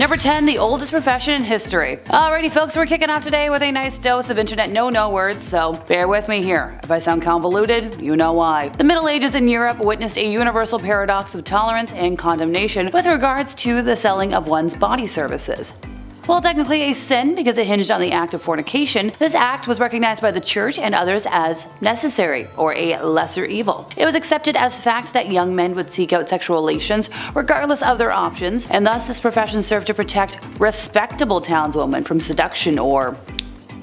Number 10, the oldest profession in history. Alrighty folks, we're kicking off today with a nice dose of internet no words, so bear with me here. If I sound convoluted, you know why. The Middle Ages in Europe witnessed a universal paradox of tolerance and condemnation with regards to the selling of one's body services. While technically a sin because it hinged on the act of fornication, this act was recognized by the church and others as necessary, or a lesser evil. It was accepted as fact that young men would seek out sexual relations regardless of their options, and thus this profession served to protect respectable townswomen from seduction or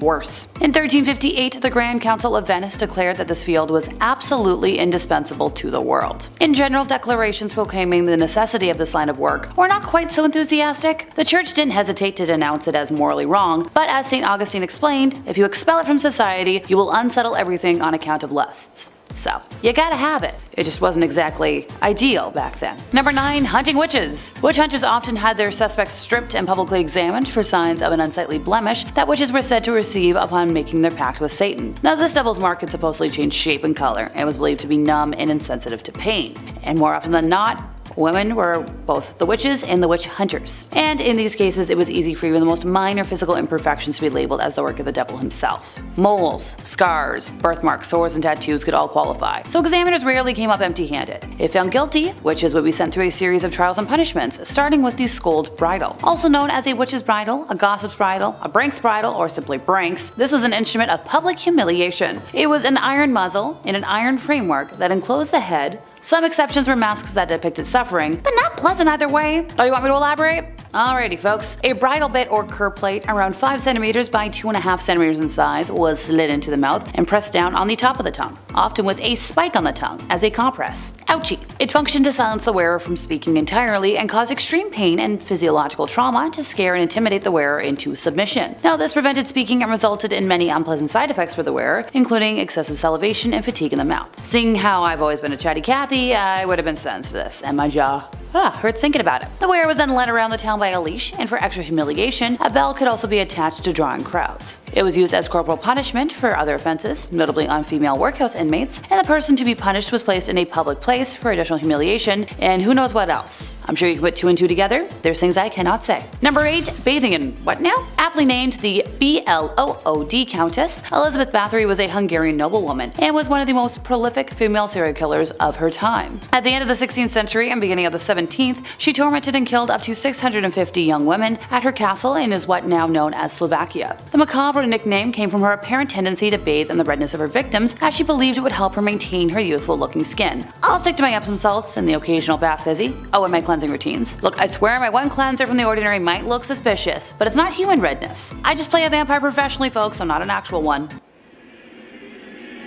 worse. In 1358, the Grand Council of Venice declared that this field was absolutely indispensable to the world. In general, declarations proclaiming the necessity of this line of work were not quite so enthusiastic. The church didn't hesitate to denounce it as morally wrong, but as St. Augustine explained, if you expel it from society, you will unsettle everything on account of lusts. So, you gotta have it. It just wasn't exactly ideal back then. Number 9, hunting witches. Witch hunters often had their suspects stripped and publicly examined for signs of an unsightly blemish that witches were said to receive upon making their pact with Satan. Now this devil's mark could supposedly change shape and color, and was believed to be numb and insensitive to pain. And more often than not, women were both the witches and the witch hunters. And in these cases, it was easy for even the most minor physical imperfections to be labeled as the work of the devil himself. Moles, scars, birthmarks, sores, and tattoos could all qualify, so examiners rarely came up empty-handed. If found guilty, witches would be sent through a series of trials and punishments, starting with the scold bridle. Also known as a witch's bridle, a gossip's bridle, a brank's bridle, or simply branks, this was an instrument of public humiliation. It was an iron muzzle in an iron framework that enclosed the head. Some exceptions were masks that depicted suffering, but not pleasant either way. Oh, you want me to elaborate? Alrighty folks. A bridle bit or cur plate around 5 cm by 2.5 cm in size was slid into the mouth and pressed down on the top of the tongue, often with a spike on the tongue as a compress. Ouchie. It functioned to silence the wearer from speaking entirely and cause extreme pain and physiological trauma to scare and intimidate the wearer into submission. Now this prevented speaking and resulted in many unpleasant side effects for the wearer, including excessive salivation and fatigue in the mouth. Seeing how I've always been a chatty Cathy, I would have been sentenced to this, and my jaw hurts thinking about it. The wearer was then led around the town by a leash, and for extra humiliation, a bell could also be attached to drawing crowds. It was used as corporal punishment for other offenses, notably on female workhouse inmates, and the person to be punished was placed in a public place for additional humiliation, and who knows what else. I'm sure you can put 2 and 2 together. There's things I cannot say. Number 8, bathing in what now? Aptly named the BLOOD Countess, Elizabeth Bathory was a Hungarian noblewoman and was one of the most prolific female serial killers of her time. At the end of the 16th century and beginning of the 17th, she tormented and killed up to 650 young women at her castle in what now known as Slovakia. The macabre nickname came from her apparent tendency to bathe in the redness of her victims, as she believed it would help her maintain her youthful looking skin. I'll stick to my Epsom salts and the occasional bath fizzy. Oh, and my cleansing routines. Look, I swear my one cleanser from The Ordinary might look suspicious, but it's not human redness. I just play a vampire professionally, folks. I'm not an actual one.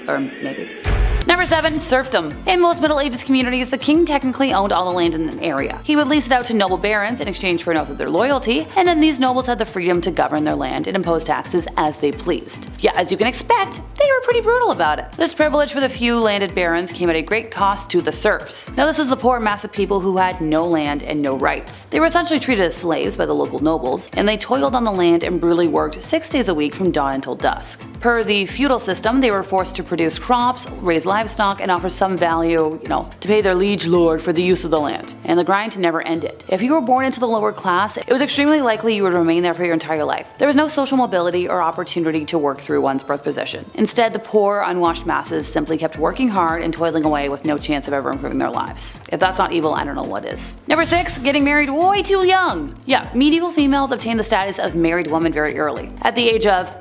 Or maybe. Number 7, serfdom. In most Middle Ages communities, the king technically owned all the land in an area. He would lease it out to noble barons in exchange for an oath of their loyalty, and then these nobles had the freedom to govern their land and impose taxes as they pleased. Yeah, as you can expect, they were pretty brutal about it. This privilege for the few landed barons came at a great cost to the serfs. Now this was the poor mass of people who had no land and no rights. They were essentially treated as slaves by the local nobles, and they toiled on the land and brutally worked 6 days a week from dawn until dusk. Per the feudal system, they were forced to produce crops, raise livestock, and offer some value, to pay their liege lord for the use of the land. And the grind never ended. If you were born into the lower class, it was extremely likely you would remain there for your entire life. There was no social mobility or opportunity to work through one's birth position. Instead, the poor, unwashed masses simply kept working hard and toiling away with no chance of ever improving their lives. If that's not evil, I don't know what is. Number 6, getting married way too young. Yeah, medieval females obtained the status of married woman very early. At the age of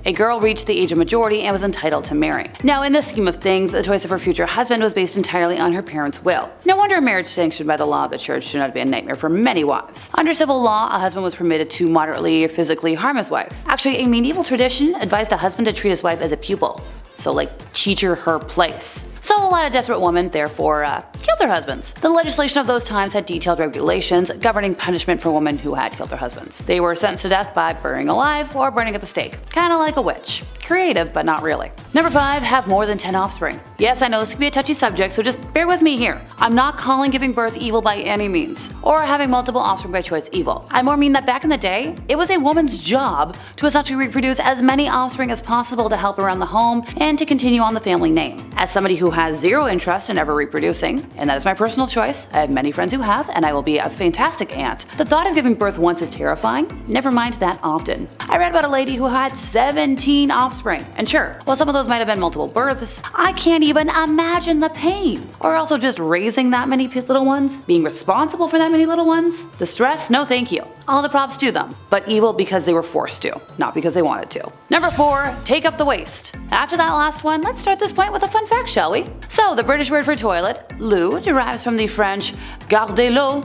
a girl reached the age of majority and was entitled to marry. Now in this scheme of things, the choice of her future husband was based entirely on her parents' will. No wonder a marriage sanctioned by the law of the church turned out to be a nightmare for many wives. Under civil law, a husband was permitted to moderately physically harm his wife. Actually, a medieval tradition advised a husband to treat his wife as a pupil. So teach her place. So a lot of desperate women, therefore, killed their husbands. The legislation of those times had detailed regulations governing punishment for women who had killed their husbands. They were sentenced to death by burning alive or burning at the stake. Kinda like a witch. Creative, but not really. Number 5, have more than 10 offspring. Yes, I know this can be a touchy subject, so just bear with me here. I'm not calling giving birth evil by any means, or having multiple offspring by choice evil. I more mean that back in the day, it was a woman's job to essentially reproduce as many offspring as possible to help around the home and to continue on the family name. As somebody who has zero interest in ever reproducing, and that is my personal choice. I have many friends who have, and I will be a fantastic aunt. The thought of giving birth once is terrifying, never mind that often. I read about a lady who had 17 offspring, and sure, while some of those might have been multiple births, I can't even imagine the pain. Or also just raising that many little ones, being responsible for that many little ones. The stress, no thank you. All the props to them, but evil because they were forced to, not because they wanted to. Number 4, take up the waist. After that last one, let's start this point with a fun fact, shall we? So the British word for toilet, loo, derives from the French gardez l'eau,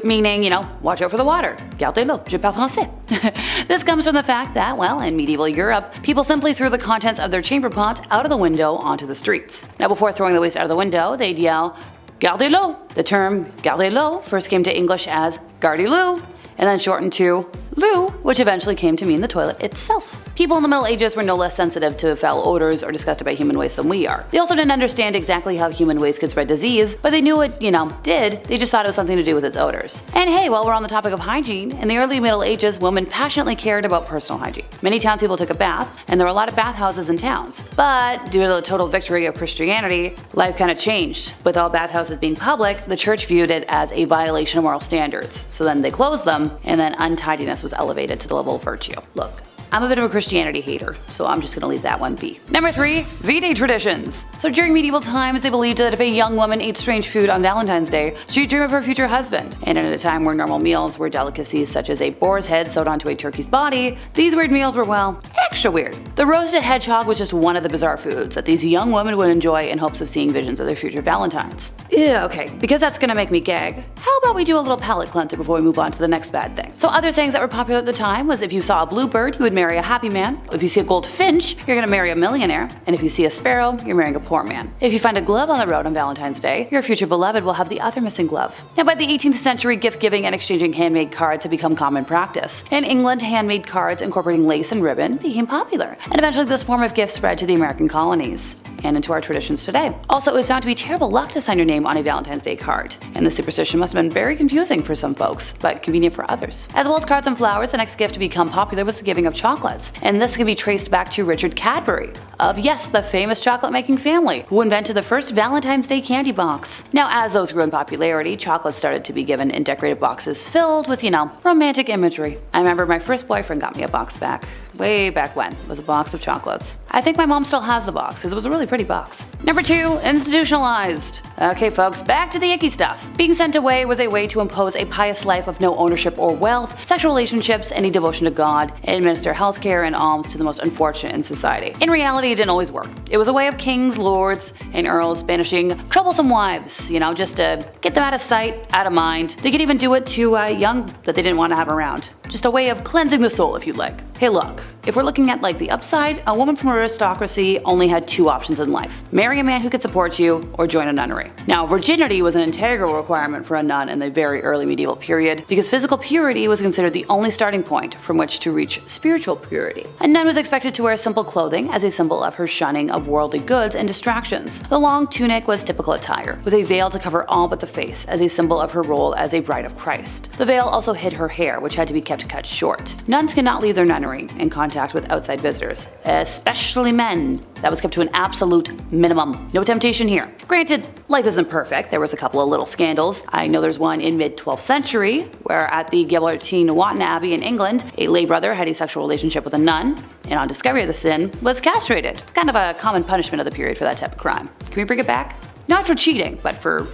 meaning, watch out for the water. Gardez l'eau, je parle français. This comes from the fact that, well, in medieval Europe, people simply threw the contents of their chamber pots out of the window onto the streets. Now before throwing the waste out of the window, they'd yell, gardez l'eau. The term gardez l'eau first came to English as gardy-loo, and then shortened to loo, which eventually came to mean the toilet itself. People in the Middle Ages were no less sensitive to foul odors or disgusted by human waste than we are. They also didn't understand exactly how human waste could spread disease, but they knew it, did. They just thought it was something to do with its odors. And hey, while we're on the topic of hygiene, in the early Middle Ages, women passionately cared about personal hygiene. Many townspeople took a bath, and there were a lot of bathhouses in towns. But due to the total victory of Christianity, life kind of changed. With all bathhouses being public, the church viewed it as a violation of moral standards. So then they closed them, and then untidiness was elevated to the level of virtue. Look, I'm a bit of a Christianity hater, so I'm just gonna leave that one be. Number 3, V-Day traditions. So during medieval times, they believed that if a young woman ate strange food on Valentine's Day, she'd dream of her future husband. And at a time where normal meals were delicacies such as a boar's head sewed onto a turkey's body, these weird meals were, well, extra weird. The roasted hedgehog was just one of the bizarre foods that these young women would enjoy in hopes of seeing visions of their future Valentines. Yeah, okay, because that's gonna make me gag, how about we do a little palate cleanser before we move on to the next bad thing? So other sayings that were popular at the time was if you saw a bluebird, you would marry a happy man. If you see a goldfinch, you're gonna marry a millionaire. And if you see a sparrow, you're marrying a poor man. If you find a glove on the road on Valentine's Day, your future beloved will have the other missing glove. Now by the 18th century, gift giving and exchanging handmade cards had become common practice. In England, handmade cards incorporating lace and ribbon became popular. And eventually this form of gift spread to the American colonies and into our traditions today. Also, it was found to be terrible luck to sign your name on a Valentine's Day card, and the superstition must have been very confusing for some folks, but convenient for others. As well as cards and flowers, the next gift to become popular was the giving of chocolates, and this can be traced back to Richard Cadbury, of yes, the famous chocolate-making family, who invented the first Valentine's Day candy box. Now, as those grew in popularity, chocolates started to be given in decorated boxes filled with, romantic imagery. I remember my first boyfriend got me a box back, way back when. It was a box of chocolates. I think my mom still has the box, because it was a really pretty box. Number 2, institutionalized. Okay folks, back to the icky stuff. Being sent away was a way to impose a pious life of no ownership or wealth, sexual relationships, any devotion to God, and administer healthcare and alms to the most unfortunate in society. In reality, it didn't always work. It was a way of kings, lords, and earls banishing troublesome wives, just to get them out of sight, out of mind. They could even do it to young that they didn't want to have around. Just a way of cleansing the soul, if you like. Hey look, if we're looking at the upside, a woman from aristocracy only had 2 options in life. Marry a man who could support you, or join a nunnery. Now, virginity was an integral requirement for a nun in the very early medieval period, because physical purity was considered the only starting point from which to reach spiritual purity. A nun was expected to wear simple clothing as a symbol of her shunning of worldly goods and distractions. The long tunic was typical attire, with a veil to cover all but the face as a symbol of her role as a bride of Christ. The veil also hid her hair, which had to be kept cut short. Nuns could not leave their nunnery in contact with outside visitors, especially men. That was kept to an absolute minimum. No temptation here. Granted, life isn't perfect. There was a couple of little scandals. I know there's one in mid-12th century, where at the Gilbertine Wotton Abbey in England, a lay brother had a sexual relationship with a nun, and on discovery of the sin, was castrated. It's kind of a common punishment of the period for that type of crime. Can we bring it back? Not for cheating, but for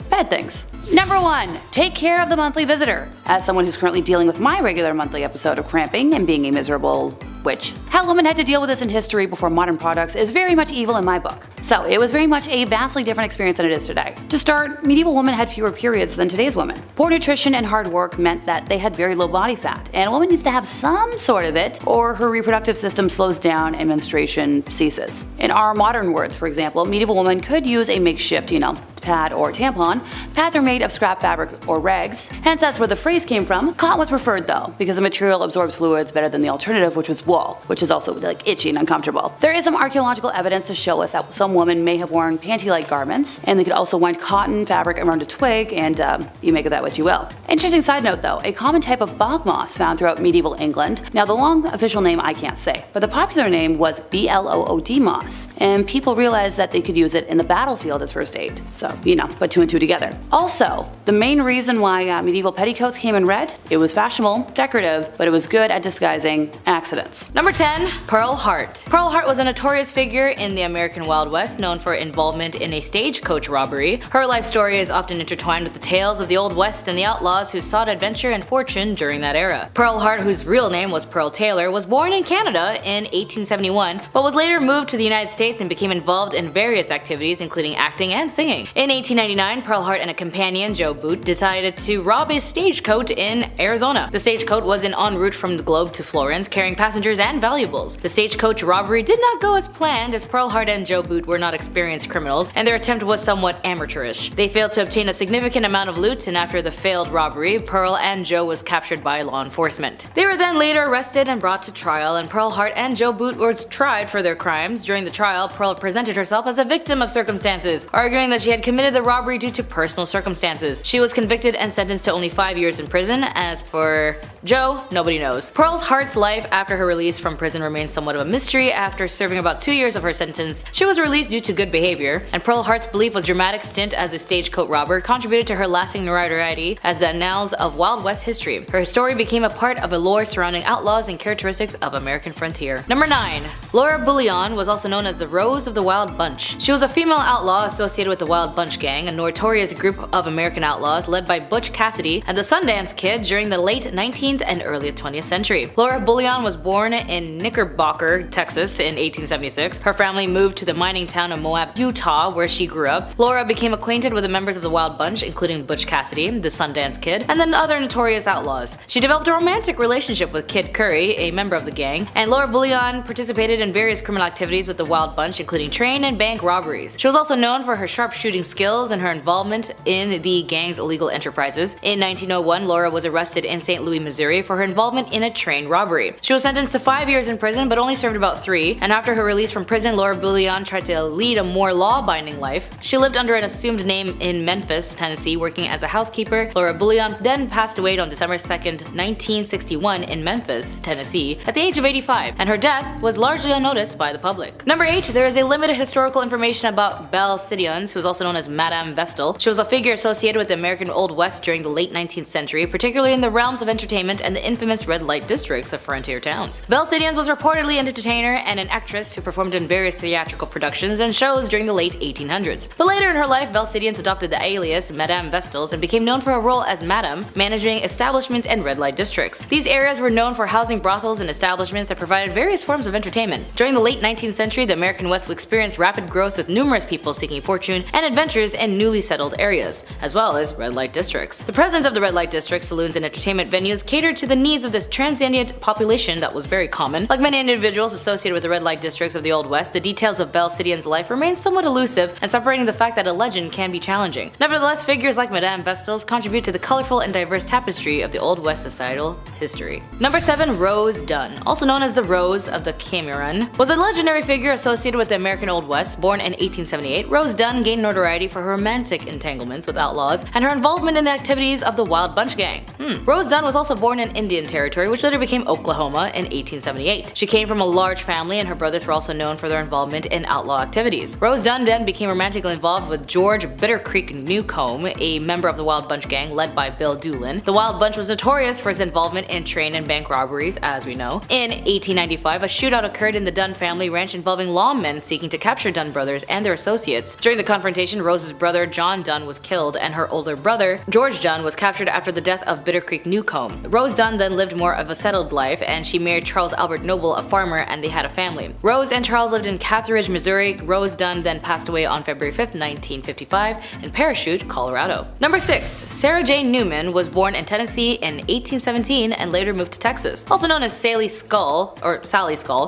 bad things. Number 1, take care of the monthly visitor. As someone who's currently dealing with my regular monthly episode of cramping and being a miserable witch, how women had to deal with this in history before modern products is very much evil in my book. So it was very much a vastly different experience than it is today. To start, medieval women had fewer periods than today's women. Poor nutrition and hard work meant that they had very low body fat, and a woman needs to have some sort of it, or her reproductive system slows down and menstruation ceases. In our modern words, for example, medieval women could use a makeshift, pad or tampon. Pads are made of scrap fabric or rags, hence that's where the phrase came from. Cotton was preferred though, because the material absorbs fluids better than the alternative, which was wool, which is also itchy and uncomfortable. There is some archaeological evidence to show us that some women may have worn panty-like garments, and they could also wind cotton fabric around a twig, and you make of that what you will. Interesting side note though, a common type of bog moss found throughout medieval England. Now the long official name I can't say, but the popular name was Blood moss, and people realized that they could use it in the battlefield as first aid. So put two and two together. Also, the main reason why medieval petticoats came in red, it was fashionable, decorative, but it was good at disguising accidents. Number 10. Pearl Hart. Pearl Hart was a notorious figure in the American Wild West, known for involvement in a stagecoach robbery. Her life story is often intertwined with the tales of the Old West and the outlaws who sought adventure and fortune during that era. Pearl Hart, whose real name was Pearl Taylor, was born in Canada in 1871, but was later moved to the United States and became involved in various activities including acting and singing. In 1899, Pearl Hart and a companion, Joe Boot, decided to rob a stagecoach in Arizona. The stagecoach was en route from the Globe to Florence, carrying passengers and valuables. The stagecoach robbery did not go as planned, as Pearl Hart and Joe Boot were not experienced criminals, and their attempt was somewhat amateurish. They failed to obtain a significant amount of loot, and after the failed robbery, Pearl and Joe was captured by law enforcement. They were then later arrested and brought to trial, and Pearl Hart and Joe Boot were tried for their crimes. During the trial, Pearl presented herself as a victim of circumstances, arguing that she had committed the robbery due to personal circumstances. She was convicted and sentenced to only 5 years in prison. As for Joe, nobody knows. Pearl Hart's life after her release from prison remains somewhat of a mystery. After serving about 2 years of her sentence, she was released due to good behavior, and Pearl Hart's belief was dramatic stint as a stagecoach robber contributed to her lasting notoriety as the annals of Wild West history. Her story became a part of a lore surrounding outlaws and characteristics of American frontier. Number 9. Laura Bullion was also known as the Rose of the Wild Bunch. She was a female outlaw associated with the Wild Bunch Gang, a notorious group of American outlaws led by Butch Cassidy and the Sundance Kid during the late 19th and early 20th century. Laura Bullion was born in Knickerbocker, Texas in 1876. Her family moved to the mining town of Moab, Utah, where she grew up. Laura became acquainted with the members of the Wild Bunch, including Butch Cassidy, the Sundance Kid, and then other notorious outlaws. She developed a romantic relationship with Kid Curry, a member of the gang, and Laura Bullion participated in various criminal activities with the Wild Bunch, including train and bank robberies. She was also known for her sharpshooting skills and her involvement in the gang's illegal enterprises. In 1901, Laura was arrested in St. Louis, Missouri for her involvement in a train robbery. She was sentenced to 5 years in prison but only served about 3, and after her release from prison, Laura Bullion tried to lead a more law-abiding life. She lived under an assumed name in Memphis, Tennessee, working as a housekeeper. Laura Bullion then passed away on December 2nd, 1961 in Memphis, Tennessee, at the age of 85, and her death was largely unnoticed by the public. Number 8. There is a limited historical information about Bel Cid, who was also known as Madame Vestal. She was a figure associated with the American Old West during the late 19th century, particularly in the realms of entertainment and the infamous red light districts of frontier towns. Bel Cid was reportedly an entertainer and an actress who performed in various theatrical productions and shows during the late 1800s. But later in her life, Bel Cid adopted the alias Madame Vestals and became known for her role as Madame, managing establishments and red light districts. These areas were known for housing brothels and establishments that provided various forms of entertainment. During the late 19th century, the American West would experience rapid growth with numerous people seeking fortune and adventures in newly settled areas, as well as red light districts. The presence of the red light districts, saloons, and entertainment venues catered to the needs of this transient population that was very common. Like many individuals associated with the red light districts of the Old West, the details of Bel Cid's life remain somewhat elusive and separating the fact that a legend can be challenging. Nevertheless, figures like Madame Vestals contribute to the colorful and diverse tapestry of the Old West societal history. Number 7. Rose Dunn, also known as the Rose of the Cameron, was a legendary figure associated with the American Old West. Born in 1878, Rose Dunn gained notoriety for her romantic entanglements with outlaws and her involvement in the activities of the Wild Bunch Gang. Rose Dunn was also born in Indian Territory, which later became Oklahoma, in 1878. She came from a large family, and her brothers were also known for their involvement in outlaw activities. Rose Dunn then became romantically involved with George Bitter Creek Newcomb, a member of the Wild Bunch Gang led by Bill Doolin. The Wild Bunch was notorious for its involvement in train and bank robberies, as we know. In 1895, a shootout occurred in the Dunn family ranch involving lawmen seeking to capture Dunn brothers and their associates. During the confrontation, Rose's brother John Dunn was killed, and her older brother George Dunn was captured after the death of Bitter Creek Newcomb. Rose Dunn then lived more of a settled life, and she married Charles Albert Noble, a farmer, and they had a family. Rose and Charles lived in Catherine, Missouri. Rose Dunn then passed away on February 5th, 1955 in Parachute, Colorado. Number 6. Sarah Jane Newman was born in Tennessee in 1817 and later moved to Texas. Also known as Sally Skull,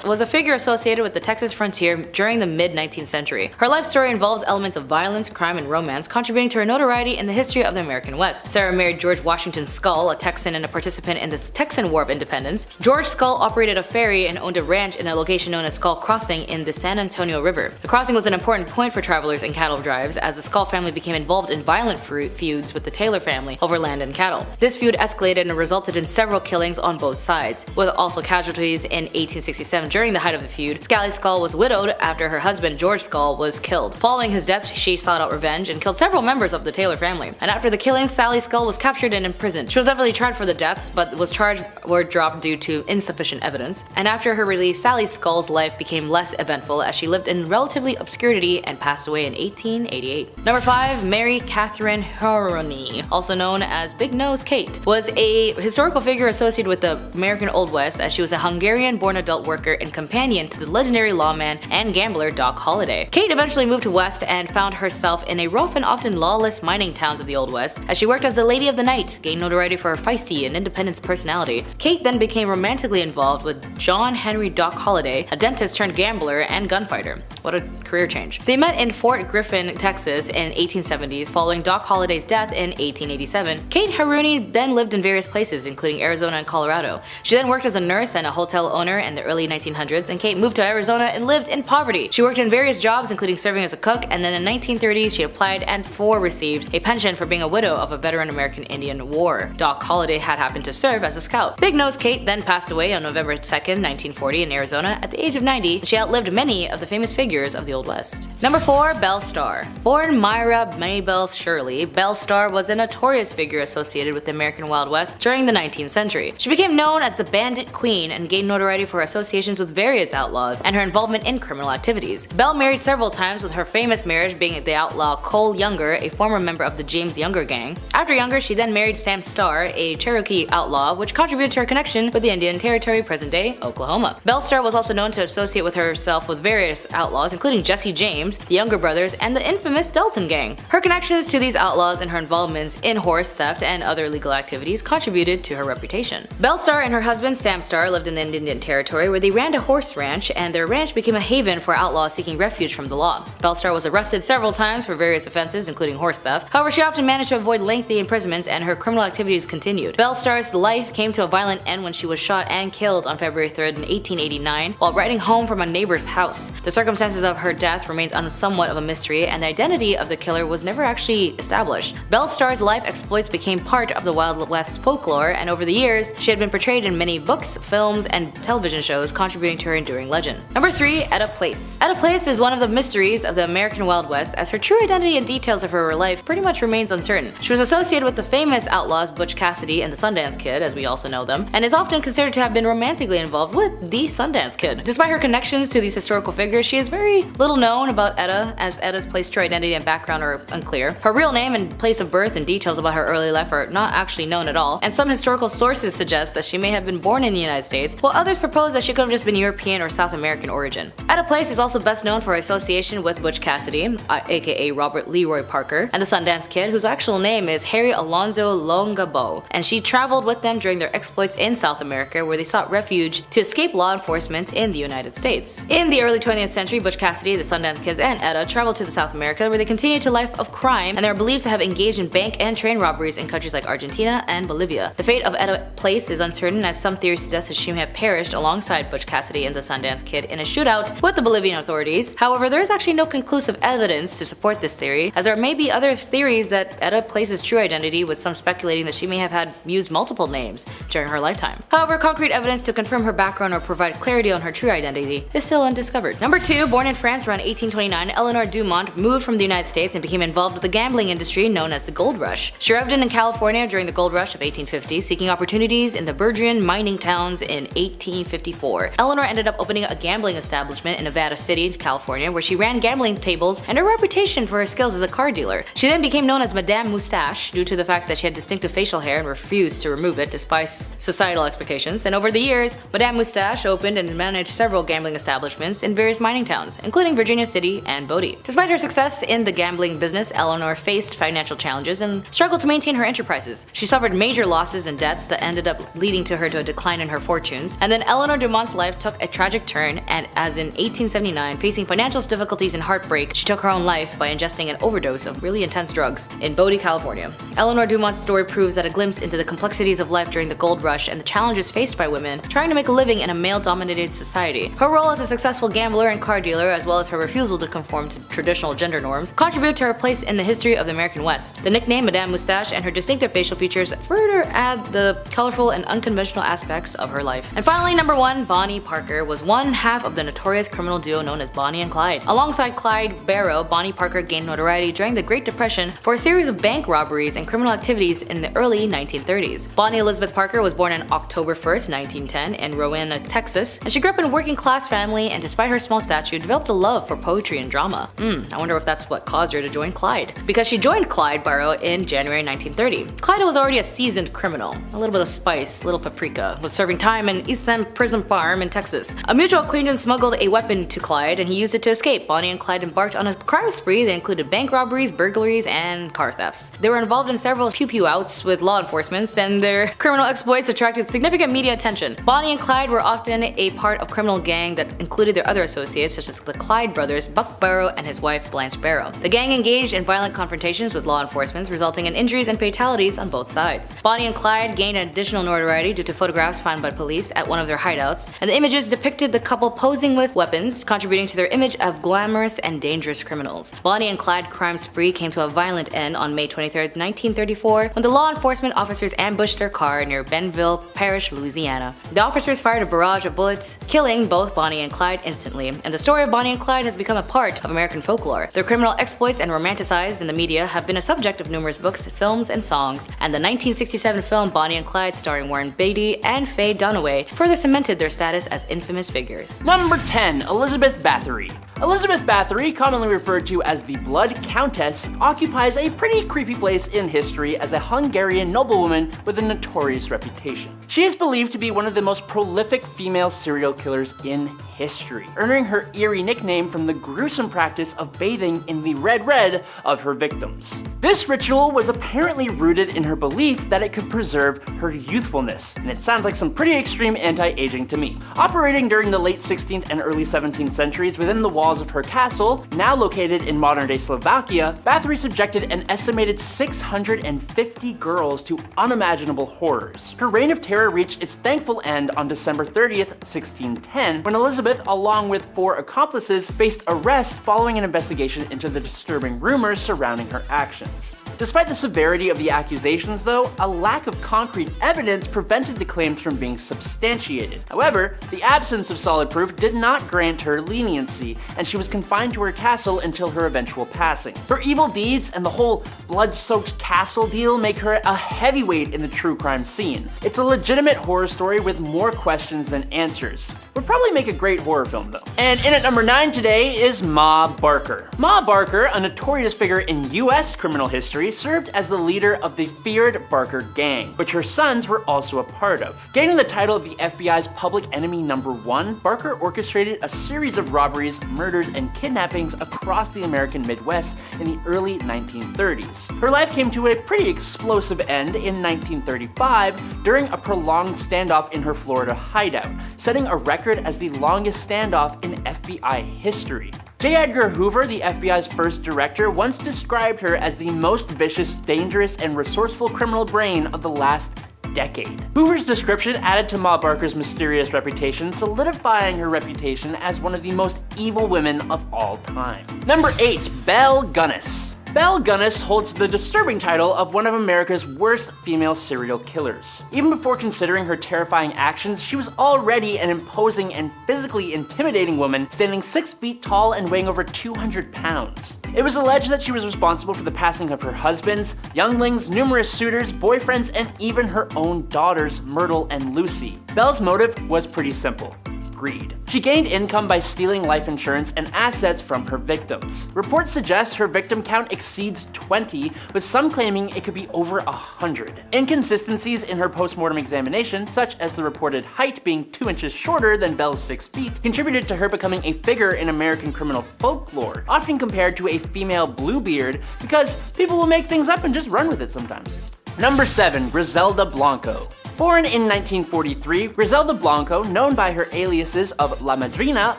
was a figure associated with the Texas frontier during the mid-19th century. Her life story involves elements of violence, crime, and romance, contributing to her notoriety in the history of the American West. Sarah married George Washington Skull, a Texan and a participant in the Texan War of Independence. George Skull operated a ferry and owned a ranch in a location known as Skull Crossing in the San Antonio River. The crossing was an important point for travelers and cattle drives, as the Skull family became involved in violent feuds with the Taylor family over land and cattle. This feud escalated and resulted in several killings on both sides, with also casualties in 1867. During the height of the feud, Sally Skull was widowed after her husband George Skull was killed. Following his death, she sought sought out revenge and killed several members of the Taylor family. And after the killings, Sally Skull was captured and imprisoned. She was definitely tried for the deaths, but was charged or dropped due to insufficient evidence. And after her release, Sally Skull's life became less eventful as she lived in relatively obscurity and passed away in 1888. Number 5. Mary Katherine Heron, also known as Big Nose Kate, was a historical figure associated with the American Old West, as she was a Hungarian-born adult worker and companion to the legendary lawman and gambler Doc Holliday. Kate eventually moved to West and found herself in a rough and often lawless mining towns of the Old West, as she worked as the Lady of the Night, gained notoriety for her feisty and independent personality. Kate then became romantically involved with John Henry Doc Holliday, a dentist turned gambler and gunfighter. What a career change. They met in Fort Griffin, Texas in 1870s following Doc Holliday's death in 1887. Kate Heron then lived in various places, including Arizona and Colorado. She then worked as a nurse and a hotel owner in the early 1900s, and Kate moved to Arizona and lived in poverty. She worked in various jobs, including serving as a cook, and then in the 1930s she applied and received a pension for being a widow of a veteran American Indian War. Doc Holliday had happened to serve as a scout. Big Nose Kate then passed away on November 2nd, 1940 in Arizona at the age of 90. She outlived many of the famous figures of the Old West. Number 4. Belle Starr. Born Myra Mabel Shirley, Belle Starr was a notorious figure associated with the American Wild West during the 19th century. She became known as the Bandit Queen and gained notoriety for her associations with various outlaws and her involvement in criminal activities. Belle married several times, with her famous marriage being the outlaw Cole Younger, a former member of the James Younger gang. After Younger, she then married Sam Starr, a Cherokee outlaw, which contributed to her connection with the Indian Territory, present-day Oklahoma. Belle Starr was also known to associate with herself with various outlaws, including Jesse James, the Younger brothers, and the infamous Dalton gang. Her connections to these outlaws and her involvements in horse theft and other illegal activities contributed to her reputation. Belle Starr and her husband Sam Starr lived in the Indian Territory, where they ran a horse ranch, and their ranch became a haven for outlaws seeking refuge from the law. Belle Starr was arrested several times for various offenses, including horse theft. However, she often managed to avoid lengthy imprisonments, and her criminal activities continued. Belle Starr's life came to a violent end when she was shot and killed on February 3rd in 1889 while riding home from a neighbor's house. The circumstances of her death remains somewhat of a mystery, and the identity of the killer was never actually established. Belle Starr's life exploits became part of the Wild West folklore, and over the years, she had been portrayed in many books, films, and television shows, contributing to her enduring legend. Number 3. Eda Place. Eda Place is one of the mysteries of the American Wild West, as her true identity and details of her life pretty much remains uncertain. She was associated with the famous outlaws Butch Cassidy and the Sundance Kid, as we also know them, and is often considered to have been romantically involved with the Sundance Kid. Despite her connections to these historical figures, she is very little known about Eda, as Eda's place, true identity, and background are unclear. Her real name and place of birth and details about her early life are not actually known at all, and some historical sources suggest that she may have been born in the United States, while others propose that she could have just been European or South American origin. Eda Place is also best known for her association with Butch Cassidy, aka Robert Leroy Parker, and the Sundance Kid, whose actual name is Harry Alonzo Longabo, and she traveled with them during their exploits in South America, where they sought refuge to escape law enforcement in the United States. In the early 20th century, Butch Cassidy, the Sundance Kids, and Eda traveled to South America, where they continued to a life of crime, and they are believed to have engaged in bank and train robberies in countries like Argentina and Bolivia. The fate of Eda Place is uncertain, as some theories suggest that she may have perished alongside Butch Cassidy and the Sundance Kid in a shootout with the Bolivian authorities. However, there is actually no conclusive evidence to support this theory, as there may be other theories that Eda Place's true identity, with some speculating that she may have had used multiple names during her lifetime. However, concrete evidence to confirm her background or provide clarity on her true identity is still undiscovered. Number 2. Born in France around 1829, Eleanor Dumont moved from the United States and became involved with the gambling industry known as the Gold Rush. She arrived in California during the Gold Rush of 1850, seeking opportunities in the burgeoning mining towns in 1854. Eleanor ended up opening a gambling establishment in Nevada City, California, where she ran gambling tables and her reputation for her skills as a car dealer. She then became known as Madame Mustache due to the fact that she had distinctive facial hair and refused to remove it despite societal expectations. And over the years, Madame Mustache opened and managed several gambling establishments in various mining towns, including Virginia City and Bodie. Despite her success in the gambling business, Eleanor faced financial challenges and struggled to maintain her enterprises. She suffered major losses and debts that ended up leading to her to a decline in her fortunes. And then Eleanor Dumont's life took a tragic turn, and as in 1879, facing financial difficulties and heartbreak, she took her own life by ingesting an overdose of really intense drugs in Bodie, California. Eleanor Dumont's story proves that a glimpse into the complexities of life during the Gold Rush and the challenges faced by women trying to make a living in a male-dominated society. Her role as a successful gambler and car dealer, as well as her refusal to conform to traditional gender norms, contribute to her place in the history of the American West. The nickname Madame Mustache and her distinctive facial features further add the colorful and unconventional aspects of her life. And finally, number 1, Bonnie Parker was one half of the notorious criminal duo known as Bonnie and Clyde. Alongside Clyde Barrow, Bonnie Parker gained notoriety during the Great Depression for a series of bank robberies and criminal activities in the early 1930s. Bonnie Elizabeth Parker was born on October 1st, 1910 in Rowena, Texas, and she grew up in a working-class family and despite her small stature, developed a love for poetry and drama. I wonder if that's what caused her to join Clyde. Because she joined Clyde Borough in January 1930. Clyde was already a seasoned criminal. A little bit of spice, little paprika, was serving time in East End Prison Farm in Texas. A mutual acquaintance smuggled a weapon to Clyde and he used it to escape. Bonnie and Clyde embarked on a crime spree that included bank robberies, burglaries, and car thefts. They were involved in several pew-pew outs with law enforcement and their criminal exploits attracted significant media attention. Bonnie and Clyde were often a part of criminal gang that included their other associates such as the Clyde brothers, Buck Barrow and his wife Blanche Barrow. The gang engaged in violent confrontations with law enforcement, resulting in injuries and fatalities on both sides. Bonnie and Clyde gained additional notoriety due to photographs found by police at one of their hideouts, and the images depicted the couple posing with weapons, contributing to their image of glamorous and dangerous criminals. Bonnie and Clyde crime spree came to a violent end on May 23, 1934, when the law enforcement officers ambushed their car near Bentonville Parish, Louisiana. The officers fired a barrage of bullets, killing both Bonnie and Clyde instantly, and the story of Bonnie and Clyde has become a part of American folklore. Their criminal exploits and romanticized in the media have been a subject of numerous books, films, and songs, and the 1967 film Bonnie and Clyde starring Warren Beatty and Faye Dunaway further cemented their status as infamous figures. Number 10. Elizabeth Bathory. Elizabeth Bathory, commonly referred to as the Blood Countess, occupies a pretty creepy place in history as a Hungarian noblewoman with a notorious reputation. She is believed to be one of the most prolific female serial killers in history, earning her eerie nickname from the gruesome practice of bathing in the red of her victims. This ritual was apparently rooted in her belief that it could preserve her youthfulness, and it sounds like some pretty extreme anti-aging to me. Operating during the late 16th and early 17th centuries within the walls of her castle, now located in modern-day Slovakia, Bathory subjected an estimated 650 girls to unimaginable horrors. Her reign of terror reached its thankful end on December 30th, 1610, when Elizabeth, along with 4 accomplices, faced arrest following an investigation into the disturbing rumors surrounding her actions. Despite the severity of the accusations, though, a lack of concrete evidence prevented the claims from being substantiated. However, the absence of solid proof did not grant her leniency, and she was confined to her castle until her eventual passing. Her evil deeds and the whole blood-soaked castle deal make her a heavyweight in the true crime scene. It's a legitimate horror story with more questions than answers. Would probably make a great horror film, though. And in at number 9 today is Ma Barker. Ma Barker, a notorious figure in US criminal history, served as the leader of the feared Barker gang, which her sons were also a part of. Gaining the title of the FBI's public enemy #1, Barker orchestrated a series of robberies, murders, and kidnappings across the American Midwest in the early 1930s. Her life came to a pretty explosive end in 1935 during a prolonged standoff in her Florida hideout, setting a record as the longest standoff in FBI history. J. Edgar Hoover, the FBI's first director, once described her as the most vicious, dangerous, and resourceful criminal brain of the last decade. Hoover's description added to Ma Barker's mysterious reputation, solidifying her reputation as one of the most evil women of all time. Number 8. Belle Gunnis. Belle Gunnis holds the disturbing title of one of America's worst female serial killers. Even before considering her terrifying actions, she was already an imposing and physically intimidating woman, standing 6 feet tall and weighing over 200 pounds. It was alleged that she was responsible for the passing of her husbands, younglings, numerous suitors, boyfriends, and even her own daughters, Myrtle and Lucy. Belle's motive was pretty simple: greed. She gained income by stealing life insurance and assets from her victims. Reports suggest her victim count exceeds 20, with some claiming it could be over 100. Inconsistencies in her post-mortem examination, such as the reported height being 2 inches shorter than Belle's 6 feet, contributed to her becoming a figure in American criminal folklore, often compared to a female Bluebeard, because people will make things up and just run with it sometimes. Number 7. Griselda Blanco. Born in 1943, Griselda Blanco, known by her aliases of La Madrina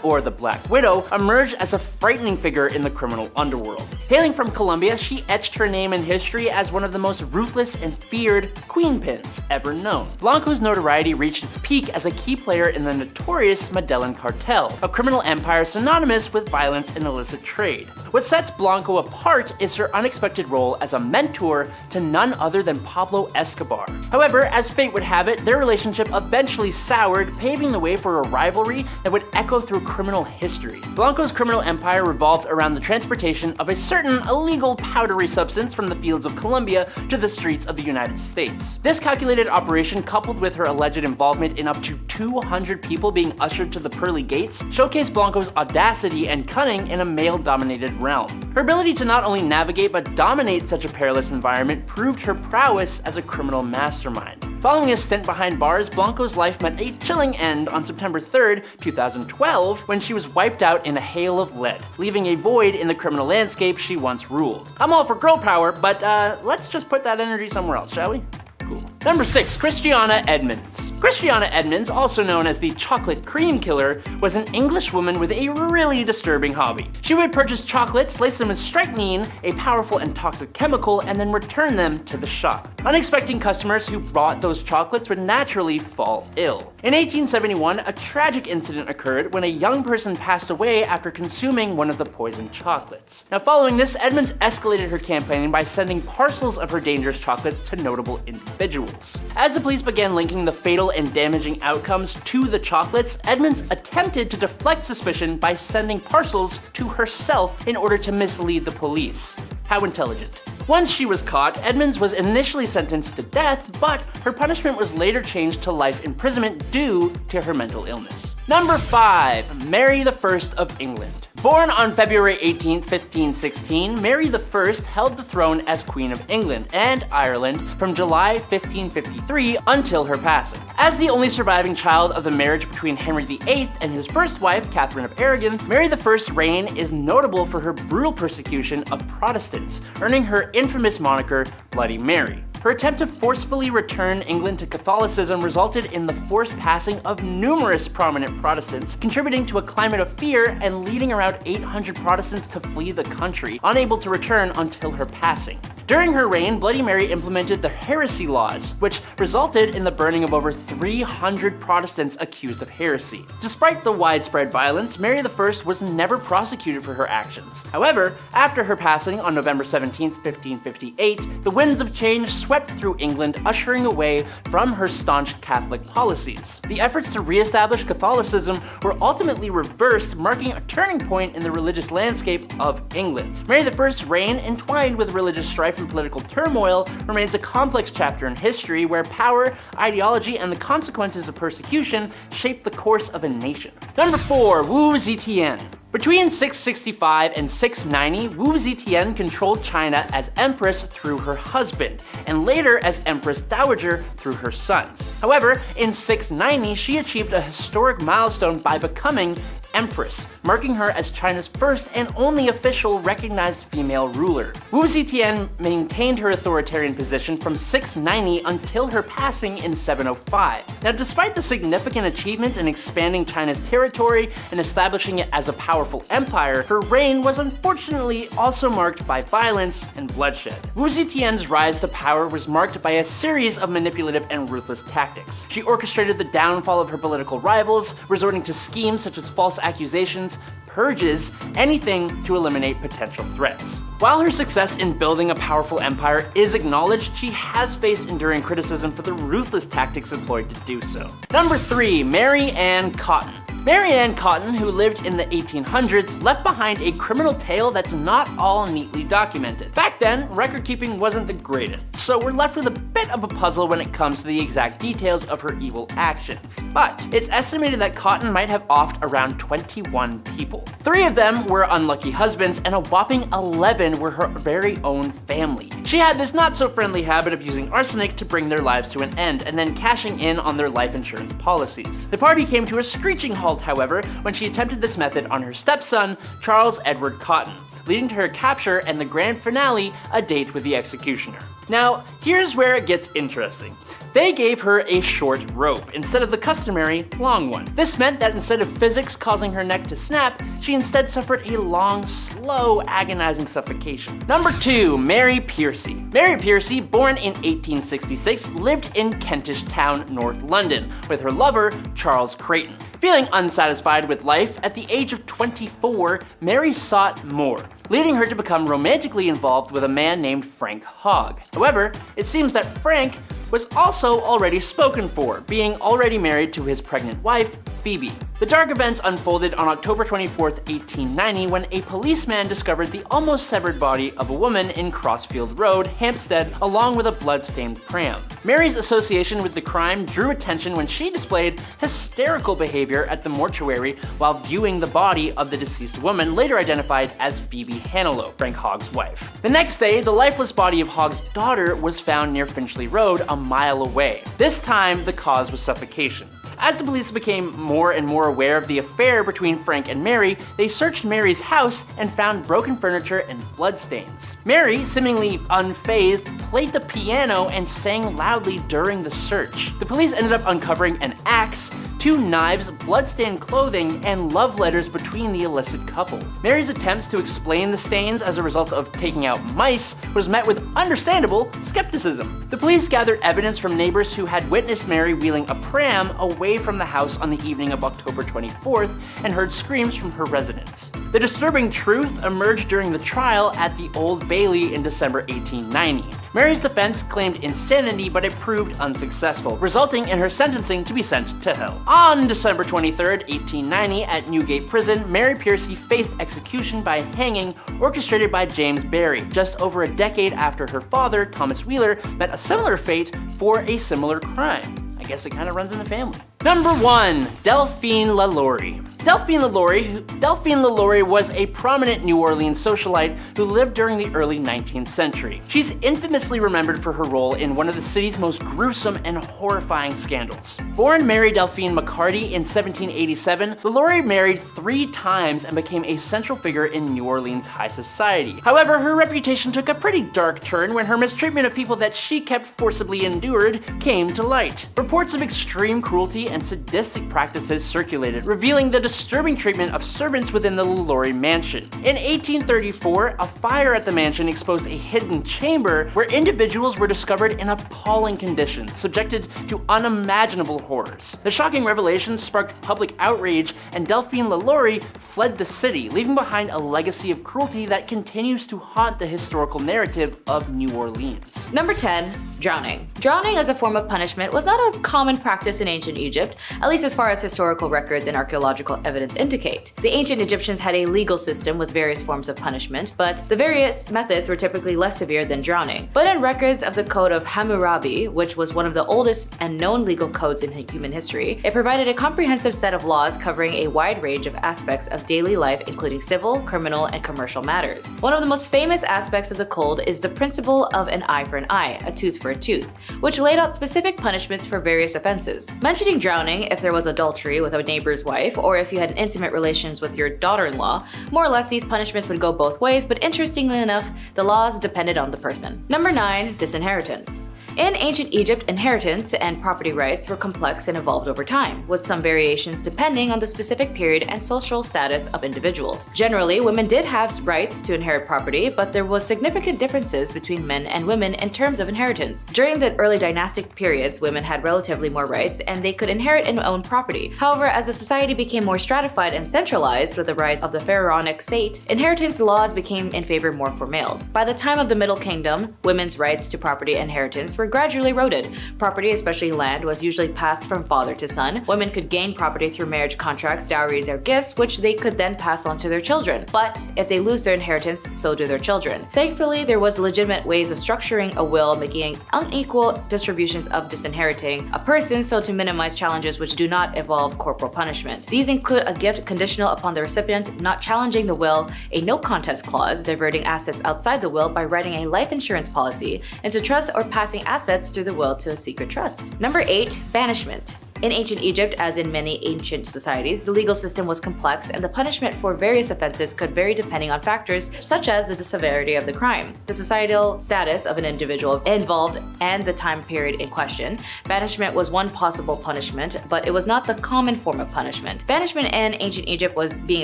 or the Black Widow, emerged as a frightening figure in the criminal underworld. Hailing from Colombia, she etched her name in history as one of the most ruthless and feared queenpins ever known. Blanco's notoriety reached its peak as a key player in the notorious Medellin cartel, a criminal empire synonymous with violence and illicit trade. What sets Blanco apart is her unexpected role as a mentor to none other than Pablo Escobar. However, as fate would have habit, their relationship eventually soured, paving the way for a rivalry that would echo through criminal history. Blanco's criminal empire revolved around the transportation of a certain illegal powdery substance from the fields of Colombia to the streets of the United States. This calculated operation, coupled with her alleged involvement in up to 200 people being ushered to the pearly gates, showcased Blanco's audacity and cunning in a male-dominated realm. Her ability to not only navigate but dominate such a perilous environment proved her prowess as a criminal mastermind. Following a stint behind bars, Blanco's life met a chilling end on September 3rd, 2012, when she was wiped out in a hail of lead, leaving a void in the criminal landscape she once ruled. I'm all for girl power, but let's just put that energy somewhere else, shall we? Cool. Number 6, Christiana Edmonds. Christiana Edmonds, also known as the Chocolate Cream Killer, was an English woman with a really disturbing hobby. She would purchase chocolates, lace them with strychnine, a powerful and toxic chemical, and then return them to the shop. Unexpecting customers who bought those chocolates would naturally fall ill. In 1871, a tragic incident occurred when a young person passed away after consuming one of the poisoned chocolates. Now, following this, Edmonds escalated her campaign by sending parcels of her dangerous chocolates to notable individuals. As the police began linking the fatal and damaging outcomes to the chocolates, Edmonds attempted to deflect suspicion by sending parcels to herself in order to mislead the police. How intelligent. Once she was caught, Edmonds was initially sentenced to death, but her punishment was later changed to life imprisonment due to her mental illness. Number 5, Mary I of England. Born on February 18, 1516, Mary I held the throne as Queen of England and Ireland from July 1553 until her passing. As the only surviving child of the marriage between Henry VIII and his first wife, Katherine of Aragon, Mary I's reign is notable for her brutal persecution of Protestants, earning her infamous moniker Bloody Mary. Her attempt to forcefully return England to Catholicism resulted in the forced passing of numerous prominent Protestants, contributing to a climate of fear and leading around 800 Protestants to flee the country, unable to return until her passing. During her reign, Bloody Mary implemented the heresy laws, which resulted in the burning of over 300 Protestants accused of heresy. Despite the widespread violence, Mary I was never prosecuted for her actions. However, after her passing on November 17, 1558, the winds of change swept through England, ushering away from her staunch Catholic policies. The efforts to re-establish Catholicism were ultimately reversed, marking a turning point in the religious landscape of England. Mary I's reign, entwined with religious strife and political turmoil, remains a complex chapter in history where power, ideology, and the consequences of persecution shape the course of a nation. Number 4, Wu Zetian. Between 665 and 690, Wu Zetian controlled China as empress through her husband, and later as empress dowager through her sons. However, in 690, she achieved a historic milestone by becoming empress, marking her as China's first and only official recognized female ruler. Wu Zetian maintained her authoritarian position from 690 until her passing in 705. Now, despite the significant achievements in expanding China's territory and establishing it as a powerful empire, her reign was unfortunately also marked by violence and bloodshed. Wu Zetian's rise to power was marked by a series of manipulative and ruthless tactics. She orchestrated the downfall of her political rivals, resorting to schemes such as false accusations, purges, anything to eliminate potential threats. While her success in building a powerful empire is acknowledged, she has faced enduring criticism for the ruthless tactics employed to do so. Number 3, Maryanne Cotton. Maryanne Cotton, who lived in the 1800s, left behind a criminal tale that's not all neatly documented. Back then, record keeping wasn't the greatest, so we're left with a bit of a puzzle when it comes to the exact details of her evil actions. But it's estimated that Cotton might have offed around 21 people. 3 of them were unlucky husbands, and a whopping 11 were her very own family. She had this not-so-friendly habit of using arsenic to bring their lives to an end, and then cashing in on their life insurance policies. The party came to a screeching halt, however, when she attempted this method on her stepson, Charles Edward Cotton, leading to her capture and the grand finale, a date with the executioner. Now, here's where it gets interesting. They gave her a short rope instead of the customary long one. This meant that instead of physics causing her neck to snap, she instead suffered a long, slow, agonizing suffocation. Number 2, Mary Piercy. Mary Piercy, born in 1866, lived in Kentish Town, North London, with her lover, Charles Creighton. Feeling unsatisfied with life, at the age of 24, Mary sought more, leading her to become romantically involved with a man named Frank Hogg. However, it seems that Frank was also already spoken for, being already married to his pregnant wife, Phoebe. The dark events unfolded on October 24, 1890, when a policeman discovered the almost severed body of a woman in Crossfield Road, Hampstead, along with a blood-stained pram. Mary's association with the crime drew attention when she displayed hysterical behavior at the mortuary while viewing the body of the deceased woman, later identified as Phoebe Hanelo, Frank Hogg's wife. The next day, the lifeless body of Hogg's daughter was found near Finchley Road, a mile away. This time, the cause was suffocation. As the police became more and more aware of the affair between Frank and Mary, they searched Mary's house and found broken furniture and bloodstains. Mary, seemingly unfazed, played the piano and sang loudly during the search. The police ended up uncovering an axe, 2 knives, bloodstained clothing, and love letters between the illicit couple. Mary's attempts to explain the stains as a result of taking out mice was met with understandable skepticism. The police gathered evidence from neighbors who had witnessed Mary wheeling a pram away from the house on the evening of October 24th and heard screams from her residence. The disturbing truth emerged during the trial at the Old Bailey in December 1890. Mary's defense claimed insanity, but it proved unsuccessful, resulting in her sentencing to be sent to hell. On December 23, 1890, at Newgate Prison, Mary Piercy faced execution by hanging, orchestrated by James Barry, just over a decade after her father, Thomas Wheeler, met a similar fate for a similar crime. I guess it kind of runs in the family. Number 1. Delphine LaLaurie. Delphine LaLaurie was a prominent New Orleans socialite who lived during the early 19th century. She's infamously remembered for her role in one of the city's most gruesome and horrifying scandals. Born Mary Delphine McCarty in 1787, LaLaurie married 3 times and became a central figure in New Orleans high society. However, her reputation took a pretty dark turn when her mistreatment of people that she kept forcibly endured came to light. Reports of extreme cruelty and sadistic practices circulated, revealing the disturbing treatment of servants within the LaLaurie mansion. In 1834, a fire at the mansion exposed a hidden chamber where individuals were discovered in appalling conditions, subjected to unimaginable horrors. The shocking revelation sparked public outrage, and Delphine LaLaurie fled the city, leaving behind a legacy of cruelty that continues to haunt the historical narrative of New Orleans. Number 10. Drowning. Drowning as a form of punishment was not a common practice in ancient Egypt, at least as far as historical records and archaeological evidence indicate. The ancient Egyptians had a legal system with various forms of punishment, but the various methods were typically less severe than drowning. But in records of the Code of Hammurabi, which was one of the oldest and known legal codes in human history, it provided a comprehensive set of laws covering a wide range of aspects of daily life, including civil, criminal, and commercial matters. One of the most famous aspects of the code is the principle of an eye for an eye, a tooth for a tooth, which laid out specific punishments for various offenses. Mentioning drowning if there was adultery with a neighbor's wife, or if you had intimate relations with your daughter-in-law, more or less these punishments would go both ways, but interestingly enough, the laws depended on the person. Number 9. Disinheritance. In ancient Egypt, inheritance and property rights were complex and evolved over time, with some variations depending on the specific period and social status of individuals. Generally, women did have rights to inherit property, but there was significant differences between men and women in terms of inheritance. During the early dynastic periods, women had relatively more rights and they could inherit and own property. However, as the society became more stratified and centralized with the rise of the pharaonic state, inheritance laws became in favor more for males. By the time of the Middle Kingdom, women's rights to property and inheritance were gradually eroded. Property, especially land, was usually passed from father to son. Women could gain property through marriage contracts, dowries, or gifts, which they could then pass on to their children. But if they lose their inheritance, so do their children. Thankfully, there was legitimate ways of structuring a will, making unequal distributions of disinheriting a person so to minimize challenges which do not involve corporal punishment. These include a gift conditional upon the recipient not challenging the will, a no contest clause, diverting assets outside the will by writing a life insurance policy into trust, or passing assets through the will to a secret trust. Number 8. Banishment. In ancient Egypt, as in many ancient societies, the legal system was complex and the punishment for various offenses could vary depending on factors such as the severity of the crime, the societal status of an individual involved, and the time period in question. Banishment was one possible punishment, but it was not the common form of punishment. Banishment in ancient Egypt was being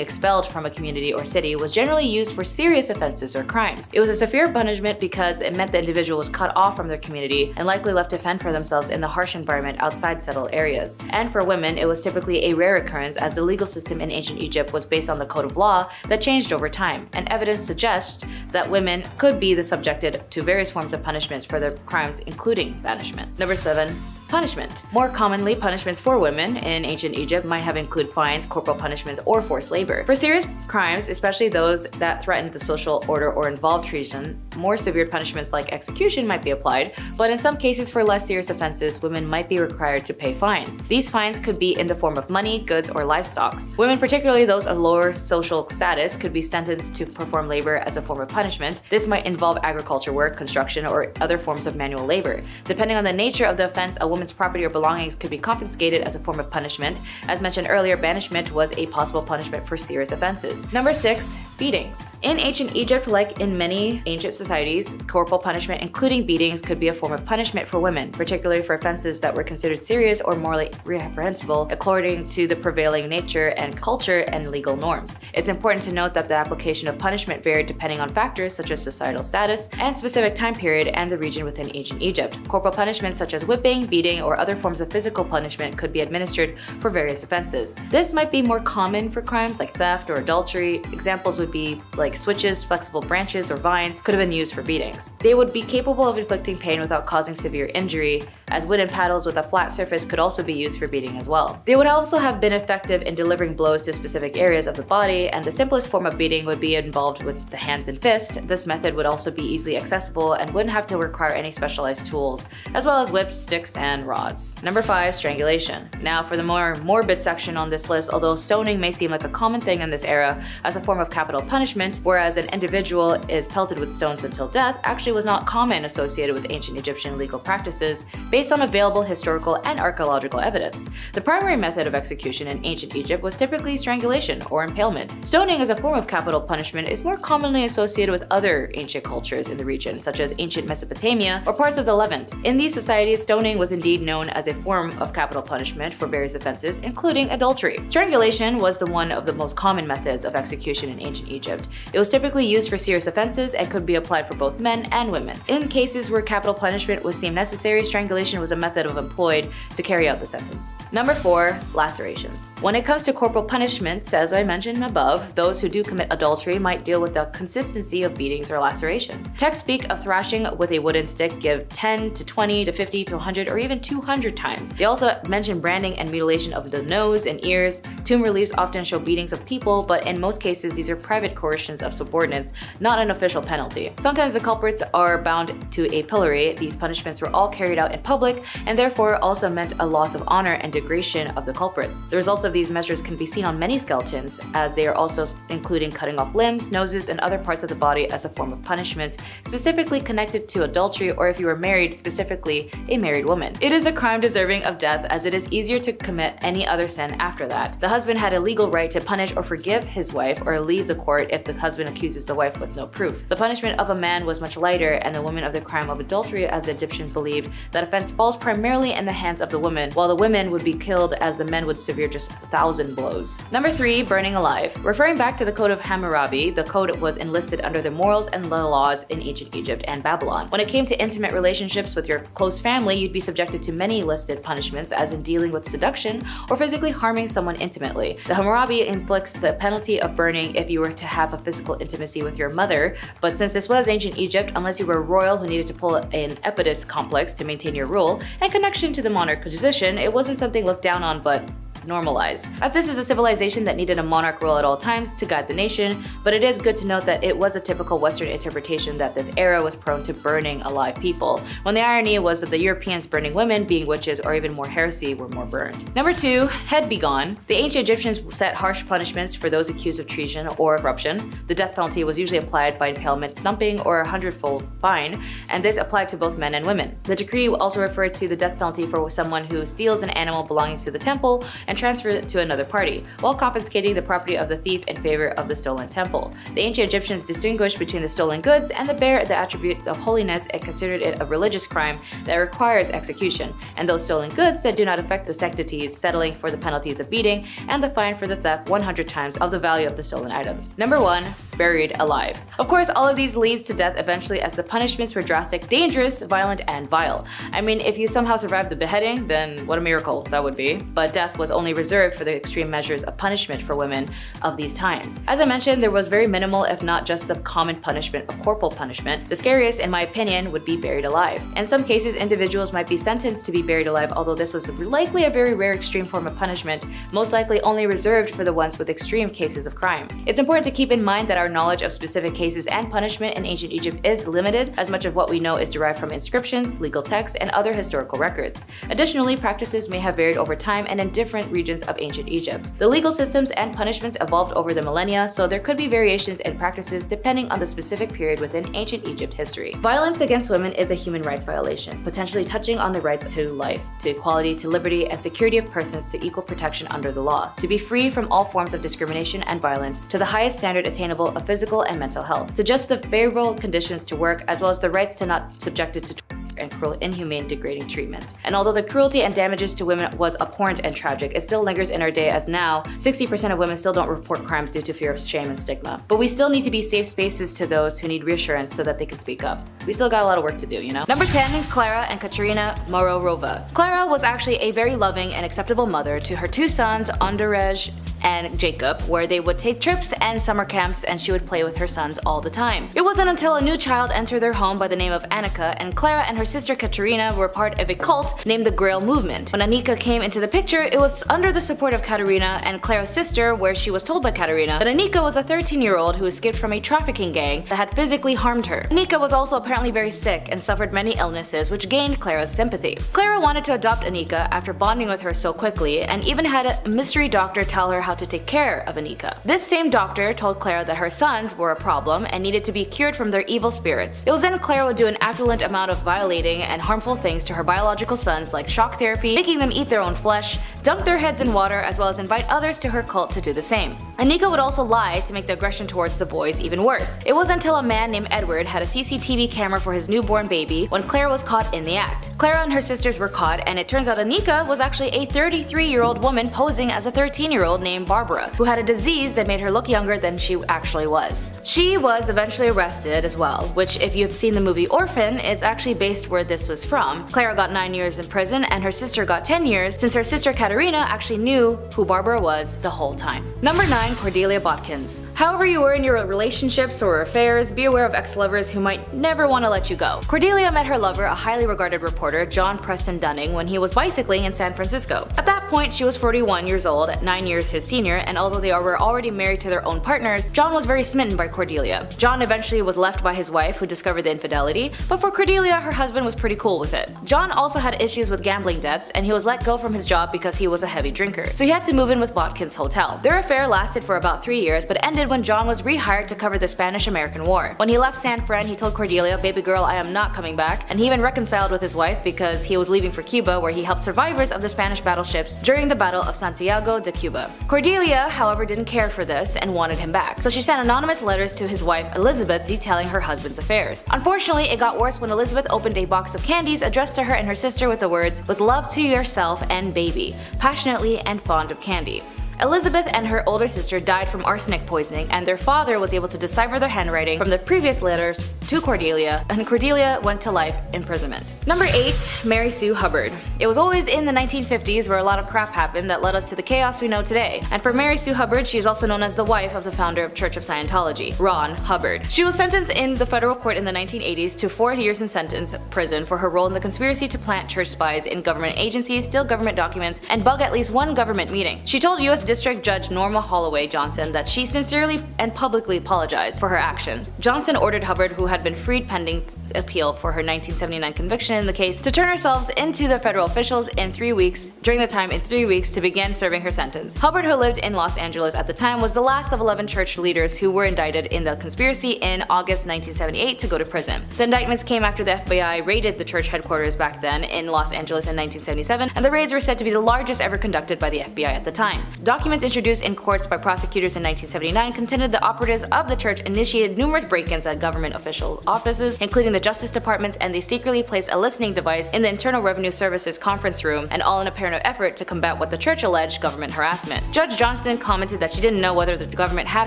expelled from a community or city was generally used for serious offenses or crimes. It was a severe punishment because it meant the individual was cut off from their community and likely left to fend for themselves in the harsh environment outside settled areas. practice. And for women, it was typically a rare occurrence as the legal system in ancient Egypt was based on the code of law that changed over time, and evidence suggests that women could be subjected to various forms of punishments for their crimes, including banishment. Number 7. Punishment. More commonly, punishments for women in ancient Egypt might have included fines, corporal punishments, or forced labor. For serious crimes, especially those that threatened the social order or involved treason, more severe punishments like execution might be applied, but in some cases for less serious offenses, women might be required to pay fines. These fines could be in the form of money, goods, or livestock. Women, particularly those of lower social status, could be sentenced to perform labor as a form of punishment. This might involve agriculture work, construction, or other forms of manual labor. Depending on the nature of the offense, a woman's property or belongings could be confiscated as a form of punishment. As mentioned earlier, banishment was a possible punishment for serious offenses. Number 6. Beatings. In ancient Egypt, like in many ancient societies, corporal punishment, including beatings, could be a form of punishment for women, particularly for offenses that were considered serious or morally reprehensible according to the prevailing nature and culture and legal norms. It's important to note that the application of punishment varied depending on factors such as societal status and specific time period and the region within ancient Egypt. Corporal punishments such as whipping, beating, or other forms of physical punishment could be administered for various offenses. This might be more common for crimes like theft or adultery. Examples would be like switches, flexible branches, or vines could have been used for beatings. They would be capable of inflicting pain without causing severe injury, as wooden paddles with a flat surface could also be used for beating as well. They would also have been effective in delivering blows to specific areas of the body, and the simplest form of beating would be involved with the hands and fists. This method would also be easily accessible and wouldn't have to require any specialized tools, as well as whips, sticks, and rods. Number 5. Strangulation. Now for the more morbid section on this list, although stoning may seem like a common thing in this era as a form of capital punishment, whereas an individual is pelted with stones until death, actually was not common associated with ancient Egyptian legal practices based on available historical and archaeological evidence. The primary method of execution in ancient Egypt was typically strangulation or impalement. Stoning as a form of capital punishment is more commonly associated with other ancient cultures in the region, such as ancient Mesopotamia or parts of the Levant. In these societies, stoning was indeed known as a form of capital punishment for various offenses, including adultery. Strangulation was one of the most common methods of execution in ancient Egypt. It was typically used for serious offenses and could be applied for both men and women. In cases where capital punishment was deemed necessary, strangulation was a method employed to carry out the sentence. Number 4. Lacerations. When it comes to corporal punishments, as I mentioned above, those who do commit adultery might deal with the consistency of beatings or lacerations. Texts speak of thrashing with a wooden stick give 10 to 20 to 50 to 100 or even 200 times. They also mention branding and mutilation of the nose and ears. Tomb reliefs often show beatings of people, but in most cases these are private coercions of subordinates, not an official penalty. Sometimes the culprits are bound to a pillory. These punishments were all carried out in public and therefore also meant a loss of honor and degradation of the culprits. The results of these measures can be seen on many skeletons, as they are also including cutting off limbs, noses, and other parts of the body as a form of punishment, specifically connected to adultery or if you were married, specifically a married woman. It is a crime deserving of death, as it is easier to commit any other sin after that. The husband had a legal right to punish or forgive his wife or leave the court if the husband accuses the wife with no proof. The punishment of a man was much lighter, and the woman of the crime of adultery, as the Egyptians believed, that offense falls primarily in the hands of the woman, while the women would be killed as the men would severe just 1,000 blows. Number 3. Burning alive. Referring back to the Code of Hammurabi, the code was enlisted under the morals and the laws in ancient Egypt and Babylon. When it came to intimate relationships with your close family, you'd be subjected to many listed punishments, as in dealing with seduction or physically harming someone intimately. The Hammurabi inflicts the penalty of burning if you were to have a physical intimacy with your mother, but since this was ancient Egypt, unless you were a royal who needed to pull an Oedipus complex to maintain your rule and connection to the monarch position, it wasn't something looked down on but normalized, as this is a civilization that needed a monarch rule at all times to guide the nation. But it is good to note that it was a typical Western interpretation that this era was prone to burning alive people, when the irony was that the Europeans burning women, being witches or even more heresy, were more burned. Number 2. Head be gone. The ancient Egyptians set harsh punishments for those accused of treason or corruption. The death penalty was usually applied by impalement, thumping, or a 100-fold fine, and this applied to both men and women. The decree also referred to the death penalty for someone who steals an animal belonging to the temple and transferred it to another party, while confiscating the property of the thief in favor of the stolen temple. The ancient Egyptians distinguished between the stolen goods and bear the attribute of holiness and considered it a religious crime that requires execution, and those stolen goods that do not affect the sanctities, settling for the penalties of beating and the fine for the theft 100 times of the value of the stolen items. Number 1. Buried alive. Of course, all of these leads to death eventually, as the punishments were drastic, dangerous, violent, and vile. I mean, if you somehow survived the beheading, then what a miracle that would be. But death was only reserved for the extreme measures of punishment for women of these times. As I mentioned, there was very minimal, if not just the common punishment of corporal punishment. The scariest, in my opinion, would be buried alive. In some cases, individuals might be sentenced to be buried alive, although this was likely a very rare extreme form of punishment, most likely only reserved for the ones with extreme cases of crime. It's important to keep in mind that our knowledge of specific cases and punishment in ancient Egypt is limited, as much of what we know is derived from inscriptions, legal texts, and other historical records. Additionally, practices may have varied over time and in different regions of ancient Egypt. The legal systems and punishments evolved over the millennia, so there could be variations in practices depending on the specific period within ancient Egypt history. Violence against women is a human rights violation, potentially touching on the rights to life, to equality, to liberty, and security of persons, to equal protection under the law, to be free from all forms of discrimination and violence, to the highest standard attainable of physical and mental health, to just the favorable conditions to work, as well as the rights to not subjected to and cruel, inhumane, degrading treatment. And although the cruelty and damages to women was abhorrent and tragic, it still lingers in our day, as now 60% of women still don't report crimes due to fear of shame and stigma. But we still need to be safe spaces to those who need reassurance so that they can speak up. We still got a lot of work to do, you know? Number 10. Clara and Katerina Mororova. Clara was actually a very loving and acceptable mother to her two sons, Andrzej and Jacob, where they would take trips and summer camps, and she would play with her sons all the time. It wasn't until a new child entered their home by the name of Annika, and Clara and her sister Katerina were part of a cult named the Grail Movement. When Annika came into the picture, it was under the support of Katerina and Clara's sister, where she was told by Katerina that Annika was a 13-year-old who escaped from a trafficking gang that had physically harmed her. Annika was also apparently very sick and suffered many illnesses, which gained Clara's sympathy. Clara wanted to adopt Annika after bonding with her so quickly, and even had a mystery doctor tell her how to take care of Annika. This same doctor told Clara that her sons were a problem and needed to be cured from their evil spirits. It was then Clara would do an affluent amount of violating and harmful things to her biological sons, like shock therapy, making them eat their own flesh, dunk their heads in water, as well as invite others to her cult to do the same. Annika would also lie to make the aggression towards the boys even worse. It was until a man named Edward had a CCTV camera for his newborn baby when Clara was caught in the act. Clara and her sisters were caught, and it turns out Annika was actually a 33-year-old woman posing as a 13-year-old named Barbara, who had a disease that made her look younger than she actually was. She was eventually arrested as well, which, if you've seen the movie Orphan, it's actually based where this was from. Clara got 9 years in prison, and her sister got 10 years, since her sister Katerina actually knew who Barbara was the whole time. Number 9. Cordelia Bodkins. However you were in your relationships or affairs, be aware of ex-lovers who might never want to let you go. Cordelia met her lover, a highly regarded reporter, John Preston Dunning, when he was bicycling in San Francisco. At that point, she was 41 years old, 9 years his senior, and although they were already married to their own partners, John was very smitten by Cordelia. John eventually was left by his wife, who discovered the infidelity, but for Cordelia, her husband was pretty cool with it. John also had issues with gambling debts, and he was let go from his job because he was a heavy drinker, so he had to move in with Bodkins' hotel. Their affair lasted for about 3 years, but ended when John was rehired to cover the Spanish-American War. When he left San Fran, he told Cordelia, "Baby girl, I am not coming back," and he even reconciled with his wife because he was leaving for Cuba, where he helped survivors of the Spanish battleships during the Battle of Santiago de Cuba. Cordelia, however, didn't care for this and wanted him back, so she sent anonymous letters to his wife Elizabeth detailing her husband's affairs. Unfortunately, it got worse when Elizabeth opened a box of candies addressed to her and her sister with the words, "With love to yourself and baby, passionately and fond of candy." Elizabeth and her older sister died from arsenic poisoning, and their father was able to decipher their handwriting from the previous letters to Cordelia, and Cordelia went to life imprisonment. Number 8. Mary Sue Hubard. It was always in the 1950s where a lot of crap happened that led us to the chaos we know today. And for Mary Sue Hubard, she is also known as the wife of the founder of Church of Scientology, Ron Hubbard. She was sentenced in the federal court in the 1980s to 4 years in prison for her role in the conspiracy to plant church spies in government agencies, steal government documents, and bug at least one government meeting. She told U.S. District Judge Norma Holloway Johnson that she sincerely and publicly apologized for her actions. Johnson ordered Hubbard, who had been freed pending appeal for her 1979 conviction in the case, to turn herself into the federal officials in 3 weeks, to begin serving her sentence. Hubbard, who lived in Los Angeles at the time, was the last of 11 church leaders who were indicted in the conspiracy in August 1978 to go to prison. The indictments came after the FBI raided the church headquarters back then in Los Angeles in 1977, and the raids were said to be the largest ever conducted by the FBI at the time. Documents introduced in courts by prosecutors in 1979 contended the operatives of the church initiated numerous break-ins at government official offices, including the Justice Departments, and they secretly placed a listening device in the Internal Revenue Service's conference room, and all in a apparent effort to combat what the church alleged government harassment. Judge Johnston commented that she didn't know whether the government had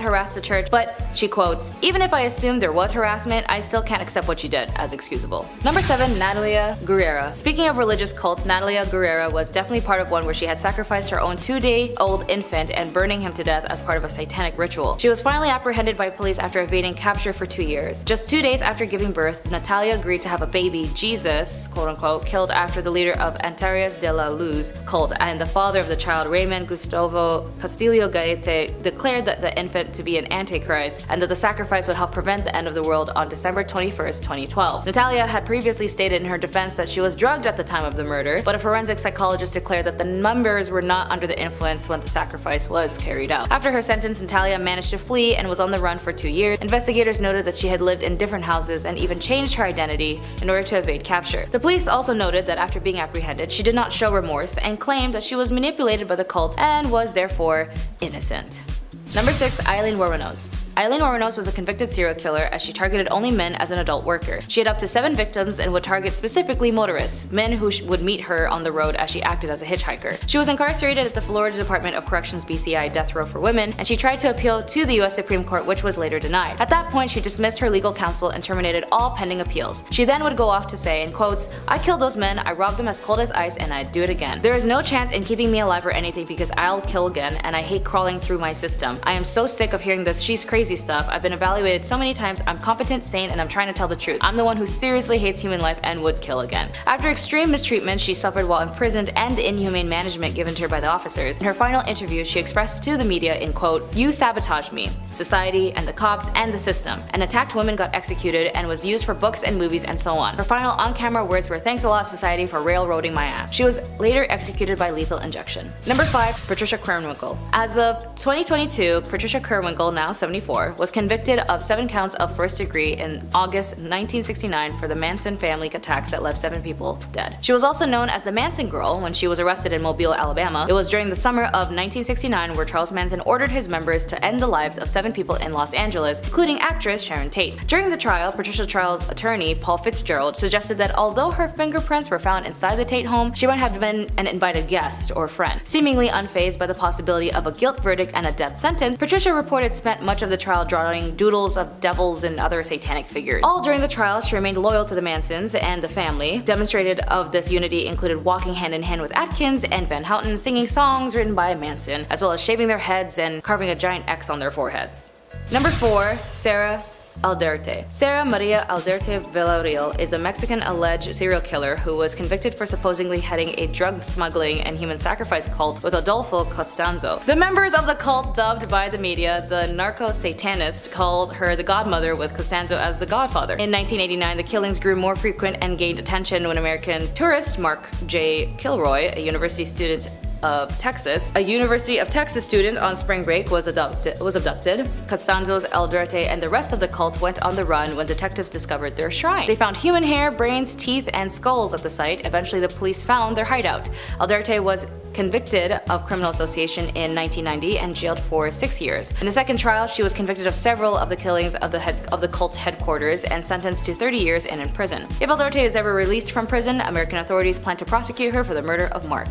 harassed the church, but she quotes, "Even if I assumed there was harassment, I still can't accept what you did as excusable." Number 7. Natalia Guerera. Speaking of religious cults, Natalia Guerera was definitely part of one where she had sacrificed her own 2-day-old infant and burning him to death as part of a satanic ritual. She was finally apprehended by police after evading capture for 2 years. Just 2 days after giving birth, Natalia agreed to have a baby, Jesus, quote-unquote, killed after the leader of Antares de la Luz cult and the father of the child, Raymond Gustavo Castillo Gaete, declared that the infant to be an antichrist and that the sacrifice would help prevent the end of the world on December 21st, 2012. Natalia had previously stated in her defense that she was drugged at the time of the murder, but a forensic psychologist declared that the members were not under the influence when the sacrifice was carried out. After her sentence, Natalia managed to flee and was on the run for 2 years. Investigators noted that she had lived in different houses and even changed her identity in order to evade capture. The police also noted that after being apprehended, she did not show remorse and claimed that she was manipulated by the cult and was therefore innocent. Number 6. Eileen Wuornos. Eileen Wuornos was a convicted serial killer as she targeted only men as an adult worker. She had up to 7 victims and would target specifically motorists, men who would meet her on the road as she acted as a hitchhiker. She was incarcerated at the Florida Department of Corrections BCI death row for women, and she tried to appeal to the US Supreme Court, which was later denied. At that point, she dismissed her legal counsel and terminated all pending appeals. She then would go off to say, in quotes, "I killed those men, I robbed them as cold as ice, and I'd do it again. There is no chance in keeping me alive or anything because I'll kill again, and I hate crawling through my system. I am so sick of hearing this she's crazy stuff. I've been evaluated so many times. I'm competent, sane, and I'm trying to tell the truth. I'm the one who seriously hates human life and would kill again." After extreme mistreatment she suffered while imprisoned and the inhumane management given to her by the officers, in her final interview she expressed to the media in quote, "You sabotaged me, society, and the cops, and the system. An attacked woman got executed and was used for books and movies and so on." Her final on-camera words were, "Thanks a lot, society, for railroading my ass." She was later executed by lethal injection. Number 5. Patricia Krenwinkel. As of 2022, Patricia Krenwinkel, now 74, was convicted of 7 counts of first degree in August 1969 for the Manson family attacks that left 7 people dead. She was also known as the Manson Girl when she was arrested in Mobile, Alabama. It was during the summer of 1969 where Charles Manson ordered his members to end the lives of 7 people in Los Angeles, including actress Sharon Tate. During the trial, Patricia Trial's attorney, Paul Fitzgerald, suggested that although her fingerprints were found inside the Tate home, she might have been an invited guest or friend. Seemingly unfazed by the possibility of a guilt verdict and a death sentence, Patricia reported spent much of the trial drawing doodles of devils and other satanic figures. All during the trial, she remained loyal to the Mansons and the family. Demonstrated of this unity included walking hand in hand with Atkins and Van Houten, singing songs written by Manson, as well as shaving their heads and carving a giant X on their foreheads. Number 4. Sarah Aldrete. Sarah Maria Aldrete Villarreal is a Mexican alleged serial killer who was convicted for supposedly heading a drug smuggling and human sacrifice cult with Adolfo Costanzo. The members of the cult, dubbed by the media the narco-satanist, called her the godmother, with Costanzo as the godfather. In 1989, the killings grew more frequent and gained attention when American tourist Mark J. Kilroy, a University of Texas student on spring break, was abducted. Costanzo's, Aldrete, and the rest of the cult went on the run when detectives discovered their shrine. They found human hair, brains, teeth, and skulls at the site. Eventually, the police found their hideout. Aldrete was convicted of criminal association in 1990 and jailed for 6 years. In the second trial, she was convicted of several of the killings of the cult's headquarters and sentenced to 30 years in prison. If Aldrete is ever released from prison, American authorities plan to prosecute her for the murder of Mark.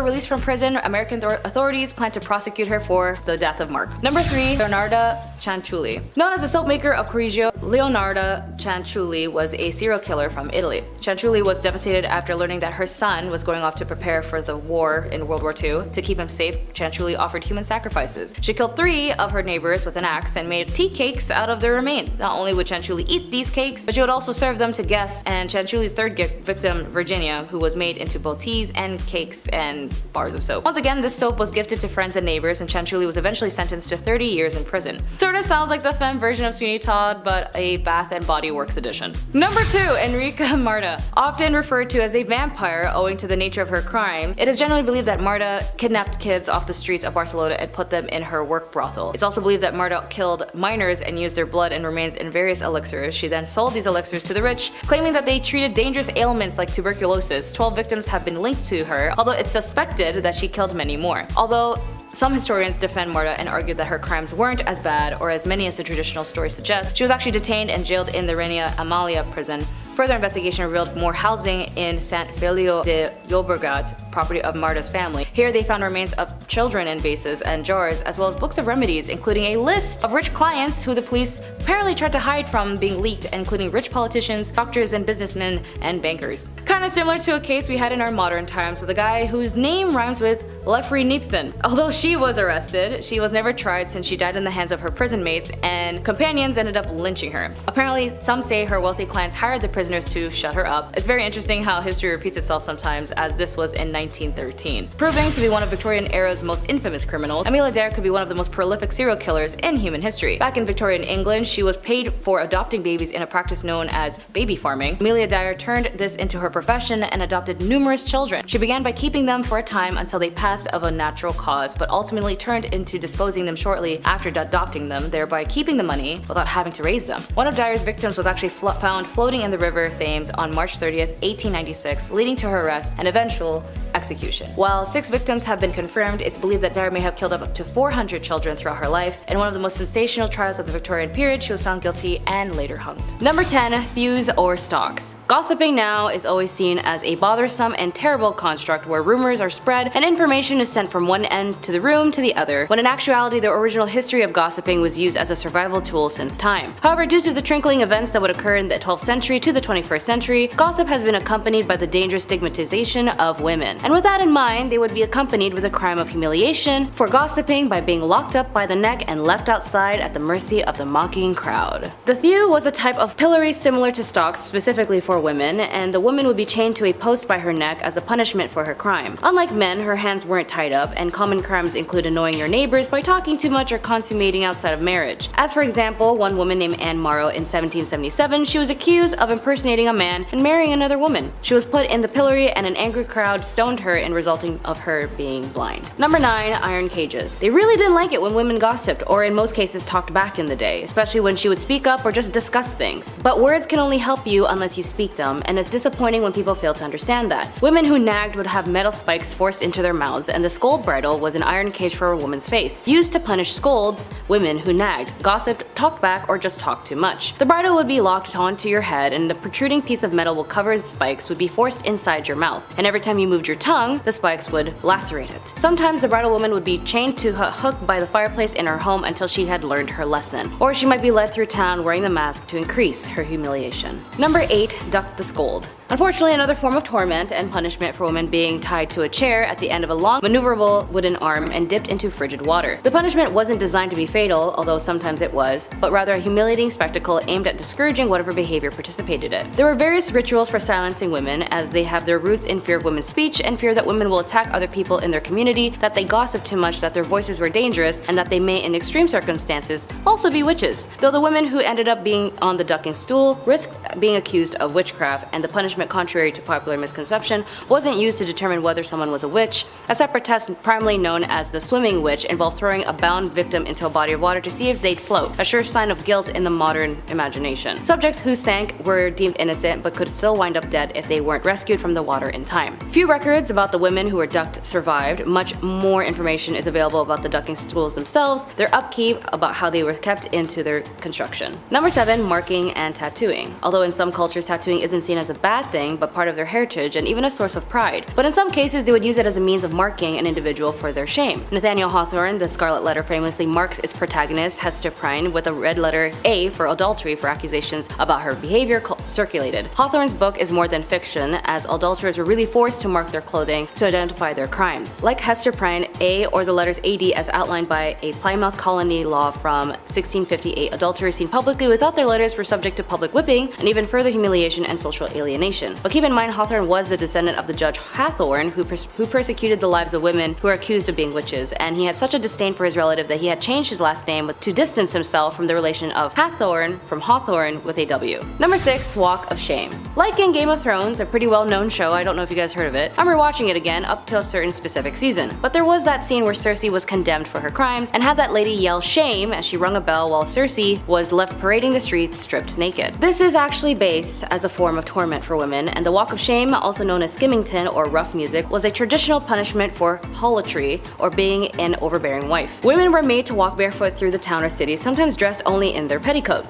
Released from prison, American authorities plan to prosecute her for the death of Mark. Number 3. Leonardo Chuli. Known as the soap maker of Correggio, Leonardo Chuli was a serial killer from Italy. Chuli was devastated after learning that her son was going off to prepare for the war war in World War II. To keep him safe, Chuli offered human sacrifices. She killed 3 of her neighbors with an axe and made tea cakes out of their remains. Not only would Chuli eat these cakes, but she would also serve them to guests, and Chuli's third victim, Virginia, who was made into both teas and cakes and bars of soap. Once again, this soap was gifted to friends and neighbors, and Chuli was eventually sentenced to 30 years in prison. Sorta sounds like the femme version of Sweeney Todd, but a Bath and Body Works edition. Number 2, Enri Marta. Often referred to as a vampire owing to the nature of her crime, it is generally believed that Marta kidnapped kids off the streets of Barcelona and put them in her work brothel. It's also believed that Marta killed minors and used their blood and remains in various elixirs. She then sold these elixirs to the rich, claiming that they treated dangerous ailments like tuberculosis. 12 victims have been linked to her, although it's suspected that she killed many more. Although some historians defend Marta and argue that her crimes weren't as bad or as many as the traditional story suggests. She was actually detained and jailed in the Reina Amalia prison. Further investigation revealed more housing in Sant Feliu de Llobregat, property of Marta's family. Here they found remains of children in vases and jars, as well as books of remedies, including a list of rich clients who the police apparently tried to hide from being leaked, including rich politicians, doctors, and businessmen and bankers. Kinda similar to a case we had in our modern times with a guy whose name rhymes with Lefri Nipson. Although she was arrested, she was never tried since she died in the hands of her prison mates, and companions ended up lynching her. Apparently, some say her wealthy clients hired the prisoners to shut her up. It's very interesting how history repeats itself sometimes, as this was in 1913. Proving to be one of Victorian era's most infamous criminals, Amelia Dyer could be one of the most prolific serial killers in human history. Back in Victorian England, she was paid for adopting babies in a practice known as baby farming. Amelia Dyer turned this into her profession and adopted numerous children. She began by keeping them for a time until they passed of a natural cause, but ultimately turned into disposing them shortly after adopting them, thereby keeping the money without having to raise them. One of Dyer's victims was actually found floating in the river Thames on March 30th, 1896, leading to her arrest and eventual execution. While 6 victims have been confirmed, it's believed that Dyer may have killed up to 400 children throughout her life. In one of the most sensational trials of the Victorian period, she was found guilty and later hung. Number 10, thews or stalks. Gossiping now is always seen as a bothersome and terrible construct where rumors are spread and information is sent from one end to the room to the other, when in actuality the original history of gossiping was used as a survival tool since time. However, due to the trickling events that would occur in the 12th century to the 21st century, gossip has been accompanied by the dangerous stigmatization of women. And with that in mind, they would be accompanied with a crime of humiliation for gossiping by being locked up by the neck and left outside at the mercy of the mocking crowd. The thew was a type of pillory similar to stocks specifically for women, and the woman would be chained to a post by her neck as a punishment for her crime. Unlike men, her hands weren't tied up, and common crimes include annoying your neighbors by talking too much or consummating outside of marriage. As for example, one woman named Anne Morrow in 1777, she was accused of impersonating a man and marrying another woman. She was put in the pillory and an angry crowd stoned her in resulting of her being blind. Number 9, iron cages. They really didn't like it when women gossiped, or in most cases talked back in the day, especially when she would speak up or just discuss things. But words can only help you unless you speak them, and it's disappointing when people fail to understand that. Women who nagged would have metal spikes forced into their mouths, and the scold bridle was an iron cage for a woman's face, used to punish scolds, women who nagged, gossiped, talked back, or just talked too much. The bridle would be locked onto your head, and the protruding piece of metal covered in spikes would be forced inside your mouth, and every time you moved your tongue, the spikes would lacerate it. Sometimes the bridal woman would be chained to a hook by the fireplace in her home until she had learned her lesson, or she might be led through town wearing the mask to increase her humiliation. Number 8, duck the scold. Unfortunately, another form of torment and punishment for women being tied to a chair at the end of a long, maneuverable wooden arm and dipped into frigid water. The punishment wasn't designed to be fatal, although sometimes it was, but rather a humiliating spectacle aimed at discouraging whatever behavior participated in it. There were various rituals for silencing women, as they have their roots in fear of women's speech and fear that women will attack other people in their community, that they gossip too much, that their voices were dangerous, and that they may, in extreme circumstances, also be witches. Though the women who ended up being on the ducking stool risked being accused of witchcraft, and the punishment, contrary to popular misconception, wasn't used to determine whether someone was a witch. A separate test, primarily known as the swimming witch, involved throwing a bound victim into a body of water to see if they'd float, a sure sign of guilt in the modern imagination. Subjects who sank were deemed innocent but could still wind up dead if they weren't rescued from the water in time. Few records about the women who were ducked survived. Much more information is available about the ducking stools themselves, their upkeep, about how they were kept into their construction. Number 7, marking and tattooing. Although in some cultures tattooing isn't seen as a bad thing, but part of their heritage and even a source of pride. But in some cases, they would use it as a means of marking an individual for their shame. Nathaniel Hawthorne, The Scarlet Letter, famously marks its protagonist, Hester Prynne, with a red letter A for adultery for accusations about her behavior circulated. Hawthorne's book is more than fiction, as adulterers were really forced to mark their clothing to identify their crimes. Like Hester Prynne, A or the letters AD as outlined by a Plymouth colony law from 1658, adulterers seen publicly without their letters were subject to public whipping and even further humiliation and social alienation. But keep in mind, Hawthorne was the descendant of the Judge Hathorne, who persecuted the lives of women who were accused of being witches, and he had such a disdain for his relative that he had changed his last name to distance himself from the relation of Hathorne from Hawthorne with a W. Number 6. Walk of Shame. Like in Game of Thrones, a pretty well-known show, I don't know if you guys heard of it, I'm rewatching it again up to a certain specific season. But there was that scene where Cersei was condemned for her crimes and had that lady yell shame as she rung a bell while Cersei was left parading the streets stripped naked. This is actually based as a form of torment for women, and the Walk of Shame, also known as skimmington or rough music, was a traditional punishment for harlotry or being an overbearing wife. Women were made to walk barefoot through the town or city, sometimes dressed only in their petticoat.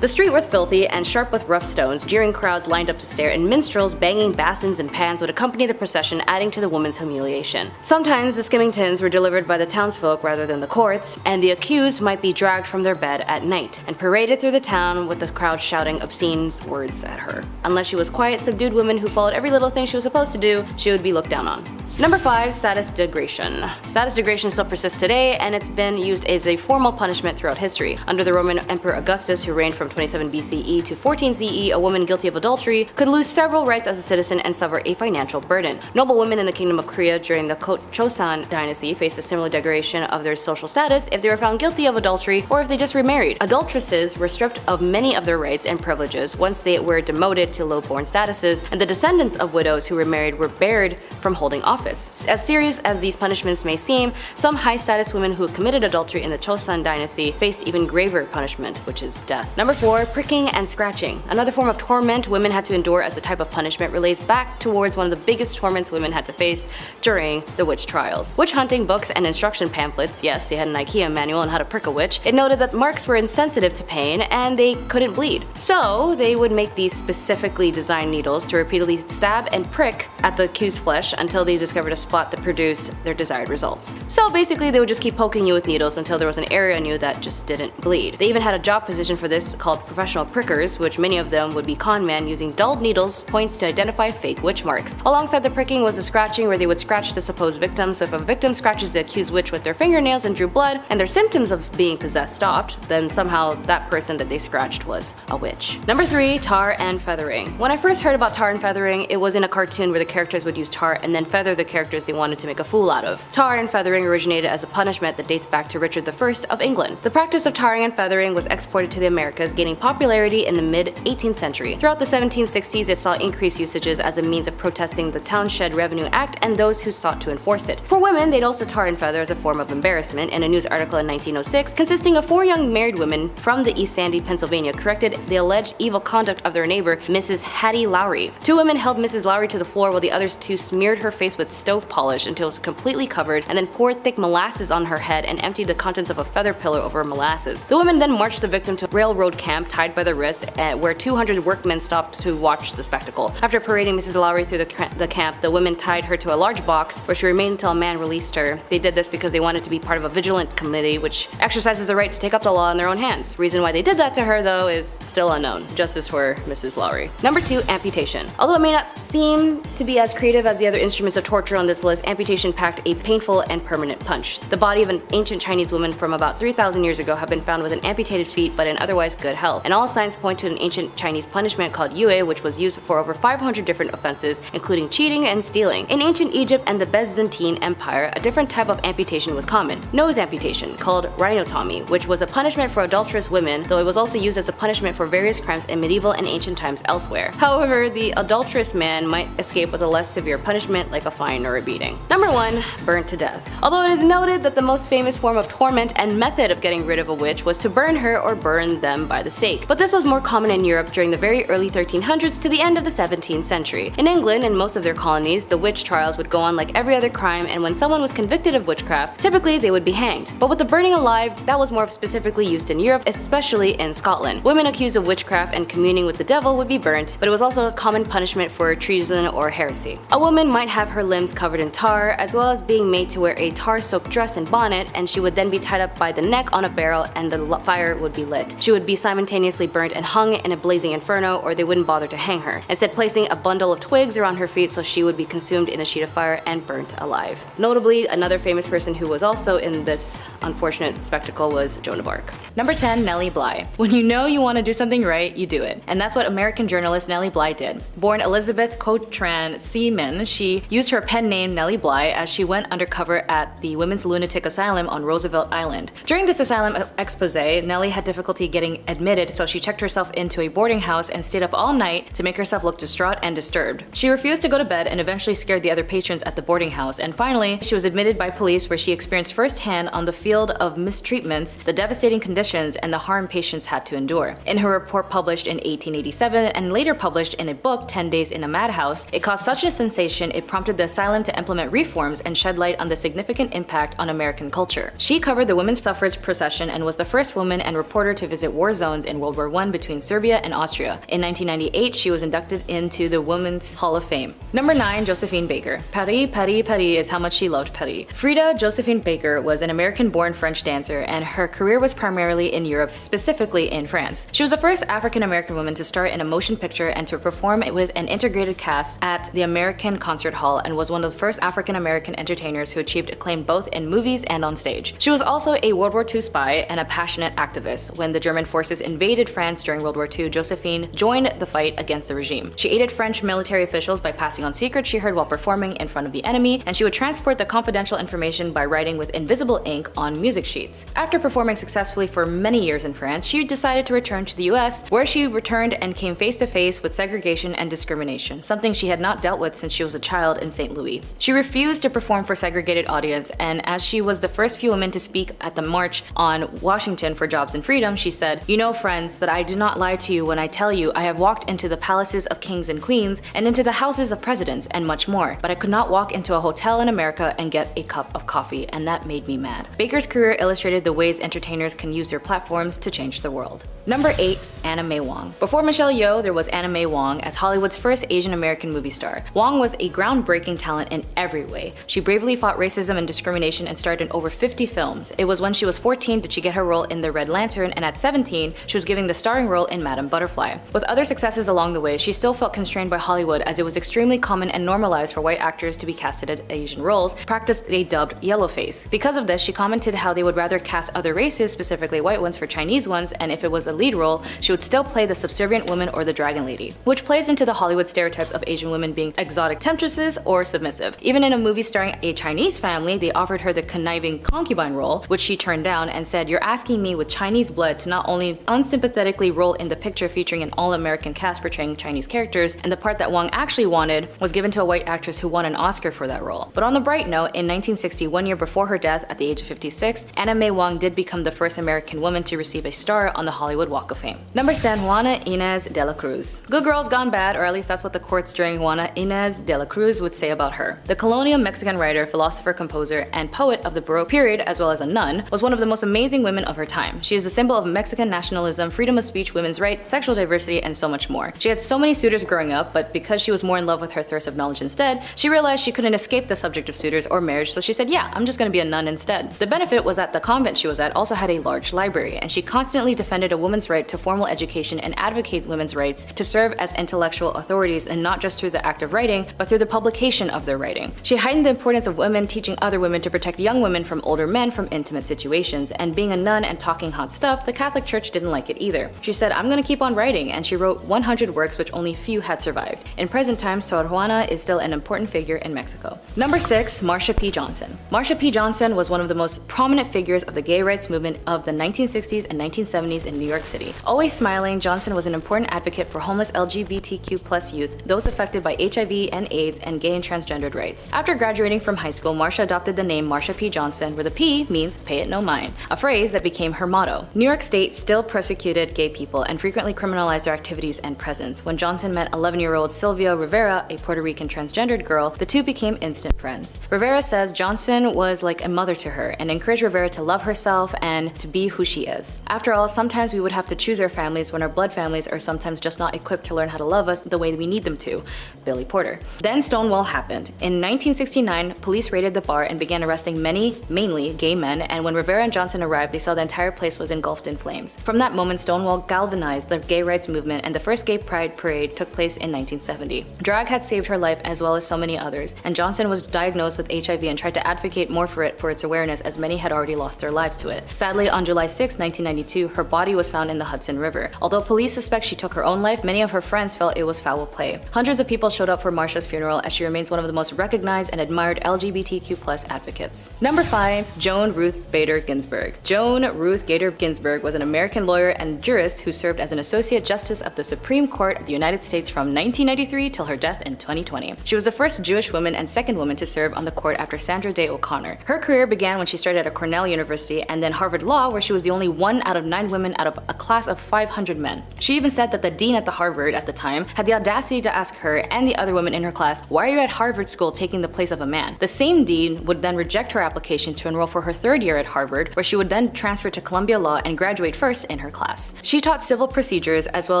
The street was filthy and sharp with rough stones, jeering crowds lined up to stare, and minstrels banging basins and pans would accompany the procession, adding to the woman's humiliation. Sometimes the skimmingtons were delivered by the townsfolk rather than the courts, and the accused might be dragged from their bed at night and paraded through the town with the crowd shouting obscene words at her. Unless she was quiet, subdued woman who followed every little thing she was supposed to do, she would be looked down on. Number 5. Status degradation. Status degradation still persists today, and it's been used as a formal punishment throughout history. Under the Roman Emperor Augustus, who reigned from 27 BCE to 14 CE, a woman guilty of adultery could lose several rights as a citizen and suffer a financial burden. Noble women in the Kingdom of Korea during the Chosun dynasty faced a similar degradation of their social status if they were found guilty of adultery or if they just remarried. Adulteresses were stripped of many of their rights and privileges once they were demoted to low-born statuses, and the descendants of widows who remarried were barred from holding office. As serious as these punishments may seem, some high-status women who committed adultery in the Chosun dynasty faced even graver punishment, which is death. Number 4. Pricking and scratching. Another form of torment women had to endure as a type of punishment relates back towards one of the biggest torments women had to face during the witch trials. Witch hunting books and instruction pamphlets, yes, they had an IKEA manual on how to prick a witch. It noted that marks were insensitive to pain and they couldn't bleed. So they would make these specifically designed needles to repeatedly stab and prick at the accused's flesh until they discovered a spot that produced their desired results. So basically they would just keep poking you with needles until there was an area on you that just didn't bleed. They even had a job position for this called professional prickers, which many of them would be con men using dulled needles points to identify fake witch marks. Alongside the pricking was the scratching, where they would scratch the supposed victim. So if a victim scratches the accused witch with their fingernails and drew blood and their symptoms of being possessed stopped, then somehow that person that they scratched was a witch. Number 3. Tar and feathering. When I first heard about tar and feathering, it was in a cartoon where the characters would use tar and then feather the characters they wanted to make a fool out of. Tar and feathering originated as a punishment that dates back to Richard I of England. The practice of tarring and feathering was exported to the Americas, gaining popularity in the mid-18th century. Throughout the 1760s, it saw increased usages as a means of protesting the Townshend Revenue Act and those who sought to enforce it. For women, they'd also tar and feather as a form of embarrassment. In a news article in 1906, consisting of 4 young married women from the East Sandy, Pennsylvania, corrected the alleged evil conduct of their neighbor, Mrs. Hattie Lowry. 2 women held Mrs. Lowry to the floor while the others 2 smeared her face with stove polish until it was completely covered, and then poured thick molasses on her head and emptied the contents of a feather pillow over molasses. The women then marched the victim to a railroad camp tied by the wrist, where 200 workmen stopped to watch the spectacle. After parading Mrs. Lowry through the camp, the women tied her to a large box where she remained until a man released her. They did this because they wanted to be part of a vigilant committee which exercises the right to take up the law in their own hands. Reason why they did that to her, though, is still unknown. Justice for Mrs. Lowry. Number 2. Amputation. Although it may not seem to be as creative as the other instruments of torture on this list, amputation packed a painful and permanent punch. The body of an ancient Chinese woman from about 3,000 years ago have been found with an amputated feet but in otherwise good health, and all signs point to an ancient Chinese punishment called yue, which was used for over 500 different offenses, including cheating and stealing. In ancient Egypt and the Byzantine Empire, a different type of amputation was common: nose amputation, called rhinotomy, which was a punishment for adulterous women, though it was also used as a punishment for various crimes in medieval and ancient times elsewhere. However, the adulterous man might escape with a less severe punishment like a fine or a beating. Number 1. Burnt to death. Although it is noted that the most famous form of torment and method of getting rid of a witch was to burn her or burn them them by the stake. But this was more common in Europe during the very early 1300s to the end of the 17th century. In England and most of their colonies, the witch trials would go on like every other crime, and when someone was convicted of witchcraft, typically they would be hanged. But with the burning alive, that was more specifically used in Europe, especially in Scotland. Women accused of witchcraft and communing with the devil would be burnt, but it was also a common punishment for treason or heresy. A woman might have her limbs covered in tar, as well as being made to wear a tar-soaked dress and bonnet, and she would then be tied up by the neck on a barrel and the fire would be lit. She would be simultaneously burnt and hung in a blazing inferno, or they wouldn't bother to hang her, instead placing a bundle of twigs around her feet so she would be consumed in a sheet of fire and burnt alive. Notably, another famous person who was also in this unfortunate spectacle was Joan of Arc. Number 10, Nelly BL. When you know you want to do something right, you do it. And that's what American journalist Nelly BL did. Born Elizabeth Cotran Seaman, she used her pen name Nelly BL as she went undercover at the Women's Lunatic Asylum on Roosevelt Island. During this asylum expose, Nelly had difficulty getting admitted, so she checked herself into a boarding house and stayed up all night to make herself look distraught and disturbed. She refused to go to bed and eventually scared the other patrons at the boarding house, and finally, she was admitted by police, where she experienced firsthand on the field of mistreatments the devastating conditions and the harm patients had to endure. In her report published in 1887 and later published in a book, 10 Days in a Madhouse, it caused such a sensation it prompted the asylum to implement reforms and shed light on the significant impact on American culture. She covered the women's suffrage procession and was the first woman and reporter to visit war zones in World War I between Serbia and Austria. In 1998, she was inducted into the Women's Hall of Fame. Number 9, Josephine Baker. Paris, Paris, Paris is how much she loved Paris. Frida Josephine Baker was an American-born French dancer, and her career was primarily in Europe, specifically in France. She was the first African-American woman to star in a motion picture and to perform with an integrated cast at the American Concert Hall, and was one of the first African-American entertainers who achieved acclaim both in movies and on stage. She was also a World War II spy and a passionate activist. When the German forces invaded France during World War II, Josephine joined the fight against the regime. She aided French military officials by passing on secrets she heard while performing in front of the enemy, and she would transport the confidential information by writing with invisible ink on music sheets. After performing successfully for many years in France, she decided to return to the US, where she returned and came face to face with segregation and discrimination, something she had not dealt with since she was a child in St. Louis. She refused to perform for segregated audience, and as she was the first few women to speak at the March on Washington for Jobs and Freedom, she said, "You know, friends, that I do not lie to you when I tell you I have walked into the palaces of kings and queens and into the houses of presidents and much more, but I could not walk into a hotel in America and get a cup of coffee, and that made me mad." Baker's career illustrated the ways entertainers can use their platforms to change the world. Number 8, Anna May Wong. Before Michelle Yeoh, there was Anna May Wong as Hollywood's first Asian American movie star. Wong was a groundbreaking talent in every way. She bravely fought racism and discrimination and starred in over 50 films. It was when she was 14 did she get her role in The Red Lantern, and at 17, she was given the starring role in Madame Butterfly. With other successes along the way, she still felt constrained by Hollywood, as it was extremely common and normalized for white actors to be casted as Asian roles, practiced a dubbed yellowface. Because of this, she commented how they would rather cast other races, specifically white ones, for Chinese ones, and if it was a lead role, she would still play the subservient woman or the dragon lady, which plays into the Hollywood stereotypes of Asian women being exotic temptresses or submissive. Even in a movie starring a Chinese family, they offered her the conniving concubine role, which she turned down and said, "You're asking me with Chinese blood to not only unsympathetically role in the picture featuring an all-American cast portraying Chinese characters, and the part that Wong actually wanted was given to a white actress who won an Oscar for that role." But on the bright note, in 1960, 1 year before her death at the age of 56, Anna May Wong did become the first American woman to receive a star on the Hollywood Walk of Fame. Number 7, Juana Inez de la Cruz. Good girls gone bad, or at least that's what the courts during Juana Inez de la Cruz would say about her. The colonial Mexican writer, philosopher, composer, and poet of the Baroque period, as well as a nun, was one of the most amazing women of her time. She is a symbol of Mexican nationalism, freedom of speech, women's rights, sexual diversity, and so much more. She had so many suitors growing up, but because she was more in love with her thirst of knowledge instead, she realized she couldn't escape the subject of suitors or marriage, so she said, yeah, I'm just gonna be a nun instead. The benefit was that the convent she was at also had a large library, and she constantly defended a woman's right to formal education and advocated women's rights to serve as intellectual authorities, and not just through the act of writing, but through the publication of their writing. She heightened the importance of women teaching other women to protect young women from older men from intimate situations, and being a nun and talking hot stuff, the Catholic Church didn't like it either. She said, "I'm gonna keep on writing," and she wrote 100 works, which only few had survived. In present times, Sor Juana is still an important figure in Mexico. Number 6, Marsha P. Johnson. Marsha P. Johnson was one of the most prominent figures of the gay rights movement of the 1960s and 1970s in New York City. Always smiling, Johnson was an important advocate for homeless LGBTQ+ youth, those affected by HIV and AIDS, and gay and transgendered rights. After graduating from high school, Marsha adopted the name Marsha P. Johnson, where the P means pay it no mind, a phrase that became her motto. New York State still persecuted gay people and frequently criminalized their activities and presence. When Johnson met 11-year-old Sylvia Rivera, a Puerto Rican transgendered girl, the two became instant friends. Rivera says Johnson was like a mother to her and encouraged Rivera to love herself and to be who she is. After all, sometimes we would have to choose our families when our blood families are sometimes just not equipped to learn how to love us the way we need them to. Billy Porter. Then Stonewall happened. In 1969, police raided the bar and began arresting many, mainly gay men, and when Rivera and Johnson arrived, they saw the entire place was engulfed in flames. From that moment, Stonewall galvanized the gay rights movement, and the first gay pride parade took place in 1970. Drag had saved her life as well as so many others, and Johnson was diagnosed with HIV and tried to advocate more for its awareness, as many had already lost their lives to it. Sadly, on July 6, 1992, her body was found in the Hudson River. Although police suspect she took her own life, many of her friends felt it was foul play. Hundreds of people showed up for Marsha's funeral, as she remains one of the most recognized and admired LGBTQ+ advocates. Number 5. Joan Ruth Bader Ginsburg. Joan Ruth Bader Ginsburg was an American lawyer and jurist who served as an Associate Justice of the Supreme Court of the United States from 1993 till her death in 2020. She was the first Jewish woman and second woman to serve on the court after Sandra Day O'Connor. Her career began when she started at Cornell University and then Harvard Law, where she was the only 1 out of 9 women out of a class of 500 men. She even said that the dean at the Harvard at the time had the audacity to ask her and the other women in her class, "Why are you at Harvard school taking the place of a man?" The same dean would then reject her application to enroll for her 3rd year at Harvard, where she would then transfer to Columbia Law and graduate first in her class. She taught civil procedures as well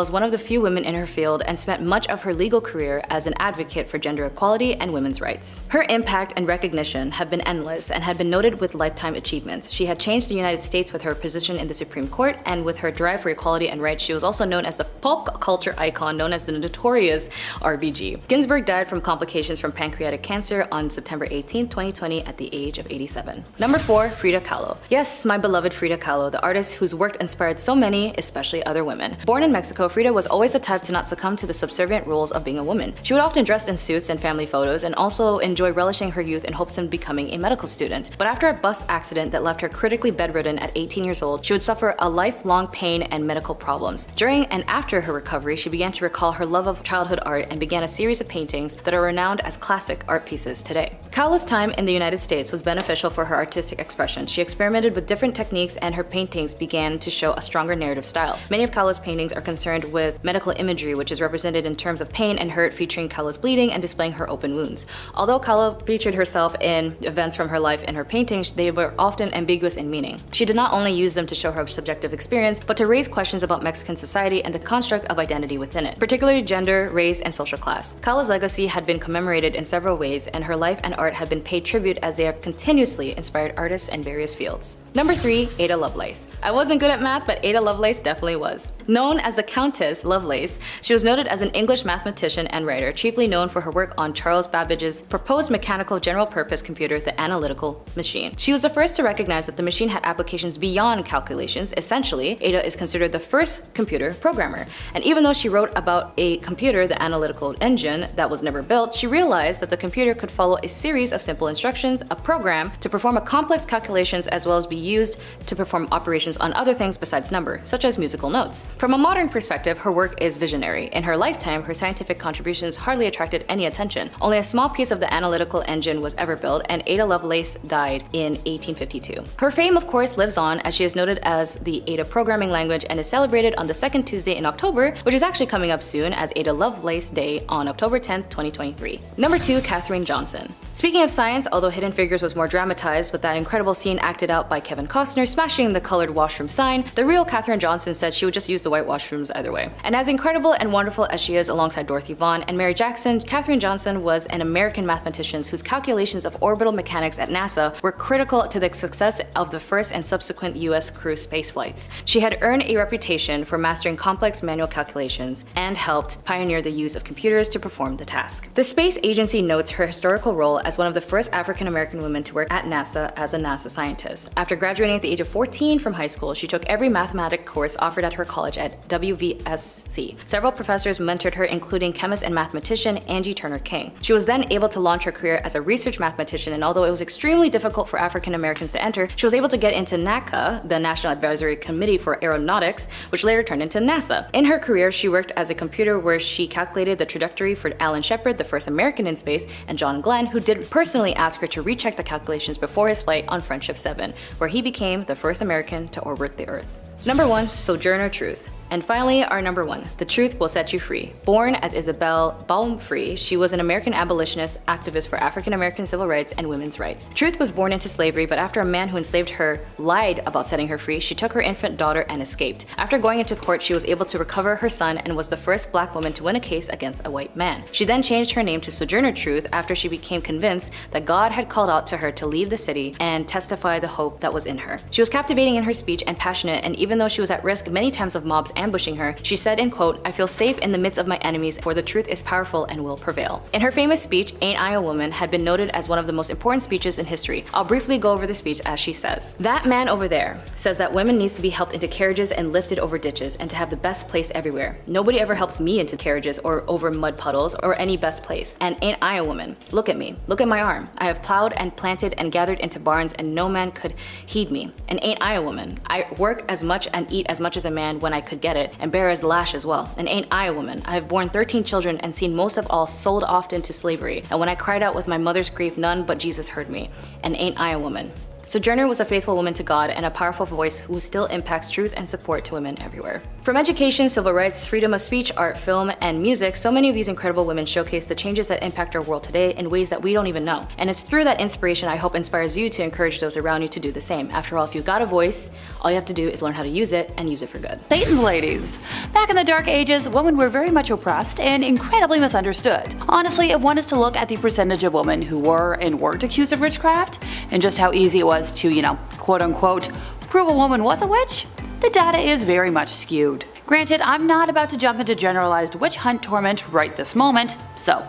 as one of the few women in her field and spent much of her legal career as an advocate for gender equality and women's rights. Her impact and recognition have been endless and had been noted with lifetime achievements. She had changed the United States with her position in the Supreme Court, and with her drive for equality and rights, she was also known as the pop culture icon known as the notorious RBG. Ginsburg died from complications from pancreatic cancer on September 18, 2020 at the age of 87. Number 4. Frida Kahlo. Yes, my beloved Frida Kahlo, the artist whose work inspired so many, especially other women. Born in Mexico, Frida was always the type to not succumb to the subservient rules of being a woman. She would often dress in suits and family photos and also enjoy relishing her youth in hopes of becoming a medical student. But after a bus accident that left her critically bedridden at 18 years old, she would suffer a lifelong pain and medical problems. During and after her recovery, she began to recall her love of childhood art and began a series of paintings that are renowned as classic art pieces today. Kahlo's time in the United States was beneficial for her artistic expression. She experimented with different techniques and her paintings began to show a stronger narrative style. Many of Kahlo's paintings are concerned with medical imagery, which is represented in terms of pain and hurt, featuring Kahlo's bleeding and displaying her open wounds. Although Kahlo featured herself in events from her life in her paintings, they were often ambiguous in meaning. She did not only use them to show her subjective experience, but to raise questions about Mexican society and the construct of identity within it, particularly gender, race, and social class. Kahlo's legacy had been commemorated in several ways, and her life and art have been paid tribute as they have continuously inspired artists in various fields. Number 3. Ada Lovelace. I wasn't good at math, but Ada Lovelace definitely was. Known as the Countess Lovelace, she was noted as an English mathematician and writer, chiefly known for her work on Charles Babbage's proposed mechanical general-purpose computer, the analytical machine. She was the first to recognize that the machine had applications beyond calculations. Essentially, Ada is considered the first computer programmer. And even though she wrote about a computer, the analytical engine, that was never built, she realized that the computer could follow a series of simple instructions, a program, to perform a complex calculations as well as be used to perform operations on other things besides number, such as musical notes. From a modern perspective, her work is visionary. In her lifetime, her scientific contributions hardly attracted any attention. Only a small piece of the analytical engine was ever built, and Ada Lovelace died in 1852. Her fame, of course, lives on, as she is noted as the Ada programming language and is celebrated on the second Tuesday in October, which is actually coming up soon as Ada Lovelace Day on October 10th, 2023. Number 2. Katherine Johnson. Speaking of science, although Hidden Figures was more dramatized with that incredible scene acted out by Kevin Costner smashing the colored washroom sign, the real Katherine Johnson said she would just use the white washrooms either way. And as incredible and wonderful as she is alongside Dorothy Vaughan and Mary Jackson, Katherine Johnson was an American mathematician whose calculations of orbital mechanics at NASA were critical to the success of the first and subsequent US crew space flights. She had earned a reputation for mastering complex manual calculations and helped pioneer the use of computers to perform the task. The space agency notes her historical role as one of the first African American women to work at NASA as a NASA scientist. After graduating at the age of 14 from high school, she took every mathematics course offered at her college at WVSC. Several professors mentored her, including chemist and mathematician Angie Turner King. She was then able to launch her career as a research mathematician, and although it was extremely difficult for African Americans to enter, she was able to get into NACA, the National Advisory Committee for Aeronautics, which later turned into NASA. In her career, she worked as a computer where she calculated the trajectory for Alan Shepard, the first American in space, and John Glenn, who did personally ask her to recheck the calculations before his flight on Friendship 7, where he became the first American to orbit the Earth. Number 1, Sojourner Truth. And finally, our number 1, The Truth Will Set You Free. Born as Isabel Baumfree, she was an American abolitionist activist for African American civil rights and women's rights. Truth was born into slavery, but after a man who enslaved her lied about setting her free, she took her infant daughter and escaped. After going into court, she was able to recover her son and was the first black woman to win a case against a white man. She then changed her name to Sojourner Truth after she became convinced that God had called out to her to leave the city and testify the hope that was in her. She was captivating in her speech and passionate, and even though she was at risk many times of mobs ambushing her, she said in quote, "I feel safe in the midst of my enemies, for the truth is powerful and will prevail." In her famous speech, "Ain't I a Woman," had been noted as one of the most important speeches in history. I'll briefly go over the speech as she says. "That man over there says that women needs to be helped into carriages and lifted over ditches and to have the best place everywhere. Nobody ever helps me into carriages or over mud puddles or any best place. And ain't I a woman? Look at me. Look at my arm. I have plowed and planted and gathered into barns and no man could heed me. And ain't I a woman? I work as much and eat as much as a man when I could get it and bear as lash as well. And ain't I a woman? I have borne 13 children and seen most of all sold off into slavery. And when I cried out with my mother's grief, none but Jesus heard me. And ain't I a woman?" Sojourner was a faithful woman to God and a powerful voice who still impacts truth and support to women everywhere. From education, civil rights, freedom of speech, art, film, and music, so many of these incredible women showcase the changes that impact our world today in ways that we don't even know. And it's through that inspiration I hope inspires you to encourage those around you to do the same. After all, if you've got a voice, all you have to do is learn how to use it and use it for good. Satan's ladies. Back in the Dark Ages, women were very much oppressed and incredibly misunderstood. Honestly, if one is to look at the percentage of women who were and weren't accused of witchcraft, and just how easy it was to, quote unquote, prove a woman was a witch, the data is very much skewed. Granted, I'm not about to jump into generalized witch hunt torment right this moment, so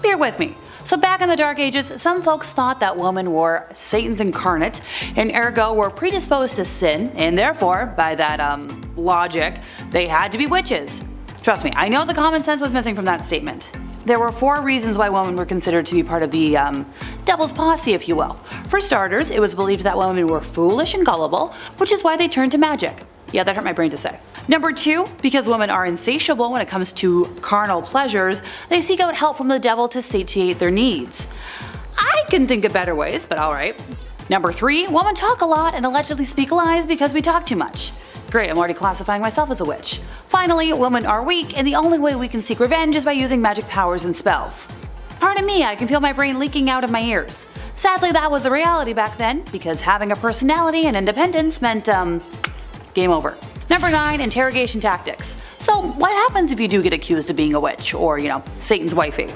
bear with me. So back in the Dark Ages, some folks thought that women were Satan's incarnate, and ergo were predisposed to sin, and therefore, by that logic, they had to be witches. Trust me, I know the common sense was missing from that statement. There were 4 reasons why women were considered to be part of the devil's posse, if you will. For starters, it was believed that women were foolish and gullible, which is why they turned to magic. Yeah, that hurt my brain to say. Number 2, because women are insatiable when it comes to carnal pleasures, they seek out help from the devil to satiate their needs. I can think of better ways, but alright. Number 3, women talk a lot and allegedly speak lies because we talk too much. Great, I'm already classifying myself as a witch. Finally, women are weak, and the only way we can seek revenge is by using magic powers and spells. Pardon me, I can feel my brain leaking out of my ears. Sadly, that was the reality back then, because having a personality and independence meant, game over. Number 9, interrogation tactics. So what happens if you do get accused of being a witch, or, Satan's wifey?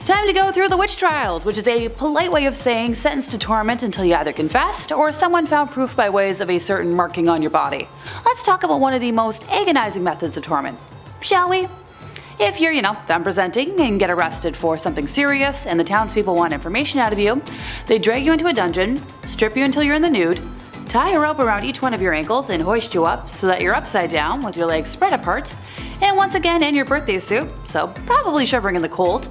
Time to go through the witch trials, which is a polite way of saying sentenced to torment until you either confessed or someone found proof by ways of a certain marking on your body. Let's talk about one of the most agonizing methods of torment, shall we? If you're, femme presenting and get arrested for something serious and the townspeople want information out of you, they drag you into a dungeon, strip you until you're in the nude, tie a rope around each one of your ankles and hoist you up so that you're upside down with your legs spread apart, and once again in your birthday suit, so probably shivering in the cold.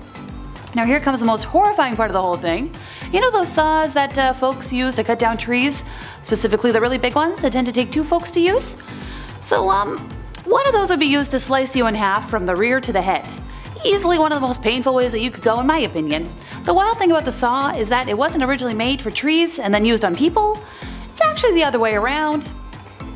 Now here comes the most horrifying part of the whole thing. You know those saws that folks use to cut down trees? Specifically the really big ones that tend to take 2 folks to use? So one of those would be used to slice you in half from the rear to the head. Easily one of the most painful ways that you could go in my opinion. The wild thing about the saw is that it wasn't originally made for trees and then used on people. It's actually the other way around.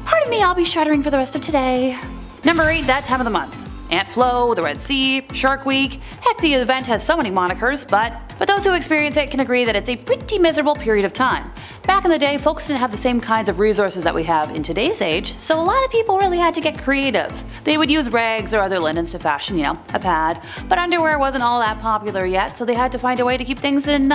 Pardon me, I'll be shuddering for the rest of today. Number 8, that time of the month. Ant Flow, the Red Sea, Shark Week. Heck, the event has so many monikers, but those who experience it can agree that it's a pretty miserable period of time. Back in the day, folks didn't have the same kinds of resources that we have in today's age, so a lot of people really had to get creative. They would use rags or other linens to fashion, a pad, but underwear wasn't all that popular yet, so they had to find a way to keep things in,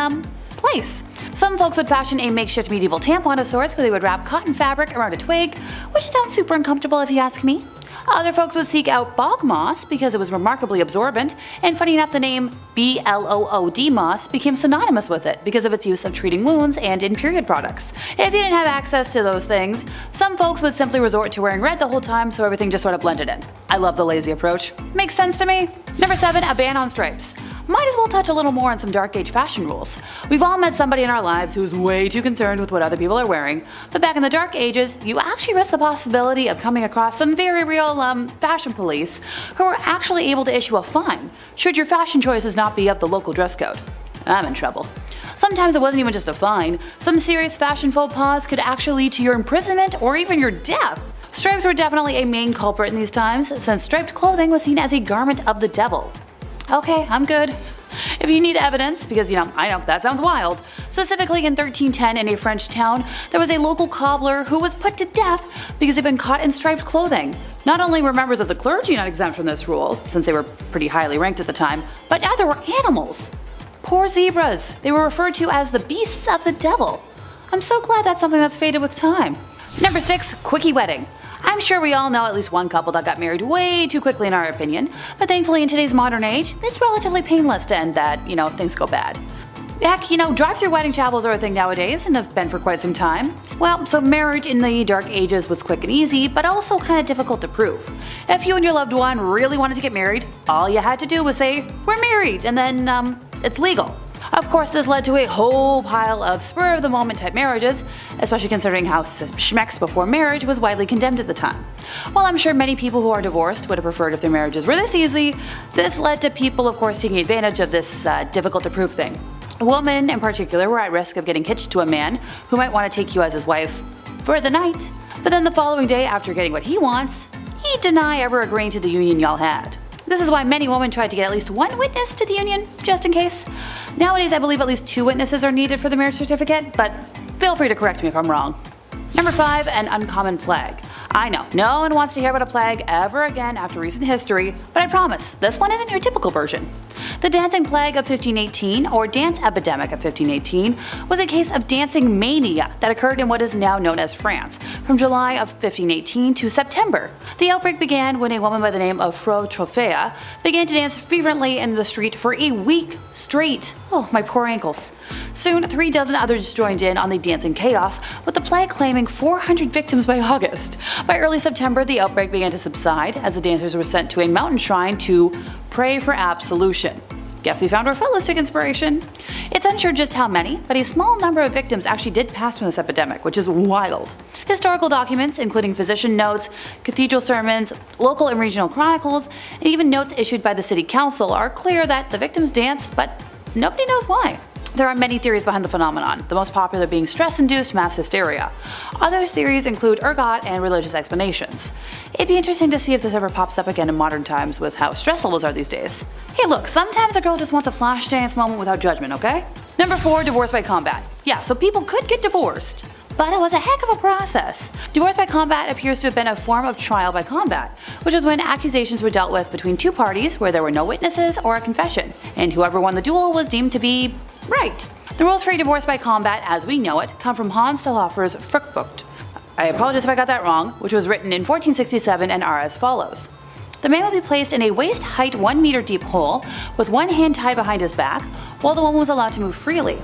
place. Some folks would fashion a makeshift medieval tampon of sorts where they would wrap cotton fabric around a twig, which sounds super uncomfortable if you ask me. Other folks would seek out bog moss because it was remarkably absorbent, and funny enough the name BLOOD moss became synonymous with it because of its use of treating wounds and in period products. If you didn't have access to those things, some folks would simply resort to wearing red the whole time so everything just sort of blended in. I love the lazy approach. Makes sense to me. Number 7, a ban on stripes. Might as well touch a little more on some Dark Age fashion rules. We've all met somebody in our lives who's way too concerned with what other people are wearing, but back in the Dark Ages, you actually risk the possibility of coming across some very real fashion police who are actually able to issue a fine should your fashion choices not be of the local dress code. I'm in trouble. Sometimes it wasn't even just a fine. Some serious fashion faux pas could actually lead to your imprisonment or even your death. Stripes were definitely a main culprit in these times, since striped clothing was seen as a garment of the devil. Okay, I'm good. If you need evidence, because I know that sounds wild. Specifically in 1310 in a French town, there was a local cobbler who was put to death because he'd been caught in striped clothing. Not only were members of the clergy not exempt from this rule, since they were pretty highly ranked at the time, but neither were animals. Poor zebras. They were referred to as the beasts of the devil. I'm so glad that's something that's faded with time. Number 6, quickie wedding. I'm sure we all know at least one couple that got married way too quickly in our opinion, but thankfully in today's modern age, it's relatively painless to end that, if things go bad. Heck, drive-through wedding chapels are a thing nowadays and have been for quite some time. Well, so marriage in the Dark Ages was quick and easy, but also kind of difficult to prove. If you and your loved one really wanted to get married, all you had to do was say, "We're married," and then, it's legal. Of course, this led to a whole pile of spur-of-the-moment type marriages, especially considering how schmex before marriage was widely condemned at the time. While I'm sure many people who are divorced would have preferred if their marriages were this easy, this led to people, of course, taking advantage of this difficult-to-prove thing. Women, in particular, were at risk of getting hitched to a man who might want to take you as his wife for the night, but then the following day, after getting what he wants, he'd deny ever agreeing to the union y'all had. This is why many women tried to get at least one witness to the union, just in case. Nowadays, I believe at least 2 witnesses are needed for the marriage certificate, but feel free to correct me if I'm wrong. Number 5, an uncommon plague. I know, no one wants to hear about a plague ever again after recent history, but I promise, this one isn't your typical version. The Dancing Plague of 1518, or Dance Epidemic of 1518, was a case of dancing mania that occurred in what is now known as France, from July of 1518 to September. The outbreak began when a woman by the name of Fro Trofea began to dance fervently in the street for a week straight. Oh, my poor ankles. Soon, 3 dozen others joined in on the dancing chaos, with the plague claiming 400 victims by August. By early September, the outbreak began to subside as the dancers were sent to a mountain shrine to pray for absolution. Guess we found our fellows took inspiration. It's unsure just how many, but a small number of victims actually did pass from this epidemic, which is wild. Historical documents, including physician notes, cathedral sermons, local and regional chronicles, and even notes issued by the city council are clear that the victims danced, but nobody knows why. There are many theories behind the phenomenon, the most popular being stress-induced mass hysteria. Other theories include ergot and religious explanations. It'd be interesting to see if this ever pops up again in modern times with how stress levels are these days. Hey look, sometimes a girl just wants a flash dance moment without judgment, okay? Number 4, divorce by combat. Yeah, so people could get divorced, but it was a heck of a process. Divorce by combat appears to have been a form of trial by combat, which was when accusations were dealt with between 2 parties where there were no witnesses or a confession, and whoever won the duel was deemed to be right. The rules for a divorce by combat, as we know it, come from Hans Stauffer's Fruchtbucht. I apologize if I got that wrong, which was written in 1467 and are as follows. The man would be placed in a waist-height 1 meter deep hole with one hand tied behind his back, while the woman was allowed to move freely.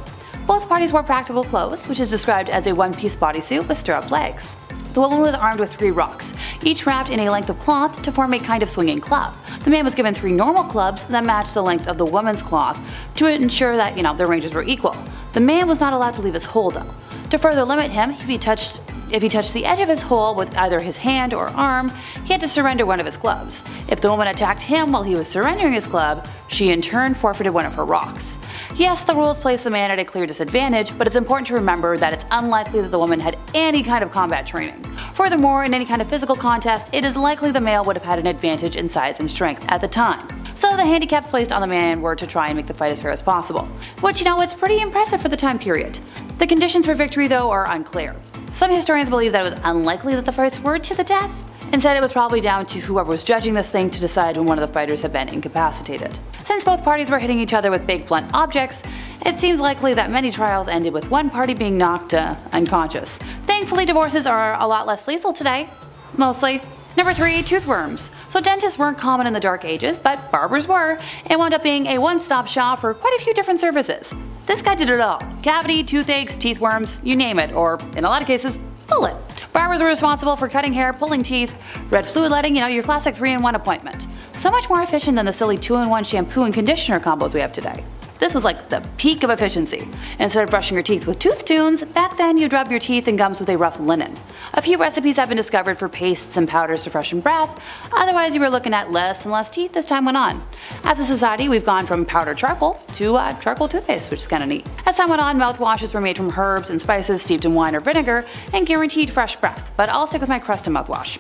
Both parties wore practical clothes, which is described as a one-piece bodysuit with stirrup legs. The woman was armed with 3 rocks, each wrapped in a length of cloth to form a kind of swinging club. The man was given 3 normal clubs that matched the length of the woman's cloth to ensure that, their ranges were equal. The man was not allowed to leave his hole though. To further limit him, if he touched the edge of his hole with either his hand or arm, he had to surrender one of his clubs. If the woman attacked him while he was surrendering his club, she in turn forfeited one of her rocks. Yes, the rules place the man at a clear disadvantage, but it's important to remember that it's unlikely that the woman had any kind of combat training. Furthermore, in any kind of physical contest, it is likely the male would have had an advantage in size and strength at the time. So the handicaps placed on the man were to try and make the fight as fair as possible. Which, it's pretty impressive for the time period. The conditions for victory, though, are unclear. Some historians believe that it was unlikely that the fights were to the death. Instead, it was probably down to whoever was judging this thing to decide when one of the fighters had been incapacitated. Since both parties were hitting each other with big blunt objects, it seems likely that many trials ended with one party being knocked unconscious. Thankfully, divorces are a lot less lethal today. Mostly. Number 3, toothworms. So dentists weren't common in the Dark Ages, but barbers were, and wound up being a one-stop shop for quite a few different services. This guy did it all. Cavity, toothaches, teeth worms, you name it, or in a lot of cases, bullet. Barbers were responsible for cutting hair, pulling teeth, red fluid letting, your classic 3-in-1 appointment. So much more efficient than the silly 2-in-1 shampoo and conditioner combos we have today. This was like the peak of efficiency. Instead of brushing your teeth with tooth tunes, back then you'd rub your teeth and gums with a rough linen. A few recipes have been discovered for pastes and powders to freshen breath, otherwise you were looking at less and less teeth as time went on. As a society, we've gone from powdered charcoal to charcoal toothpaste, which is kinda neat. As time went on, mouthwashes were made from herbs and spices steeped in wine or vinegar and guaranteed fresh breath, but I'll stick with my Crest mouthwash.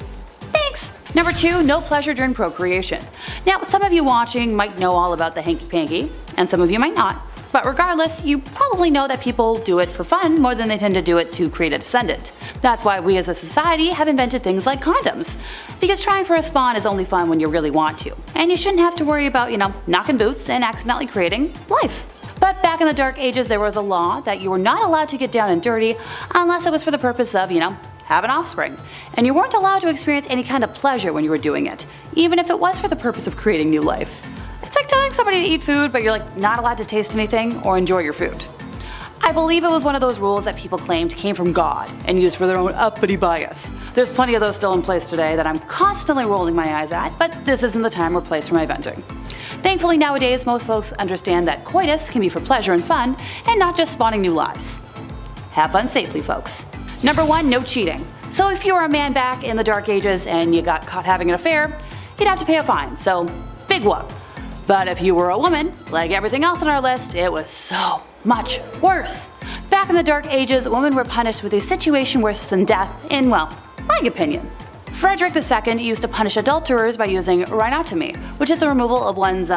Thanks! Number 2, no pleasure during procreation. Now, some of you watching might know all about the hanky-panky, and some of you might not. But regardless, you probably know that people do it for fun more than they tend to do it to create a descendant. That's why we as a society have invented things like condoms. Because trying for a spawn is only fun when you really want to. And you shouldn't have to worry about, knocking boots and accidentally creating life. But back in the Dark Ages there was a law that you were not allowed to get down and dirty unless it was for the purpose of, have an offspring. And you weren't allowed to experience any kind of pleasure when you were doing it, even if it was for the purpose of creating new life. It's like telling somebody to eat food, but you're not allowed to taste anything or enjoy your food. I believe it was one of those rules that people claimed came from God and used for their own uppity bias. There's plenty of those still in place today that I'm constantly rolling my eyes at, but this isn't the time or place for my venting. Thankfully nowadays most folks understand that coitus can be for pleasure and fun and not just spawning new lives. Have fun safely, folks. Number 1, no cheating. So if you were a man back in the Dark Ages and you got caught having an affair, you'd have to pay a fine, so big whoop. But if you were a woman, like everything else on our list, it was so much worse. Back in the Dark Ages, women were punished with a situation worse than death in, my opinion. Frederick II used to punish adulterers by using rhinotomy, which is the removal of one's,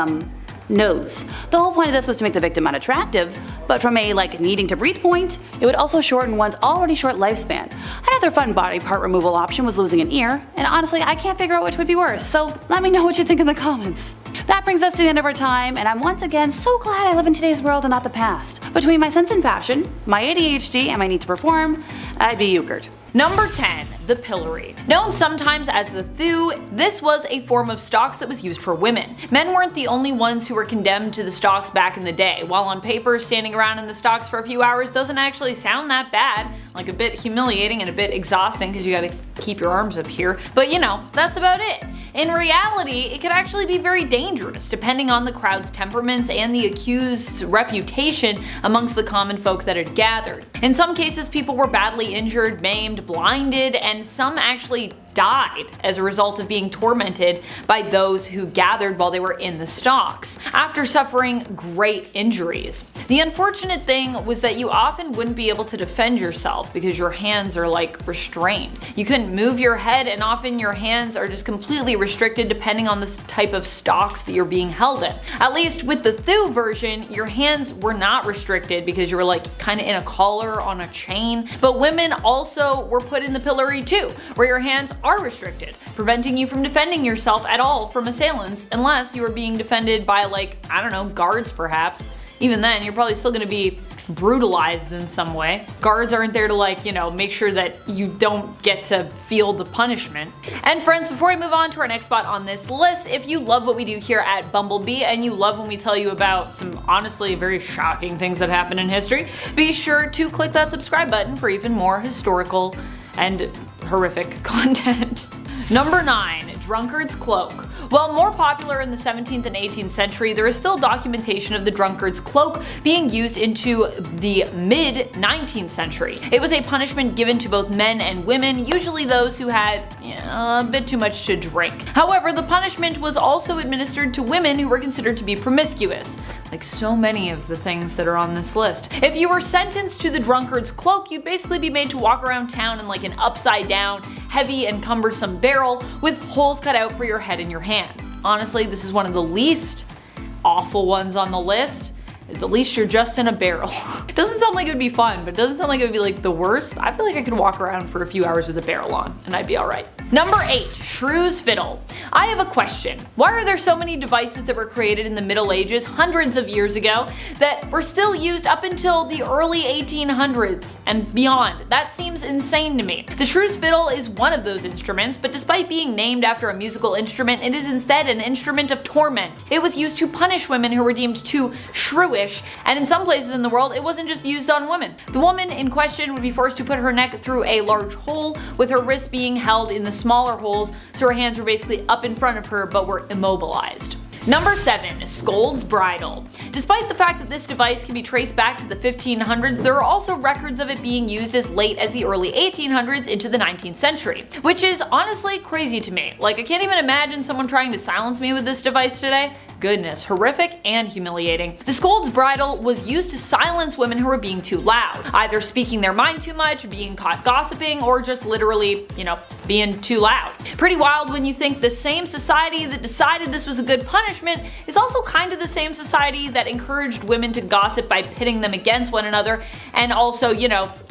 nose. The whole point of this was to make the victim unattractive, but from a needing to breathe point, it would also shorten one's already short lifespan. Another fun body part removal option was losing an ear, and honestly I can't figure out which would be worse, so let me know what you think in the comments. That brings us to the end of our time, and I'm once again so glad I live in today's world and not the past. Between my sense in fashion, my ADHD, and my need to perform, I'd be euchred. Number 10, the pillory. Known sometimes as the thew, this was a form of stocks that was used for women. Men weren't the only ones who were condemned to the stocks back in the day. While on paper, standing around in the stocks for a few hours doesn't actually sound that bad, like a bit humiliating and a bit exhausting because you gotta keep your arms up here, but that's about it. In reality, it could actually be very dangerous depending on the crowd's temperaments and the accused's reputation amongst the common folk that had gathered. In some cases, people were badly injured, maimed, blinded, and some actually died as a result of being tormented by those who gathered while they were in the stocks, after suffering great injuries. The unfortunate thing was that you often wouldn't be able to defend yourself because your hands are restrained. You couldn't move your head, and often your hands are just completely restricted depending on the type of stocks that you're being held in. At least with the thew version, your hands were not restricted because you were kinda in a collar on a chain, but women also were put in the pillory too, where your hands are restricted, preventing you from defending yourself at all from assailants unless you were being defended by guards perhaps. Even then, you're probably still gonna be brutalized in some way. Guards aren't there to make sure that you don't get to feel the punishment. And friends, before we move on to our next spot on this list, if you love what we do here at Bumblebee and you love when we tell you about some honestly very shocking things that happen in history, be sure to click that subscribe button for even more historical and horrific content. Number 9, drunkard's cloak. While more popular in the 17th and 18th century, there is still documentation of the drunkard's cloak being used into the mid-19th century. It was a punishment given to both men and women, usually those who had a bit too much to drink. However, the punishment was also administered to women who were considered to be promiscuous, like so many of the things that are on this list. If you were sentenced to the drunkard's cloak, you'd basically be made to walk around town in an upside down, heavy and cumbersome barrel with holes cut out for your head and your hands. Honestly, this is one of the least awful ones on the list. At least you're just in a barrel. It doesn't sound like it would be fun, but it doesn't sound like it would be the worst. I feel like I could walk around for a few hours with a barrel on and I'd be alright. Number 8, Shrew's Fiddle. I have a question. Why are there so many devices that were created in the Middle Ages hundreds of years ago that were still used up until the early 1800s and beyond? That seems insane to me. The Shrew's Fiddle is one of those instruments, but despite being named after a musical instrument, it is instead an instrument of torment. It was used to punish women who were deemed too shrewish, and in some places in the world, it wasn't just used on women. The woman in question would be forced to put her neck through a large hole, with her wrists being held in the smaller holes, so her hands were basically up in front of her but were immobilized. Number 7. Scold's Bridle. Despite the fact that this device can be traced back to the 1500s, there are also records of it being used as late as the early 1800s into the 19th century, which is honestly crazy to me. Like, I can't even imagine someone trying to silence me with this device today. Goodness, horrific and humiliating. The Scold's Bridle was used to silence women who were being too loud, either speaking their mind too much, being caught gossiping, or just literally, being too loud. Pretty wild when you think the same society that decided this was a good punishment is also kind of the same society that encouraged women to gossip by pitting them against one another and also,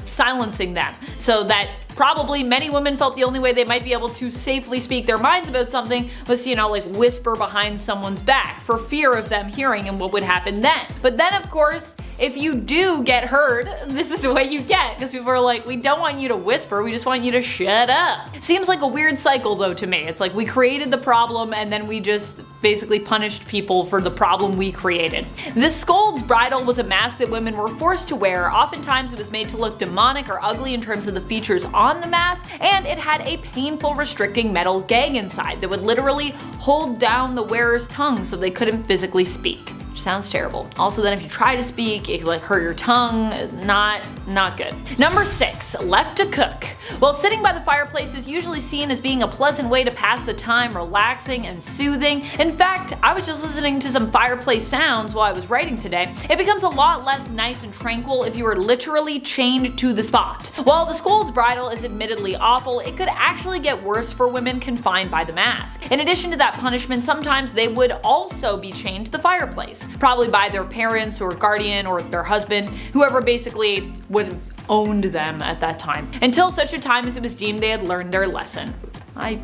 silencing them, so that probably many women felt the only way they might be able to safely speak their minds about something was to, whisper behind someone's back for fear of them hearing and what would happen then. But then, of course, if you do get heard, this is what you get, because people are like, we don't want you to whisper, we just want you to shut up. Seems like a weird cycle though to me. It's like we created the problem and then we just basically punished people for the problem we created. This Scold's Bridle was a mask that women were forced to wear. Oftentimes it was made to look demonic or ugly in terms of the features on the mask, and it had a painful restricting metal gag inside that would literally hold down the wearer's tongue so they couldn't physically speak. Sounds terrible. Also, then if you try to speak, it could hurt your tongue. Not good. Number 6. Left to cook. Well, sitting by the fireplace is usually seen as being a pleasant way to pass the time, relaxing and soothing. In fact, I was just listening to some fireplace sounds while I was writing today. It becomes a lot less nice and tranquil if you are literally chained to the spot. While the Scold's Bridle is admittedly awful, it could actually get worse for women confined by the mask. In addition to that punishment, sometimes they would also be chained to the fireplace, probably by their parents or guardian or their husband, whoever basically would have owned them at that time, until such a time as it was deemed they had learned their lesson. I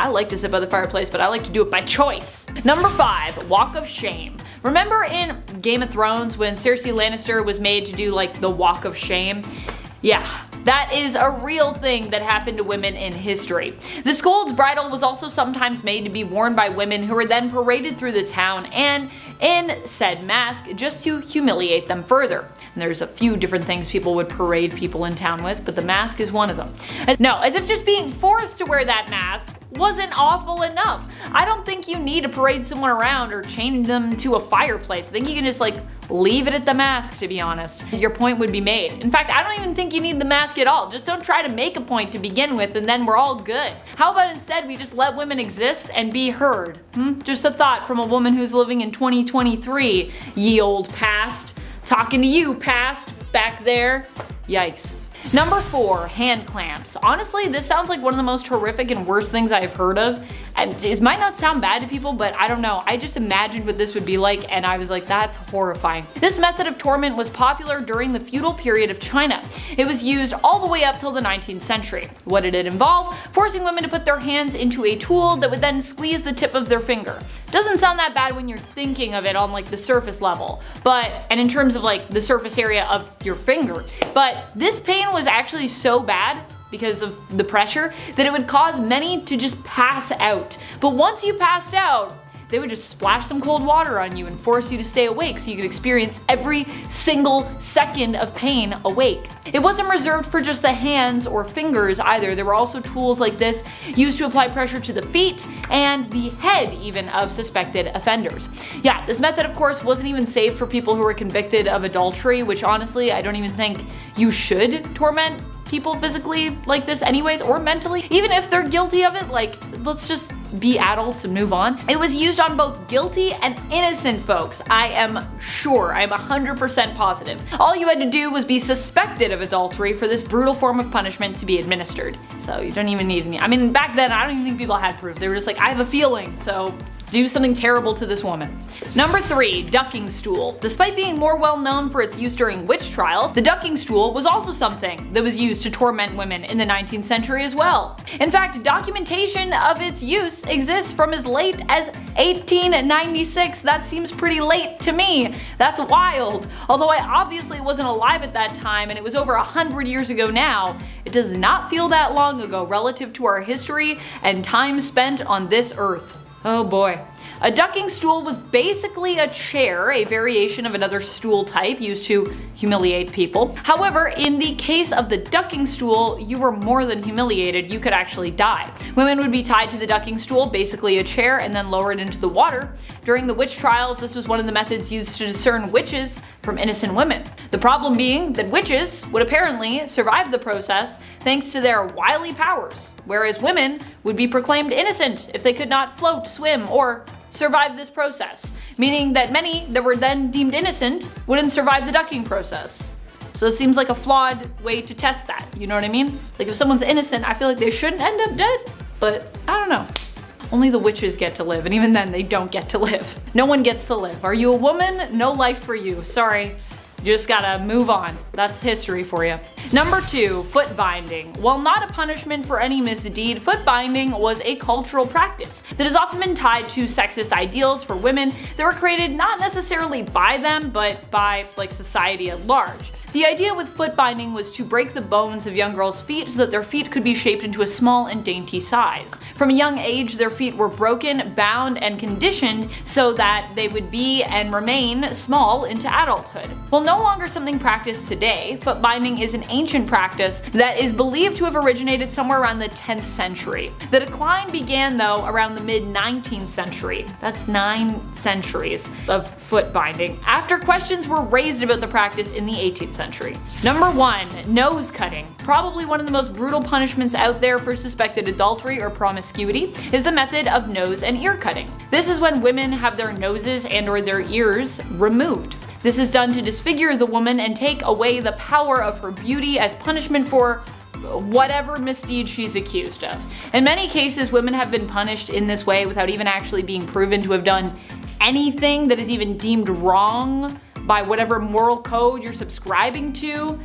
like to sit by the fireplace, but I like to do it by choice. Number 5. Walk of Shame. Remember in Game of Thrones when Cersei Lannister was made to do the Walk of Shame? Yeah, that is a real thing that happened to women in history. The Scold's Bridle was also sometimes made to be worn by women who were then paraded through the town and in said mask just to humiliate them further. And there's a few different things people would parade people in town with, but the mask is one of them. As if just being forced to wear that mask wasn't awful enough. I don't think you need to parade someone around or chain them to a fireplace. I think you can just leave it at the mask, to be honest. Your point would be made. In fact, I don't even think you need the mask at all. Just don't try to make a point to begin with and then we're all good. How about instead we just let women exist and be heard? Just a thought from a woman who's living in 2023, ye old past. Talking to you, past, back there. Yikes. Number 4. Hand clamps. Honestly, this sounds like one of the most horrific and worst things I've heard of. It might not sound bad to people, but I don't know. I just imagined what this would be like and I was like, that's horrifying. This method of torment was popular during the feudal period of China. It was used all the way up till the 19th century. What did it involve? Forcing women to put their hands into a tool that would then squeeze the tip of their finger. Doesn't sound that bad when you're thinking of it on the surface level, and in terms of the surface area of your finger. But this pain was actually so bad because of the pressure that it would cause many to just pass out. But once you passed out, they would just splash some cold water on you and force you to stay awake so you could experience every single second of pain awake. It wasn't reserved for just the hands or fingers either. There were also tools like this used to apply pressure to the feet and the head even of suspected offenders. Yeah, this method of course wasn't even safe for people who were convicted of adultery, which honestly I don't even think you should torment people physically like this anyways, or mentally, even if they're guilty of it. Let's just be adults and move on. It was used on both guilty and innocent folks. I am sure, I'm 100% positive. All you had to do was be suspected of adultery for this brutal form of punishment to be administered. So you don't even need any, back then I don't even think people had proof. They were just like, I have a feeling, so do something terrible to this woman. Number 3. Ducking stool. Despite being more well known for its use during witch trials, the ducking stool was also something that was used to torment women in the 19th century as well. In fact, documentation of its use exists from as late as 1896. That seems pretty late to me. That's wild. Although I obviously wasn't alive at that time and it was over 100 years ago now, it does not feel that long ago relative to our history and time spent on this earth. Oh boy. A ducking stool was basically a chair, a variation of another stool type used to humiliate people. However, in the case of the ducking stool, you were more than humiliated, you could actually die. Women would be tied to the ducking stool, basically a chair, and then lowered into the water. During the witch trials, this was one of the methods used to discern witches from innocent women. The problem being that witches would apparently survive the process thanks to their wily powers, whereas women would be proclaimed innocent if they could not float, swim, or survive this process, meaning that many that were then deemed innocent wouldn't survive the ducking process. So it seems like a flawed way to test that, you know what I mean? Like if someone's innocent, I feel like they shouldn't end up dead, but I don't know. Only the witches get to live, and even then they don't get to live. No one gets to live. Are you a woman? No life for you. Sorry. You just gotta move on. That's history for you. Number 2, foot binding. While not a punishment for any misdeed, foot binding was a cultural practice that has often been tied to sexist ideals for women that were created not necessarily by them, but by society at large. The idea with foot binding was to break the bones of young girls' feet so that their feet could be shaped into a small and dainty size. From a young age, their feet were broken, bound, and conditioned so that they would be and remain small into adulthood. While no longer something practiced today, foot binding is an ancient practice that is believed to have originated somewhere around the 10th century. The decline began, though, around the mid-19th century. That's 9 centuries of foot binding, after questions were raised about the practice in the 18th century. Number 1, nose cutting. Probably one of the most brutal punishments out there for suspected adultery or promiscuity is the method of nose and ear cutting. This is when women have their noses and/or their ears removed. This is done to disfigure the woman and take away the power of her beauty as punishment for whatever misdeed she's accused of. In many cases, women have been punished in this way without even actually being proven to have done anything that is even deemed wrong by whatever moral code you're subscribing to,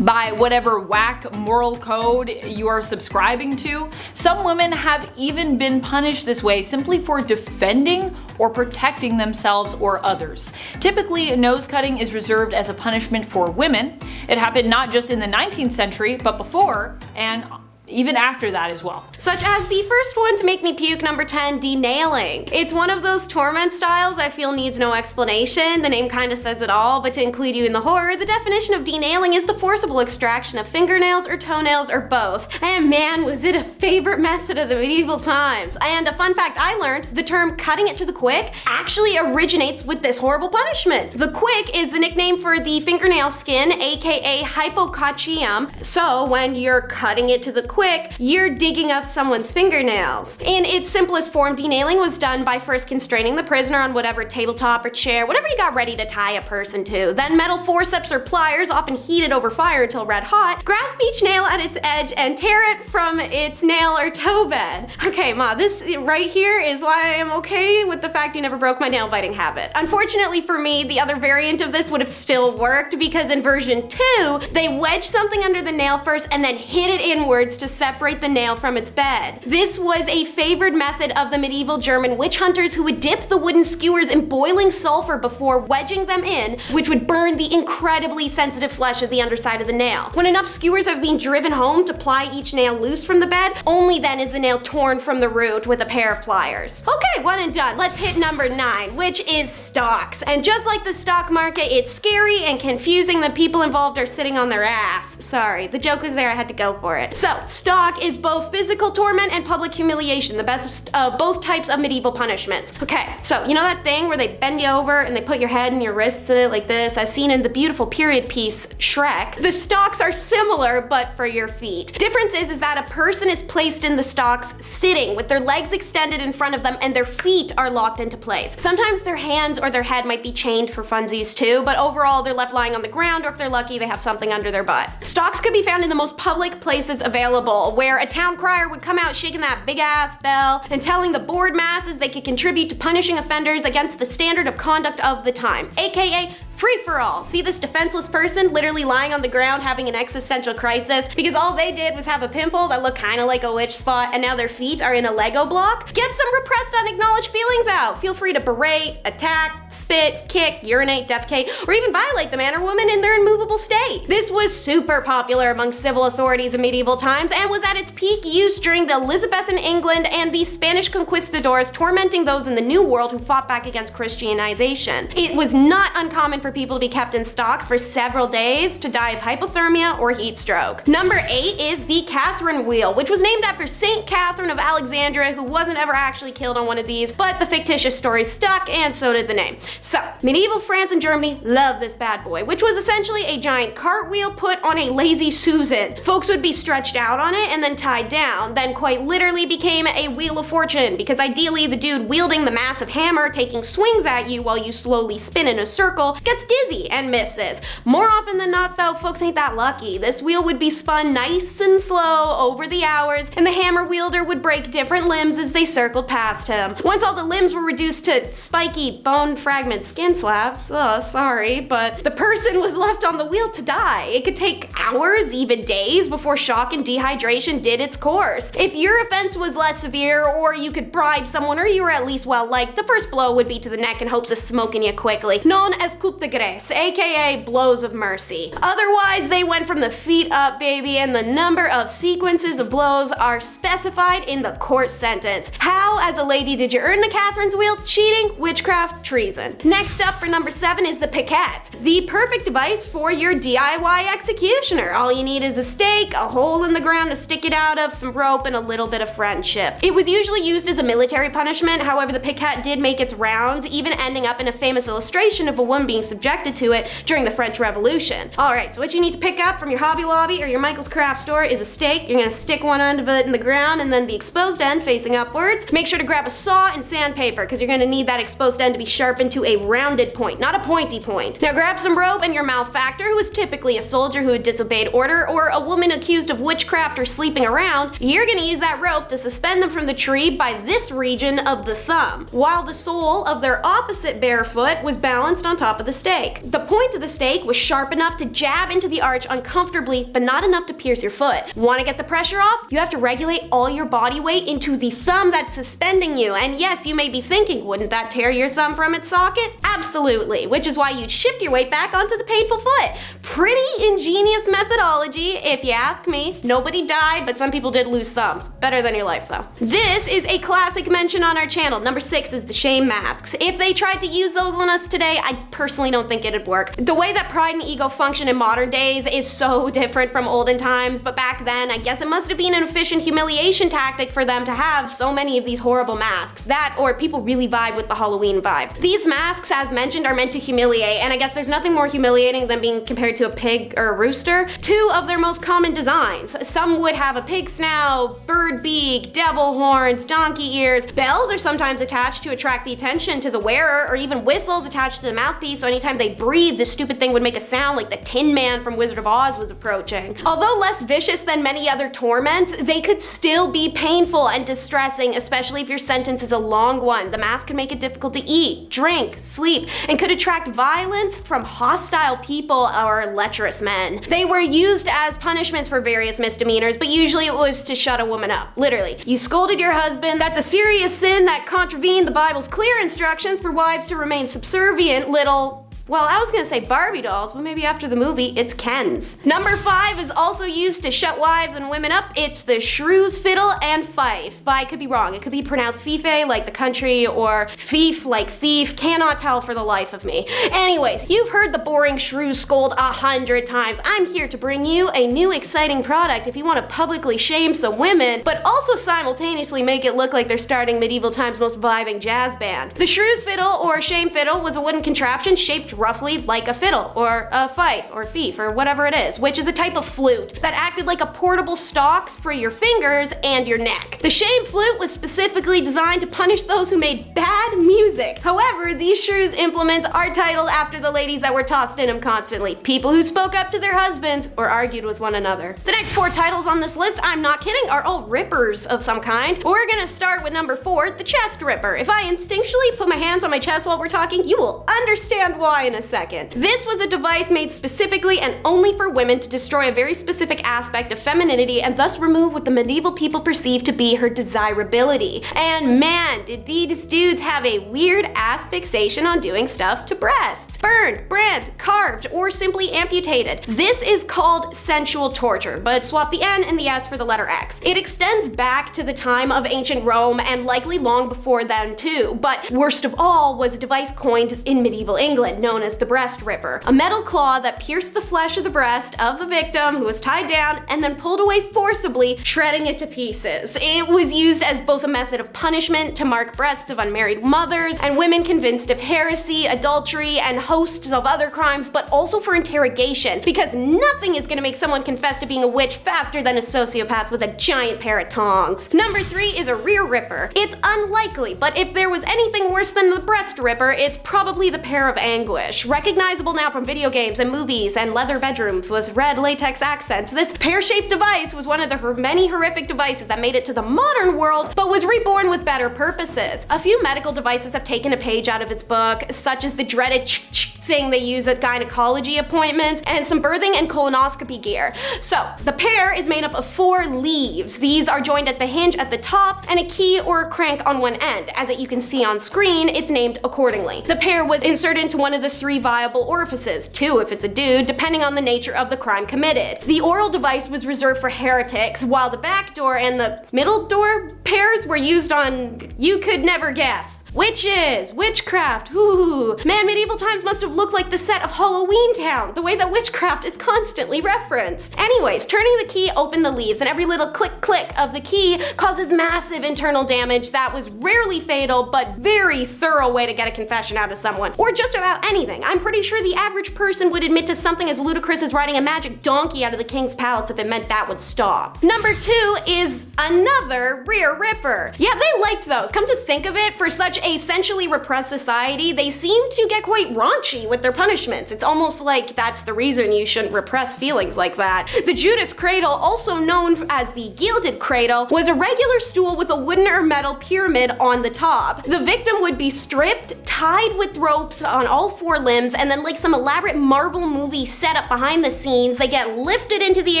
by whatever whack moral code you are subscribing to. Some women have even been punished this way simply for defending or protecting themselves or others. Typically, nose cutting is reserved as a punishment for women. It happened not just in the 19th century, but before and even after that as well. Such as the first one to make me puke, number 10, denailing. It's one of those torment styles I feel needs no explanation. The name kinda says it all, but to include you in the horror, the definition of denailing is the forcible extraction of fingernails or toenails or both. And man, was it a favorite method of the medieval times. And a fun fact I learned, the term cutting it to the quick actually originates with this horrible punishment. The quick is the nickname for the fingernail skin, aka hypocochium. So when you're cutting it to the quick, you're digging up someone's fingernails. In its simplest form, denailing was done by first constraining the prisoner on whatever tabletop or chair, whatever you got ready to tie a person to. Then metal forceps or pliers, often heated over fire until red hot, grasp each nail at its edge and tear it from its nail or toe bed. Okay, Ma, this right here is why I am okay with the fact you never broke my nail biting habit. Unfortunately for me, the other variant of this would have still worked because in version 2, they wedged something under the nail first and then hit it inwards to separate the nail from its bed. This was a favored method of the medieval German witch hunters who would dip the wooden skewers in boiling sulfur before wedging them in, which would burn the incredibly sensitive flesh of the underside of the nail. When enough skewers have been driven home to ply each nail loose from the bed, only then is the nail torn from the root with a pair of pliers. Okay, one and done. Let's hit number 9, which is stocks. And just like the stock market, it's scary and confusing. The people involved are sitting on their ass. Sorry, the joke was there, I had to go for it. So, stock is both physical torment and public humiliation, the best of both types of medieval punishments. Okay, so you know that thing where they bend you over and they put your head and your wrists in it like this, as seen in the beautiful period piece Shrek? The stocks are similar, but for your feet. Difference is that a person is placed in the stocks sitting with their legs extended in front of them and their feet are locked into place. Sometimes their hands or their head might be chained for funsies too, but overall they're left lying on the ground, or if they're lucky they have something under their butt. Stocks could be found in the most public places available, where a town crier would come out shaking that big ass bell and telling the bored masses they could contribute to punishing offenders against the standard of conduct of the time, aka free-for-all. See this defenseless person literally lying on the ground having an existential crisis because all they did was have a pimple that looked kind of like a witch spot and now their feet are in a Lego block? Get some repressed unacknowledged feelings out. Feel free to berate, attack, spit, kick, urinate, defecate, or even violate the man or woman in their immovable state. This was super popular among civil authorities in medieval times and was at its peak use during the Elizabethan England and the Spanish conquistadors tormenting those in the New World who fought back against Christianization. It was not uncommon for people to be kept in stocks for several days to die of hypothermia or heat stroke. Number 8 is the Katherine wheel, which was named after Saint Catherine of Alexandria, who wasn't ever actually killed on one of these, but the fictitious story stuck and so did the name. So, medieval France and Germany loved this bad boy, which was essentially a giant cartwheel put on a lazy Susan. Folks would be stretched out on it and then tied down, then quite literally became a wheel of fortune, because ideally the dude wielding the massive hammer taking swings at you while you slowly spin in a circle gets dizzy and misses. More often than not though, folks ain't that lucky. This wheel would be spun nice and slow over the hours, and the hammer wielder would break different limbs as they circled past him. Once all the limbs were reduced to spiky bone fragment skin slabs, sorry, but the person was left on the wheel to die. It could take hours, even days, before shock and dehydration did its course. If your offense was less severe, or you could bribe someone, or you were at least well liked, the first blow would be to the neck in hopes of smoking you quickly, known as coup de grace, aka blows of mercy. Otherwise, they went from the feet up, baby, and the number of sequences of blows are specified in the court sentence. How, as a lady, did you earn the Katherine's wheel? Cheating, witchcraft, treason. Next up for number 7 is the piquette, the perfect device for your DIY executioner. All you need is a stake, a hole in the ground to stick it out of, some rope, and a little bit of friendship. It was usually used as a military punishment, however the piquette did make its rounds, even ending up in a famous illustration of a woman being subjected to it during the French Revolution. Alright, so what you need to pick up from your Hobby Lobby or your Michael's Craft store is a stake. You're gonna stick one end of it in the ground and then the exposed end facing upwards. Make sure to grab a saw and sandpaper because you're gonna need that exposed end to be sharpened to a rounded point, not a pointy point. Now grab some rope and your malefactor, who is typically a soldier who had disobeyed order or a woman accused of witchcraft or sleeping around. You're gonna use that rope to suspend them from the tree by this region of the thumb, while the sole of their opposite bare foot was balanced on top of the stake. The point of the stake was sharp enough to jab into the arch uncomfortably, but not enough to pierce your foot. Want to get the pressure off? You have to regulate all your body weight into the thumb that's suspending you. And yes, you may be thinking, wouldn't that tear your thumb from its socket? Absolutely, which is why you'd shift your weight back onto the painful foot. Pretty ingenious methodology, if you ask me. Nobody died, but some people did lose thumbs. Better than your life though. This is a classic mention on our channel. Number 6 is the shame masks. If they tried to use those on us today, I personally don't think it'd work. The way that pride and ego function in modern days is so different from olden times, but back then, I guess it must have been an efficient humiliation tactic for them to have so many of these horrible masks. That, or people really vibe with the Halloween vibe. These masks, as mentioned, are meant to humiliate, and I guess there's nothing more humiliating than being compared to a pig or a rooster. 2 of their most common designs. Some would have a pig snout, bird beak, devil horns, donkey ears. Bells are sometimes attached to attract the attention to the wearer, or even whistles attached to the mouthpiece, so anytime they breathe, the stupid thing would make a sound like the Tin Man from Wizard of Oz was approaching. Although less vicious than many other torments, they could still be painful and distressing, especially if your sentence is a long one. The mask can make it difficult to eat, drink, sleep, and could attract violence from hostile people or lecherous men. They were used as punishments for various misdemeanors, but usually it was to shut a woman up. Literally. You scolded your husband, that's a serious sin that contravened the Bible's clear instructions for wives to remain subservient little... Well, I was gonna say Barbie dolls, but maybe after the movie, it's Kens. Number 5 is also used to shut wives and women up. It's the shrews, fiddle, and fife. But I could be wrong. It could be pronounced fife, like the country, or fief, like thief. Cannot tell for the life of me. Anyways, you've heard the boring shrews scold 100 times. I'm here to bring you a new exciting product if you want to publicly shame some women, but also simultaneously make it look like they're starting medieval times' most vibing jazz band. The shrews fiddle, or shame fiddle, was a wooden contraption shaped roughly like a fiddle, or a fife, or fief, or whatever it is, which is a type of flute that acted like a portable stalks for your fingers and your neck. The shame flute was specifically designed to punish those who made bad music. However, these shrews implements are titled after the ladies that were tossed in them constantly, people who spoke up to their husbands or argued with one another. The next 4 titles on this list, I'm not kidding, are all rippers of some kind. We're gonna start with number 4, the chest ripper. If I instinctually put my hands on my chest while we're talking, you will understand why why in a second. This was a device made specifically and only for women to destroy a very specific aspect of femininity and thus remove what the medieval people perceived to be her desirability. And man, did these dudes have a weird ass fixation on doing stuff to breasts. Burned, brand, carved, or simply amputated. This is called sensual torture, but swap the N and the S for the letter X. It extends back to the time of ancient Rome and likely long before then too, but worst of all was a device coined in medieval England known as the breast ripper, a metal claw that pierced the flesh of the breast of the victim who was tied down and then pulled away forcibly, shredding it to pieces. It was used as both a method of punishment to mark breasts of unmarried mothers and women convinced of heresy, adultery, and hosts of other crimes, but also for interrogation, because nothing is gonna make someone confess to being a witch faster than a sociopath with a giant pair of tongs. Number 3 is a rear ripper. It's unlikely, but if there was anything worse than the breast ripper, it's probably the pair of anguish. Recognizable now from video games and movies and leather bedrooms with red latex accents, this pear-shaped device was one of the many horrific devices that made it to the modern world, but was reborn with better purposes. A few medical devices have taken a page out of its book, such as the dreaded thing they use at gynecology appointments, and some birthing and colonoscopy gear. So, the pair is made up of 4 leaves. These are joined at the hinge at the top and a key or a crank on one end. As you can see on screen, it's named accordingly. The pair was inserted into one of the 3 viable orifices, 2 if it's a dude, depending on the nature of the crime committed. The oral device was reserved for heretics, while the back door and the middle door pairs were used on, you could never guess, witches, witchcraft. Ooh. Man, medieval times must have looked like the set of Halloween Town, the way that witchcraft is constantly referenced. Anyways, turning the key opened the leaves, and every little click of the key causes massive internal damage that was rarely fatal, but very thorough way to get a confession out of someone, or just about anything. I'm pretty sure the average person would admit to something as ludicrous as riding a magic donkey out of the king's palace if it meant that would stop. Number 2 is another rear ripper. Yeah, they liked those. Come to think of it, for such a essentially repressed society, they seem to get quite raunchy with their punishments. It's almost like that's the reason you shouldn't repress feelings like that. The Judas cradle, also known as the gilded cradle, was a regular stool with a wooden or metal pyramid on the top. The victim would be stripped, tied with ropes on all 4 limbs, and then like some elaborate Marvel movie setup behind the scenes, they get lifted into the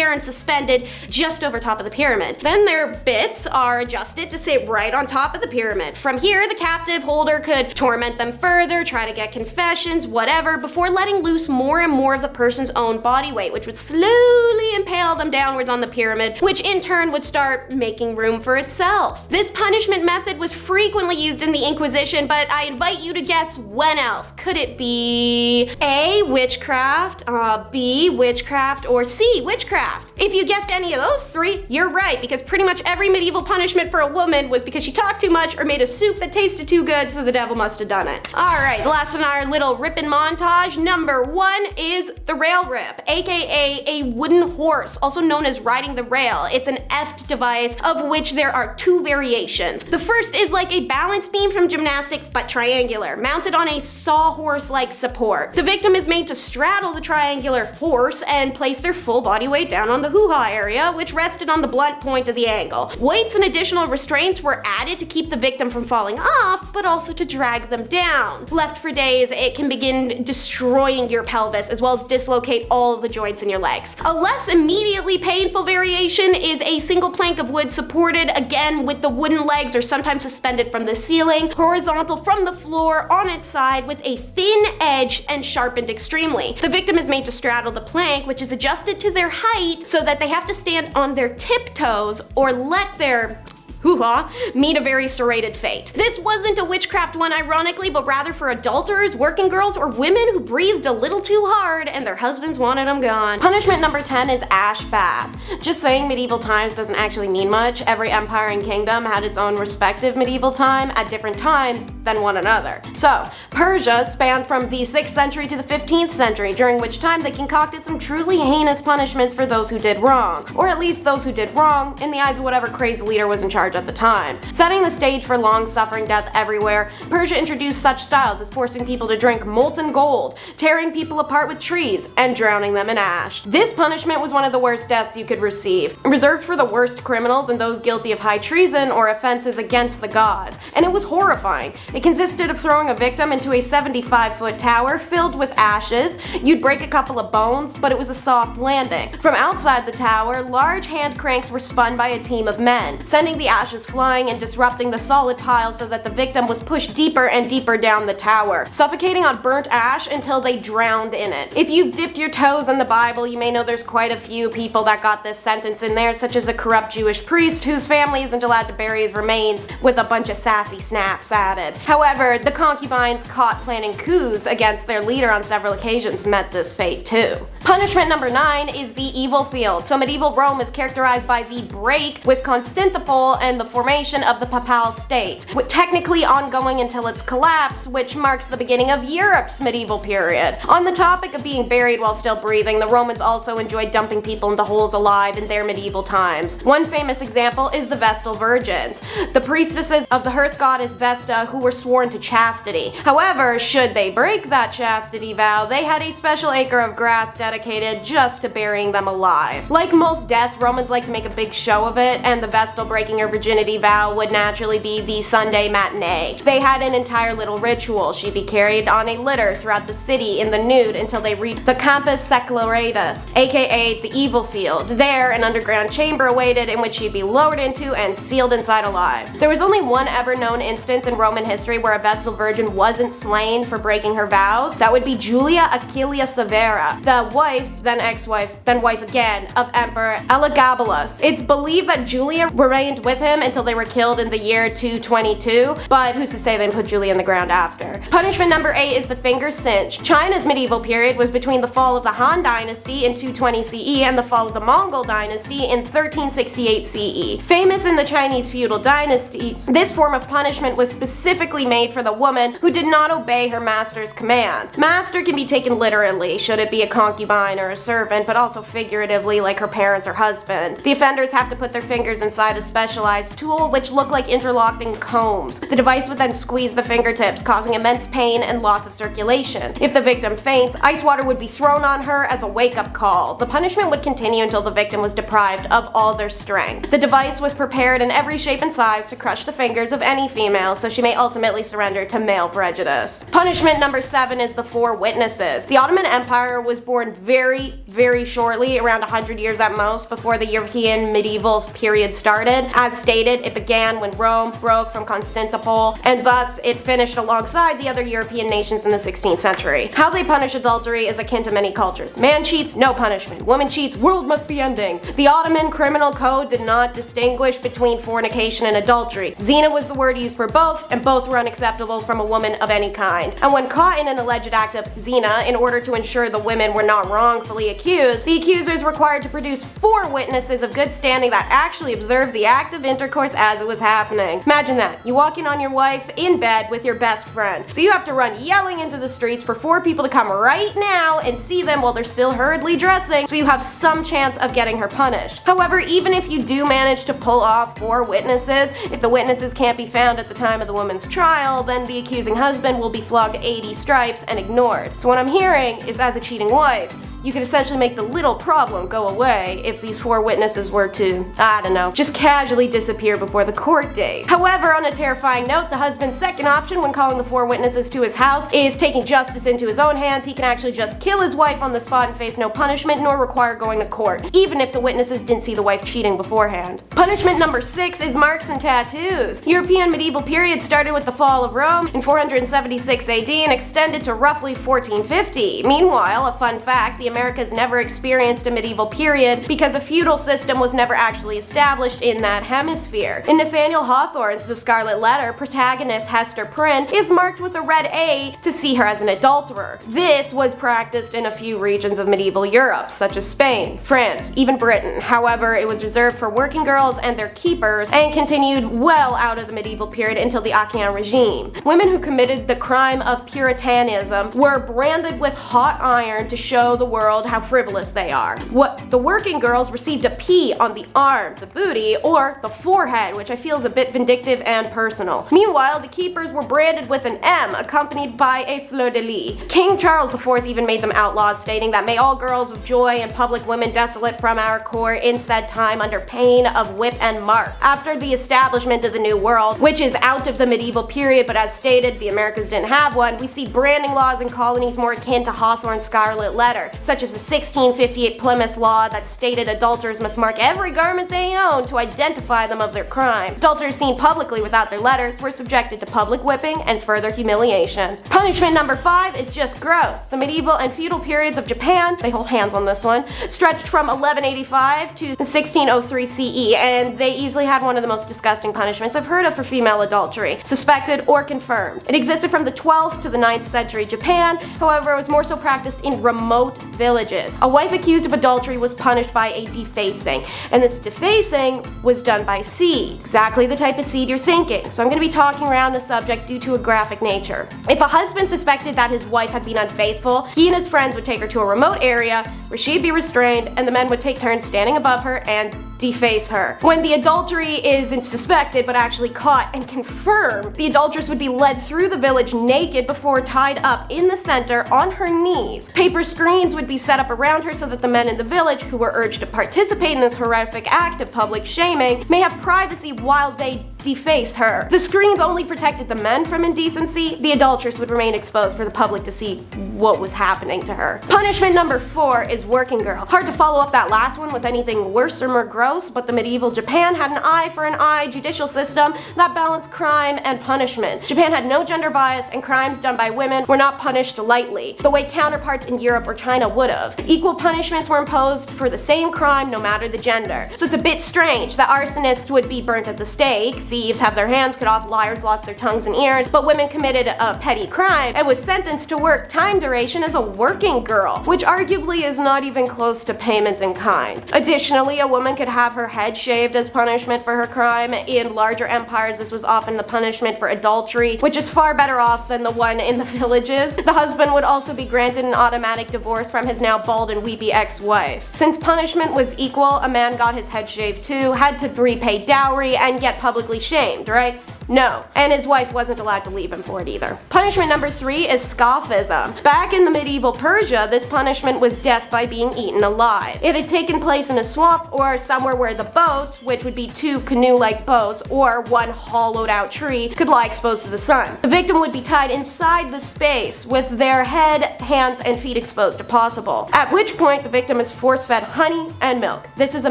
air and suspended just over top of the pyramid. Then their bits are adjusted to sit right on top of the pyramid. From here, the captive holder could torment them further, try to get confessions, whatever, before letting loose more and more of the person's own body weight, which would slowly impale them downwards on the pyramid, which in turn would start making room for itself. This punishment method was frequently used in the Inquisition, but I invite you to guess when else. Could it be A, witchcraft, B, witchcraft, or C, witchcraft? If you guessed any of those 3, you're right, because pretty much every medieval punishment for a woman was because she talked too much or made a soup that tasted too good, so the devil must have done it. Alright, the last in our little ripping montage, number 1 is the rail rip, aka a wooden horse, also known as riding the rail. It's an effed device of which there are 2 variations. The first is like a balance beam from gymnastics but triangular, mounted on a sawhorse-like support. The victim is made to straddle the triangular horse and place their full body weight down on the hoo-ha area, which rested on the blunt point of the angle. Weights and additional restraints were added to keep the victim from falling off, but also to drag them down. Left for days, it can begin destroying your pelvis, as well as dislocate all of the joints in your legs. A less immediately painful variation is a single plank of wood supported, again with the wooden legs or sometimes suspended from the ceiling, horizontal from the floor on its side with a thin edge and sharpened extremely. The victim is made to straddle the plank, which is adjusted to their height so that they have to stand on their tiptoes or let their hoo-ha, meet a very serrated fate. This wasn't a witchcraft one ironically, but rather for adulterers, working girls, or women who breathed a little too hard and their husbands wanted them gone. Punishment number 10 is ash bath. Just saying medieval times doesn't actually mean much. Every empire and kingdom had its own respective medieval time at different times than one another. So, Persia spanned from the 6th century to the 15th century, during which time they concocted some truly heinous punishments for those who did wrong. Or at least those who did wrong in the eyes of whatever crazy leader was in charge large at the time. Setting the stage for long-suffering death everywhere, Persia introduced such styles as forcing people to drink molten gold, tearing people apart with trees, and drowning them in ash. This punishment was one of the worst deaths you could receive, reserved for the worst criminals and those guilty of high treason or offenses against the gods. And it was horrifying. It consisted of throwing a victim into a 75-foot tower filled with ashes. You'd break a couple of bones, but it was a soft landing. From outside the tower, large hand cranks were spun by a team of men, sending the ashes flying and disrupting the solid pile so that the victim was pushed deeper and deeper down the tower, suffocating on burnt ash until they drowned in it. If you've dipped your toes in the Bible, you may know there's quite a few people that got this sentence in there, such as a corrupt Jewish priest whose family isn't allowed to bury his remains, with a bunch of sassy snaps added. However, the concubines caught planning coups against their leader on several occasions met this fate too. Punishment number 9 is the evil field. So medieval Rome is characterized by the break with Constantinople and the formation of the Papal State, with technically ongoing until its collapse, which marks the beginning of Europe's medieval period. On the topic of being buried while still breathing, the Romans also enjoyed dumping people into holes alive in their medieval times. One famous example is the Vestal Virgins, the priestesses of the hearth goddess Vesta who were sworn to chastity. However, should they break that chastity vow, they had a special acre of grass dedicated just to burying them alive. Like most deaths, Romans like to make a big show of it, and the Vestal breaking her virginity vow would naturally be the Sunday matinee. They had an entire little ritual. She'd be carried on a litter throughout the city in the nude until they reached the Campus Secularis, aka the evil field. There, an underground chamber awaited in which she'd be lowered into and sealed inside alive. There was only one ever known instance in Roman history where a Vestal Virgin wasn't slain for breaking her vows. That would be Julia Aquilia Severa, the wife, then ex-wife, then wife again, of Emperor Elagabalus. It's believed that Julia remained with him until they were killed in the year 222, but who's to say they put Julia in the ground after. Punishment number 8 is the finger cinch. China's medieval period was between the fall of the Han Dynasty in 220 CE and the fall of the Mongol Dynasty in 1368 CE. Famous in the Chinese feudal dynasty, this form of punishment was specifically made for the woman who did not obey her master's command. Master can be taken literally, should it be a concubine or a servant, but also figuratively like her parents or husband. The offenders have to put their fingers inside a specialized tool which look like interlocking combs. The device would then squeeze the fingertips, causing immense pain and loss of circulation. If the victim faints, ice water would be thrown on her as a wake-up call. The punishment would continue until the victim was deprived of all their strength. The device was prepared in every shape and size to crush the fingers of any female, so she may ultimately surrender to male prejudice. Punishment number 7 is the Four Witnesses. The Ottoman Empire was born very shortly, around 100 years at most, before the European medieval period started. As stated, it began when Rome broke from Constantinople, and thus it finished alongside the other European nations in the 16th century. How they punish adultery is akin to many cultures. Man cheats, no punishment. Woman cheats, world must be ending. The Ottoman criminal code did not distinguish between fornication and adultery. Zina was the word used for both, and both were unacceptable from a woman of any kind. And when caught in an alleged act of zina, in order to ensure the women were not wrongfully accused, the accusers were required to produce 4 witnesses of good standing that actually observed the act of intercourse as it was happening. Imagine that. You walk in on your wife in bed with your best friend. So you have to run yelling into the streets for 4 people to come right now and see them while they're still hurriedly dressing, so you have some chance of getting her punished. However, even if you do manage to pull off 4 witnesses, if the witnesses can't be found at the time of the woman's trial, then the accusing husband will be flogged 80 stripes and ignored. So what I'm hearing is, as a cheating wife, you could essentially make the little problem go away if these 4 witnesses were to, I don't know, just casually disappear before the court date. However, on a terrifying note, the husband's second option when calling the 4 witnesses to his house is taking justice into his own hands. He can actually just kill his wife on the spot and face no punishment nor require going to court, even if the witnesses didn't see the wife cheating beforehand. Punishment number 6 is marks and tattoos. European medieval period started with the fall of Rome in 476 AD and extended to roughly 1450. Meanwhile, a fun fact, the Americas never experienced a medieval period because a feudal system was never actually established in that hemisphere. In Nathaniel Hawthorne's The Scarlet Letter, protagonist Hester Prynne is marked with a red A to see her as an adulterer. This was practiced in a few regions of medieval Europe, such as Spain, France, even Britain. However, it was reserved for working girls and their keepers and continued well out of the medieval period until the Ancien regime. Women who committed the crime of Puritanism were branded with hot iron to show the world world how frivolous they are. What the working girls received a P on the arm, the booty, or the forehead, which I feel is a bit vindictive and personal. Meanwhile, the keepers were branded with an M, accompanied by a fleur-de-lis. King Charles IV even made them outlaws, stating that may all girls of joy and public women desolate from our court in said time under pain of whip and mark. After the establishment of the New World, which is out of the medieval period, but as stated, the Americas didn't have one, we see branding laws in colonies more akin to Hawthorne's Scarlet Letter, such as the 1658 Plymouth Law that stated adulterers must mark every garment they own to identify them of their crime. Adulterers seen publicly without their letters were subjected to public whipping and further humiliation. Punishment number 5 is just gross. The medieval and feudal periods of Japan, they hold hands on this one, stretched from 1185 to 1603 CE, and they easily had one of the most disgusting punishments I've heard of for female adultery, suspected or confirmed. It existed from the 12th to the 9th century Japan, however it was more so practiced in remote villages. A wife accused of adultery was punished by a defacing, and this defacing was done by seed, exactly the type of seed you're thinking, so I'm going to be talking around the subject due to a graphic nature. If a husband suspected that his wife had been unfaithful, he and his friends would take her to a remote area where she'd be restrained, and the men would take turns standing above her and deface her. When the adultery isn't suspected but actually caught and confirmed, the adulteress would be led through the village naked before tied up in the center on her knees. Paper screens would be set up around her so that the men in the village who were urged to participate in this horrific act of public shaming may have privacy while they deface her. The screens only protected the men from indecency. The adulteress would remain exposed for the public to see what was happening to her. Punishment number 4 is working girl. Hard to follow up that last one with anything worse or more gross, but the medieval Japan had an eye for an eye judicial system that balanced crime and punishment. Japan had no gender bias, and crimes done by women were not punished lightly, the way counterparts in Europe or China would have. Equal punishments were imposed for the same crime no matter the gender. So it's a bit strange that arsonists would be burnt at the stake, thieves have their hands cut off, liars lost their tongues and ears, but women committed a petty crime and was sentenced to work time duration as a working girl, which arguably is not even close to payment in kind. Additionally, a woman could have her head shaved as punishment for her crime. In larger empires, this was often the punishment for adultery, which is far better off than the one in the villages. The husband would also be granted an automatic divorce from his now bald and weepy ex-wife. Since punishment was equal, a man got his head shaved too, had to repay dowry, and get publicly shamed, right? No, and his wife wasn't allowed to leave him for it either. Punishment number 3 is scaphism. Back in the medieval Persia, this punishment was death by being eaten alive. It had taken place in a swamp or somewhere where the boats, which would be 2 canoe-like boats or 1 hollowed out tree, could lie exposed to the sun. The victim would be tied inside the space with their head, hands, and feet exposed if possible, at which point the victim is force-fed honey and milk. This is a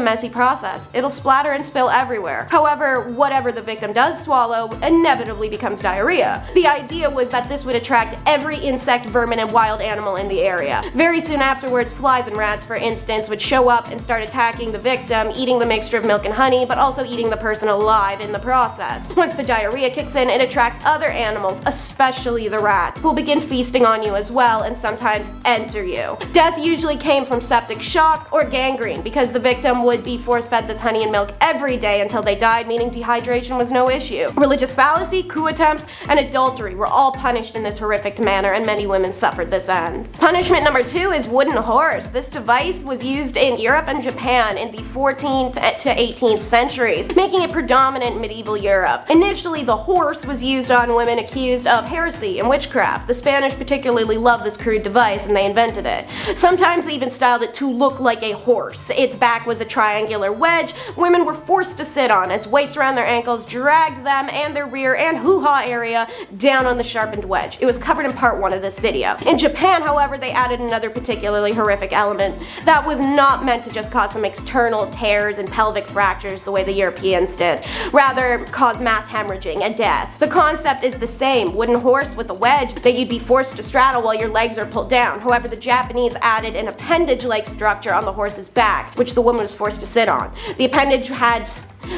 messy process. It'll splatter and spill everywhere. However, whatever the victim does swallow inevitably becomes diarrhea. The idea was that this would attract every insect, vermin, and wild animal in the area. Very soon afterwards, flies and rats, for instance, would show up and start attacking the victim, eating the mixture of milk and honey, but also eating the person alive in the process. Once the diarrhea kicks in, it attracts other animals, especially the rats, who will begin feasting on you as well and sometimes enter you. Death usually came from septic shock or gangrene because the victim would be force-fed this honey and milk every day until they died, meaning dehydration was no issue. Religious fallacy, coup attempts, and adultery were all punished in this horrific manner, and many women suffered this end. Punishment number 2 is wooden horse. This device was used in Europe and Japan in the 14th to 18th centuries, making it predominant in medieval Europe. Initially, the horse was used on women accused of heresy and witchcraft. The Spanish particularly loved this crude device, and they invented it. Sometimes they even styled it to look like a horse. Its back was a triangular wedge women were forced to sit on as weights around their ankles dragged them and their rear and hoo-ha area down on the sharpened wedge. It was covered in part 1 of this video. In Japan, however, they added another particularly horrific element that was not meant to just cause some external tears and pelvic fractures the way the Europeans did, rather cause mass hemorrhaging and death. The concept is the same, wooden horse with a wedge that you'd be forced to straddle while your legs are pulled down. However, the Japanese added an appendage-like structure on the horse's back, which the woman was forced to sit on. The appendage had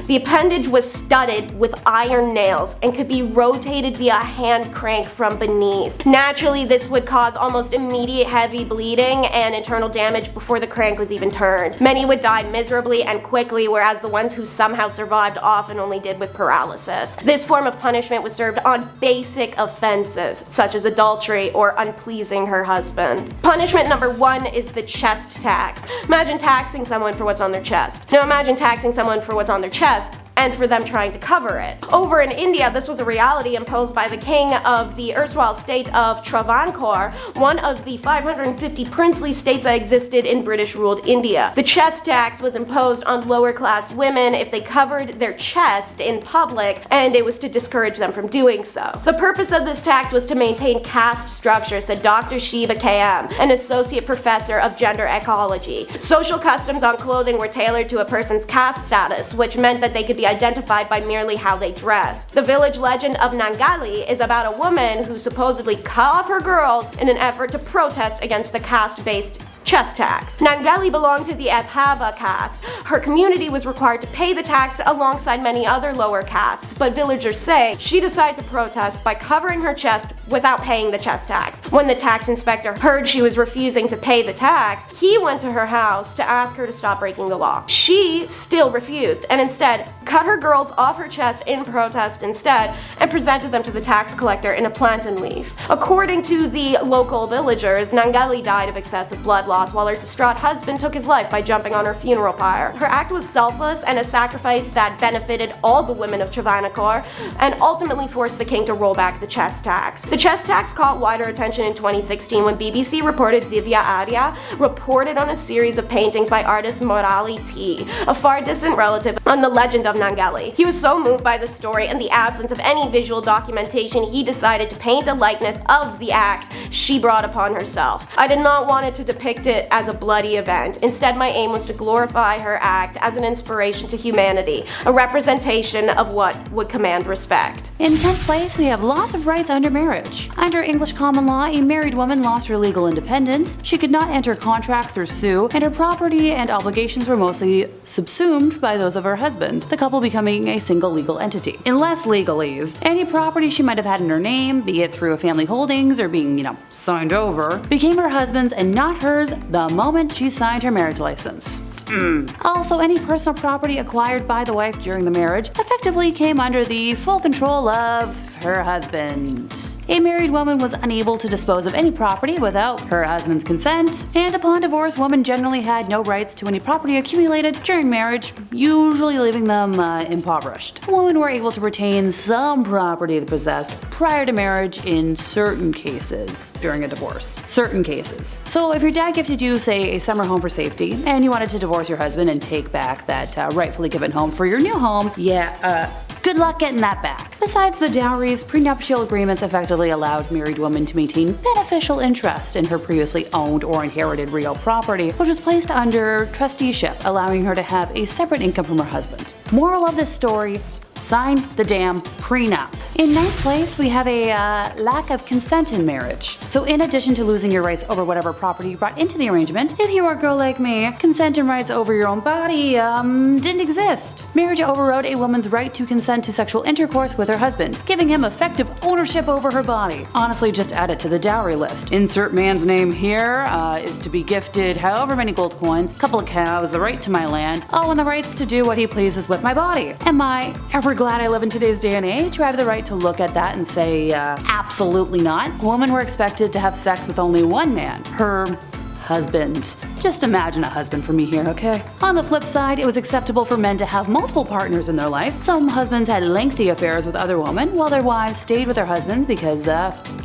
The appendage was studded with iron nails and could be rotated via a hand crank from beneath. Naturally, this would cause almost immediate heavy bleeding and internal damage before the crank was even turned. Many would die miserably and quickly, whereas the ones who somehow survived often only did with paralysis. This form of punishment was served on basic offenses, such as adultery or unpleasing her husband. Punishment number 1 is the chest tax. Imagine taxing someone for what's on their chest. Now imagine taxing someone for what's on their chest and for them trying to cover it. Over in India, this was a reality imposed by the king of the erstwhile state of Travancore, one of the 550 princely states that existed in British-ruled India. The chest tax was imposed on lower-class women if they covered their chest in public, and it was to discourage them from doing so. The purpose of this tax was to maintain caste structure, said Dr. Shiva KM, an associate professor of gender ecology. Social customs on clothing were tailored to a person's caste status, which meant that they could be identified by merely how they dressed. The village legend of Nangali is about a woman who supposedly cut off her girls in an effort to protest against the caste-based chest tax. Nangali belonged to the Abhava caste. Her community was required to pay the tax alongside many other lower castes, but villagers say she decided to protest by covering her chest without paying the chest tax. When the tax inspector heard she was refusing to pay the tax, he went to her house to ask her to stop breaking the law. She still refused and instead cut her girls off her chest in protest instead and presented them to the tax collector in a plantain leaf. According to the local villagers, Nangali died of excessive blood loss while her distraught husband took his life by jumping on her funeral pyre. Her act was selfless and a sacrifice that benefited all the women of Travancore and ultimately forced the king to roll back the chest tax. The chest tax caught wider attention in 2016 when BBC reported Divya Arya reported on a series of paintings by artist Murali T, a far distant relative on the legend of Nangali. He was so moved by the story and the absence of any visual documentation, he decided to paint a likeness of the act she brought upon herself. I did not want it to depict it as a bloody event. Instead, my aim was to glorify her act as an inspiration to humanity, a representation of what would command respect. In 10th place, we have loss of rights under marriage. Under English common law, a married woman lost her legal independence, she could not enter contracts or sue, and her property and obligations were mostly subsumed by those of her husband, the couple becoming a single legal entity. In less legalese, any property she might have had in her name, be it through a family holdings or being, signed over, became her husband's and not hers the moment she signed her marriage license. Also, any personal property acquired by the wife during the marriage effectively came under the full control of her husband. A married woman was unable to dispose of any property without her husband's consent, and upon divorce, women generally had no rights to any property accumulated during marriage, usually leaving them impoverished. Women were able to retain some property they possessed prior to marriage in certain cases during a divorce. Certain cases. So if your dad gifted you, say, a summer home for safety, and you wanted to divorce your husband and take back that rightfully given home for your new home, good luck getting that back. Besides the dowries, prenuptial agreements effectively allowed married women to maintain beneficial interest in her previously owned or inherited real property, which was placed under trusteeship, allowing her to have a separate income from her husband. Moral of this story: sign the damn prenup. In 9th place, we have a lack of consent in marriage. So in addition to losing your rights over whatever property you brought into the arrangement, if you are a girl like me, consent and rights over your own body didn't exist. Marriage overrode a woman's right to consent to sexual intercourse with her husband, giving him effective ownership over her body. Honestly, just add it to the dowry list. Insert man's name here is to be gifted however many gold coins, couple of cows, the right to my land, and the rights to do what he pleases with my body. Am I ever glad I live in today's day and age who have the right to look at that and say, absolutely not? Women were expected to have sex with only one man, her husband. Just imagine a husband for me here, okay? On the flip side, it was acceptable for men to have multiple partners in their life. Some husbands had lengthy affairs with other women, while their wives stayed with their husbands because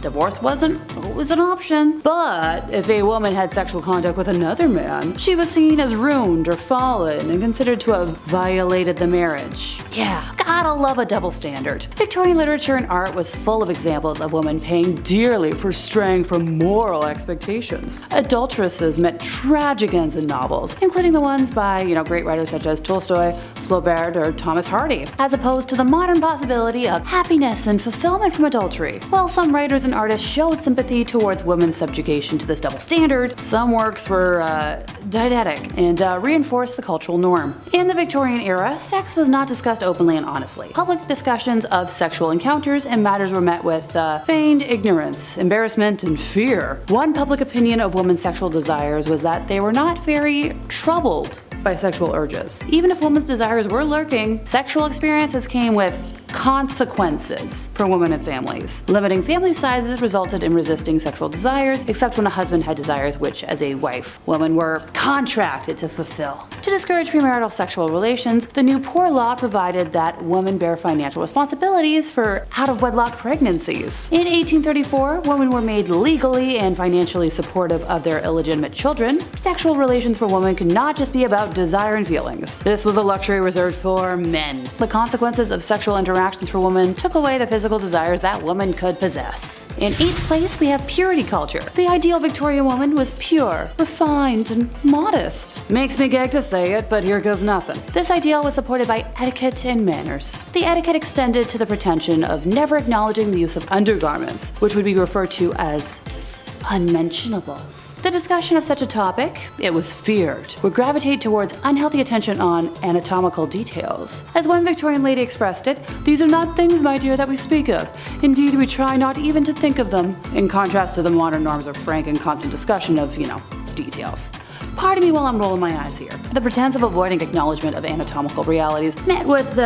divorce wasn't always an option. But if a woman had sexual contact with another man, she was seen as ruined or fallen and considered to have violated the marriage. Yeah, gotta love a double standard. Victorian literature and art was full of examples of women paying dearly for straying from moral expectations. Adulterous prejudices met tragic ends in novels, including the ones by, great writers such as Tolstoy, Flaubert, or Thomas Hardy, as opposed to the modern possibility of happiness and fulfillment from adultery. While some writers and artists showed sympathy towards women's subjugation to this double standard, some works were didactic and reinforced the cultural norm. In the Victorian era, sex was not discussed openly and honestly. Public discussions of sexual encounters and matters were met with feigned ignorance, embarrassment, and fear. One public opinion of women's sexual desires was that they were not very troubled by sexual urges. Even if women's desires were lurking, sexual experiences came with consequences for women and families. Limiting family sizes resulted in resisting sexual desires, except when a husband had desires which, as a wife, women were contracted to fulfill. To discourage premarital sexual relations, the new Poor Law provided that women bear financial responsibilities for out-of-wedlock pregnancies. In 1834, women were made legally and financially supportive of their illegitimate children. Sexual relations for women could not just be about desire and feelings. This was a luxury reserved for men. The consequences of sexual interactions for women took away the physical desires that women could possess. In 8th place, we have purity culture. The ideal Victorian woman was pure, refined, and modest. Makes me gag to say it, but here goes nothing. This ideal was supported by etiquette and manners. The etiquette extended to the pretension of never acknowledging the use of undergarments, which would be referred to as unmentionables. The discussion of such a topic, it was feared, would gravitate towards unhealthy attention on anatomical details. As one Victorian lady expressed it, "These are not things, my dear, that we speak of. Indeed, we try not even to think of them," in contrast to the modern norms of frank and constant discussion of, details. Pardon me while I'm rolling my eyes here. The pretense of avoiding acknowledgement of anatomical realities met with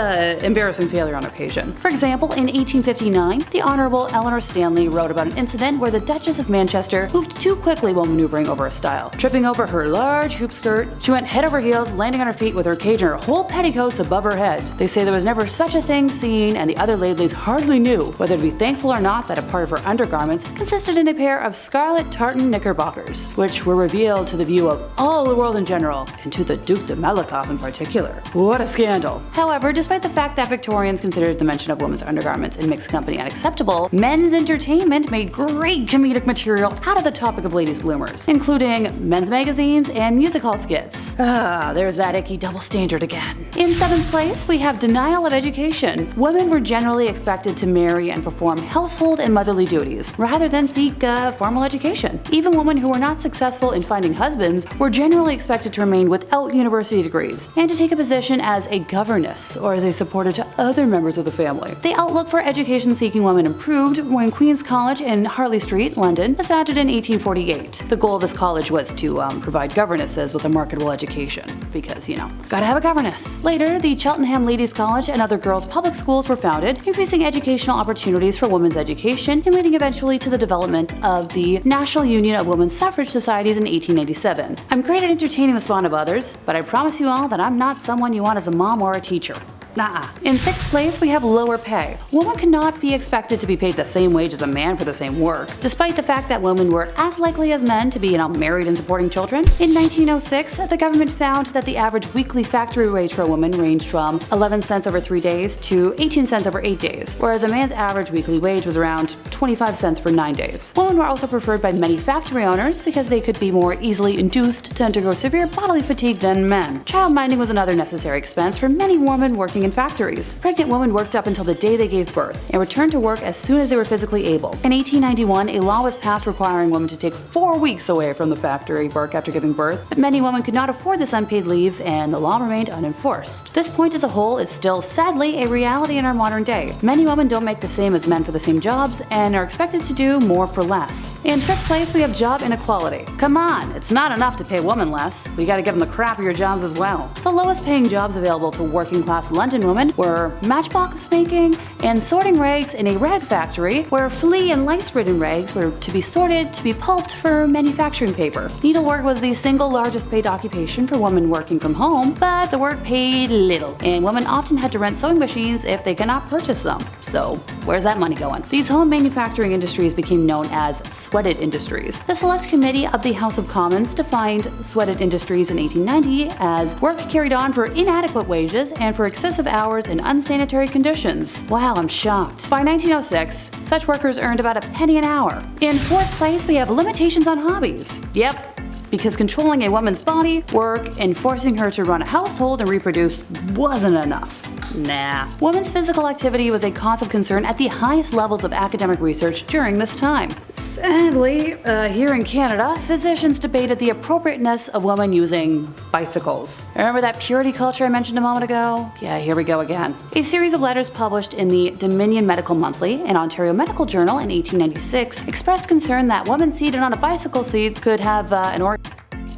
embarrassing failure on occasion. For example, in 1859, the Honorable Eleanor Stanley wrote about an incident where the Duchess of Manchester moved too quickly while maneuvering over a stile. Tripping over her large hoop skirt, she went head over heels, landing on her feet with her cage and her whole petticoats above her head. They say there was never such a thing seen, and the other ladies hardly knew whether to be thankful or not that a part of her undergarments consisted in a pair of scarlet tartan knickerbockers, which were revealed to the view of all the world in general, and to the Duke de Malakoff in particular. What a scandal. However, despite the fact that Victorians considered the mention of women's undergarments in mixed company unacceptable, men's entertainment made great comedic material out of the topic of ladies' bloomers, including men's magazines and music hall skits. There's that icky double standard again. In 7th place, we have denial of education. Women were generally expected to marry and perform household and motherly duties, rather than seek formal education. Even women who were not successful in finding husbands were generally expected to remain without university degrees and to take a position as a governess or as a supporter to other members of the family. The outlook for education-seeking women improved when Queen's College in Harley Street, London, was founded in 1848. The goal of this college was to provide governesses with a marketable education, because, gotta have a governess. Later, the Cheltenham Ladies' College and other girls' public schools were founded, increasing educational opportunities for women's education and leading eventually to the development of the National Union of Women's Suffrage Societies in 1897. I'm great at entertaining the spawn of others, but I promise you all that I'm not someone you want as a mom or a teacher. Nuh-uh. In 6th place, we have lower pay. Women cannot be expected to be paid the same wage as a man for the same work, despite the fact that women were as likely as men to be married and supporting children. In 1906, the government found that the average weekly factory wage for a woman ranged from 11 cents over 3 days to 18 cents over 8 days, whereas a man's average weekly wage was around 25 cents for 9 days. Women were also preferred by many factory owners because they could be more easily induced to undergo severe bodily fatigue than men. Child minding was another necessary expense for many women working in factories. Pregnant women worked up until the day they gave birth and returned to work as soon as they were physically able. In 1891, a law was passed requiring women to take 4 weeks away from the factory work after giving birth, but many women could not afford this unpaid leave and the law remained unenforced. This point as a whole is still sadly a reality in our modern day. Many women don't make the same as men for the same jobs and are expected to do more for less. In 5th place, we have job inequality. Come on, it's not enough to pay women less. We gotta give them the crappier jobs as well. The lowest paying jobs available to working class London women were matchbox making and sorting rags in a rag factory, where flea and lice-ridden rags were to be sorted to be pulped for manufacturing paper. Needlework was the single largest paid occupation for women working from home, but the work paid little, and women often had to rent sewing machines if they could not purchase them. So where's that money going? These home manufacturing industries became known as sweated industries. The Select Committee of the House of Commons defined sweated industries in 1890 as work carried on for inadequate wages and for excessive hours in unsanitary conditions. Wow, I'm shocked. By 1906, such workers earned about a penny an hour. In 4th place, we have limitations on hobbies. Yep, because controlling a woman's body, work, and forcing her to run a household and reproduce wasn't enough. Nah. Women's physical activity was a cause of concern at the highest levels of academic research during this time. Sadly, here in Canada, physicians debated the appropriateness of women using bicycles. Remember that purity culture I mentioned a moment ago? Yeah, here we go again. A series of letters published in the Dominion Medical Monthly and Ontario Medical Journal in 1896 expressed concern that women seated on a bicycle seat could have an organ.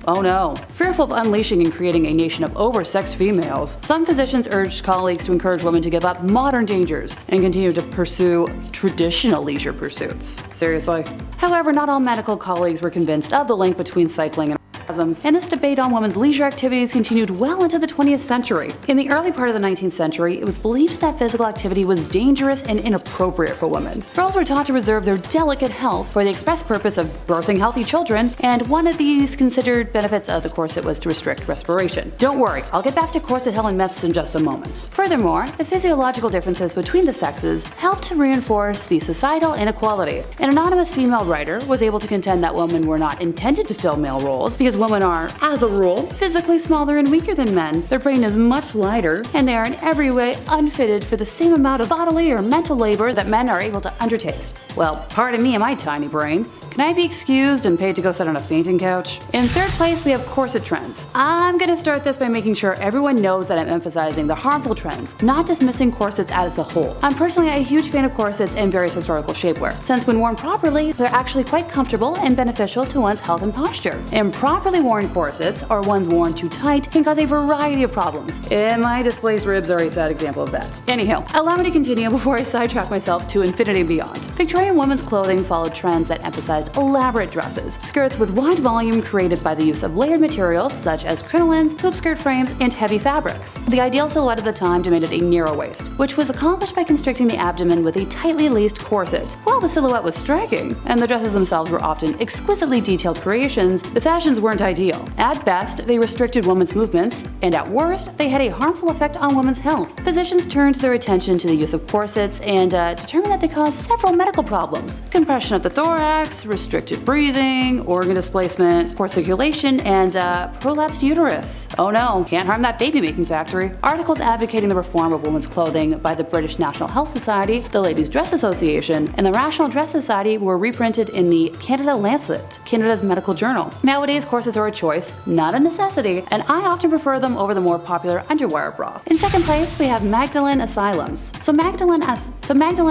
Oh no. Fearful of unleashing and creating a nation of oversexed females, some physicians urged colleagues to encourage women to give up modern dangers and continue to pursue traditional leisure pursuits. Seriously? However, not all medical colleagues were convinced of the link between cycling and orgasms, and this debate on women's leisure activities continued well into the 20th century. In the early part of the 19th century, it was believed that physical activity was dangerous and inappropriate for women. Girls were taught to reserve their delicate health for the express purpose of birthing healthy children, and one of these considered benefits of the corset was to restrict respiration. Don't worry, I'll get back to corset hell and myths in just a moment. Furthermore, the physiological differences between the sexes helped to reinforce the societal inequality. An anonymous female writer was able to contend that women were not intended to fill male roles because women are, as a rule, physically smaller and weaker than men. Their brain is much lighter, and they are in every way unfitted for the same amount of bodily or mental labor that men are able to undertake. Well, pardon me and my tiny brain. Can I be excused and paid to go sit on a fainting couch? In third place, we have corset trends. I'm gonna start this by making sure everyone knows that I'm emphasizing the harmful trends, not dismissing corsets as a whole. I'm personally a huge fan of corsets and various historical shapewear, since when worn properly, they're actually quite comfortable and beneficial to one's health and posture. Improperly worn corsets, or ones worn too tight, can cause a variety of problems, and my displaced ribs are a sad example of that. Anyhow, allow me to continue before I sidetrack myself to infinity and beyond. Victorian women's clothing followed trends that emphasized elaborate dresses, skirts with wide volume created by the use of layered materials such as crinolines, hoop skirt frames, and heavy fabrics. The ideal silhouette of the time demanded a narrow waist, which was accomplished by constricting the abdomen with a tightly laced corset. While the silhouette was striking, and the dresses themselves were often exquisitely detailed creations, the fashions weren't ideal. At best, they restricted women's movements, and at worst, they had a harmful effect on women's health. Physicians turned their attention to the use of corsets and determined that they caused several medical problems: compression of the thorax, restricted breathing, organ displacement, poor circulation, and prolapsed uterus. Oh no, can't harm that baby-making factory. Articles advocating the reform of women's clothing by the British National Health Society, the Ladies' Dress Association, and the Rational Dress Society were reprinted in the Canada Lancet, Canada's medical journal. Nowadays, corsets are a choice, not a necessity, and I often prefer them over the more popular underwire bra. In second place, we have Magdalene Asylums. So Magdalene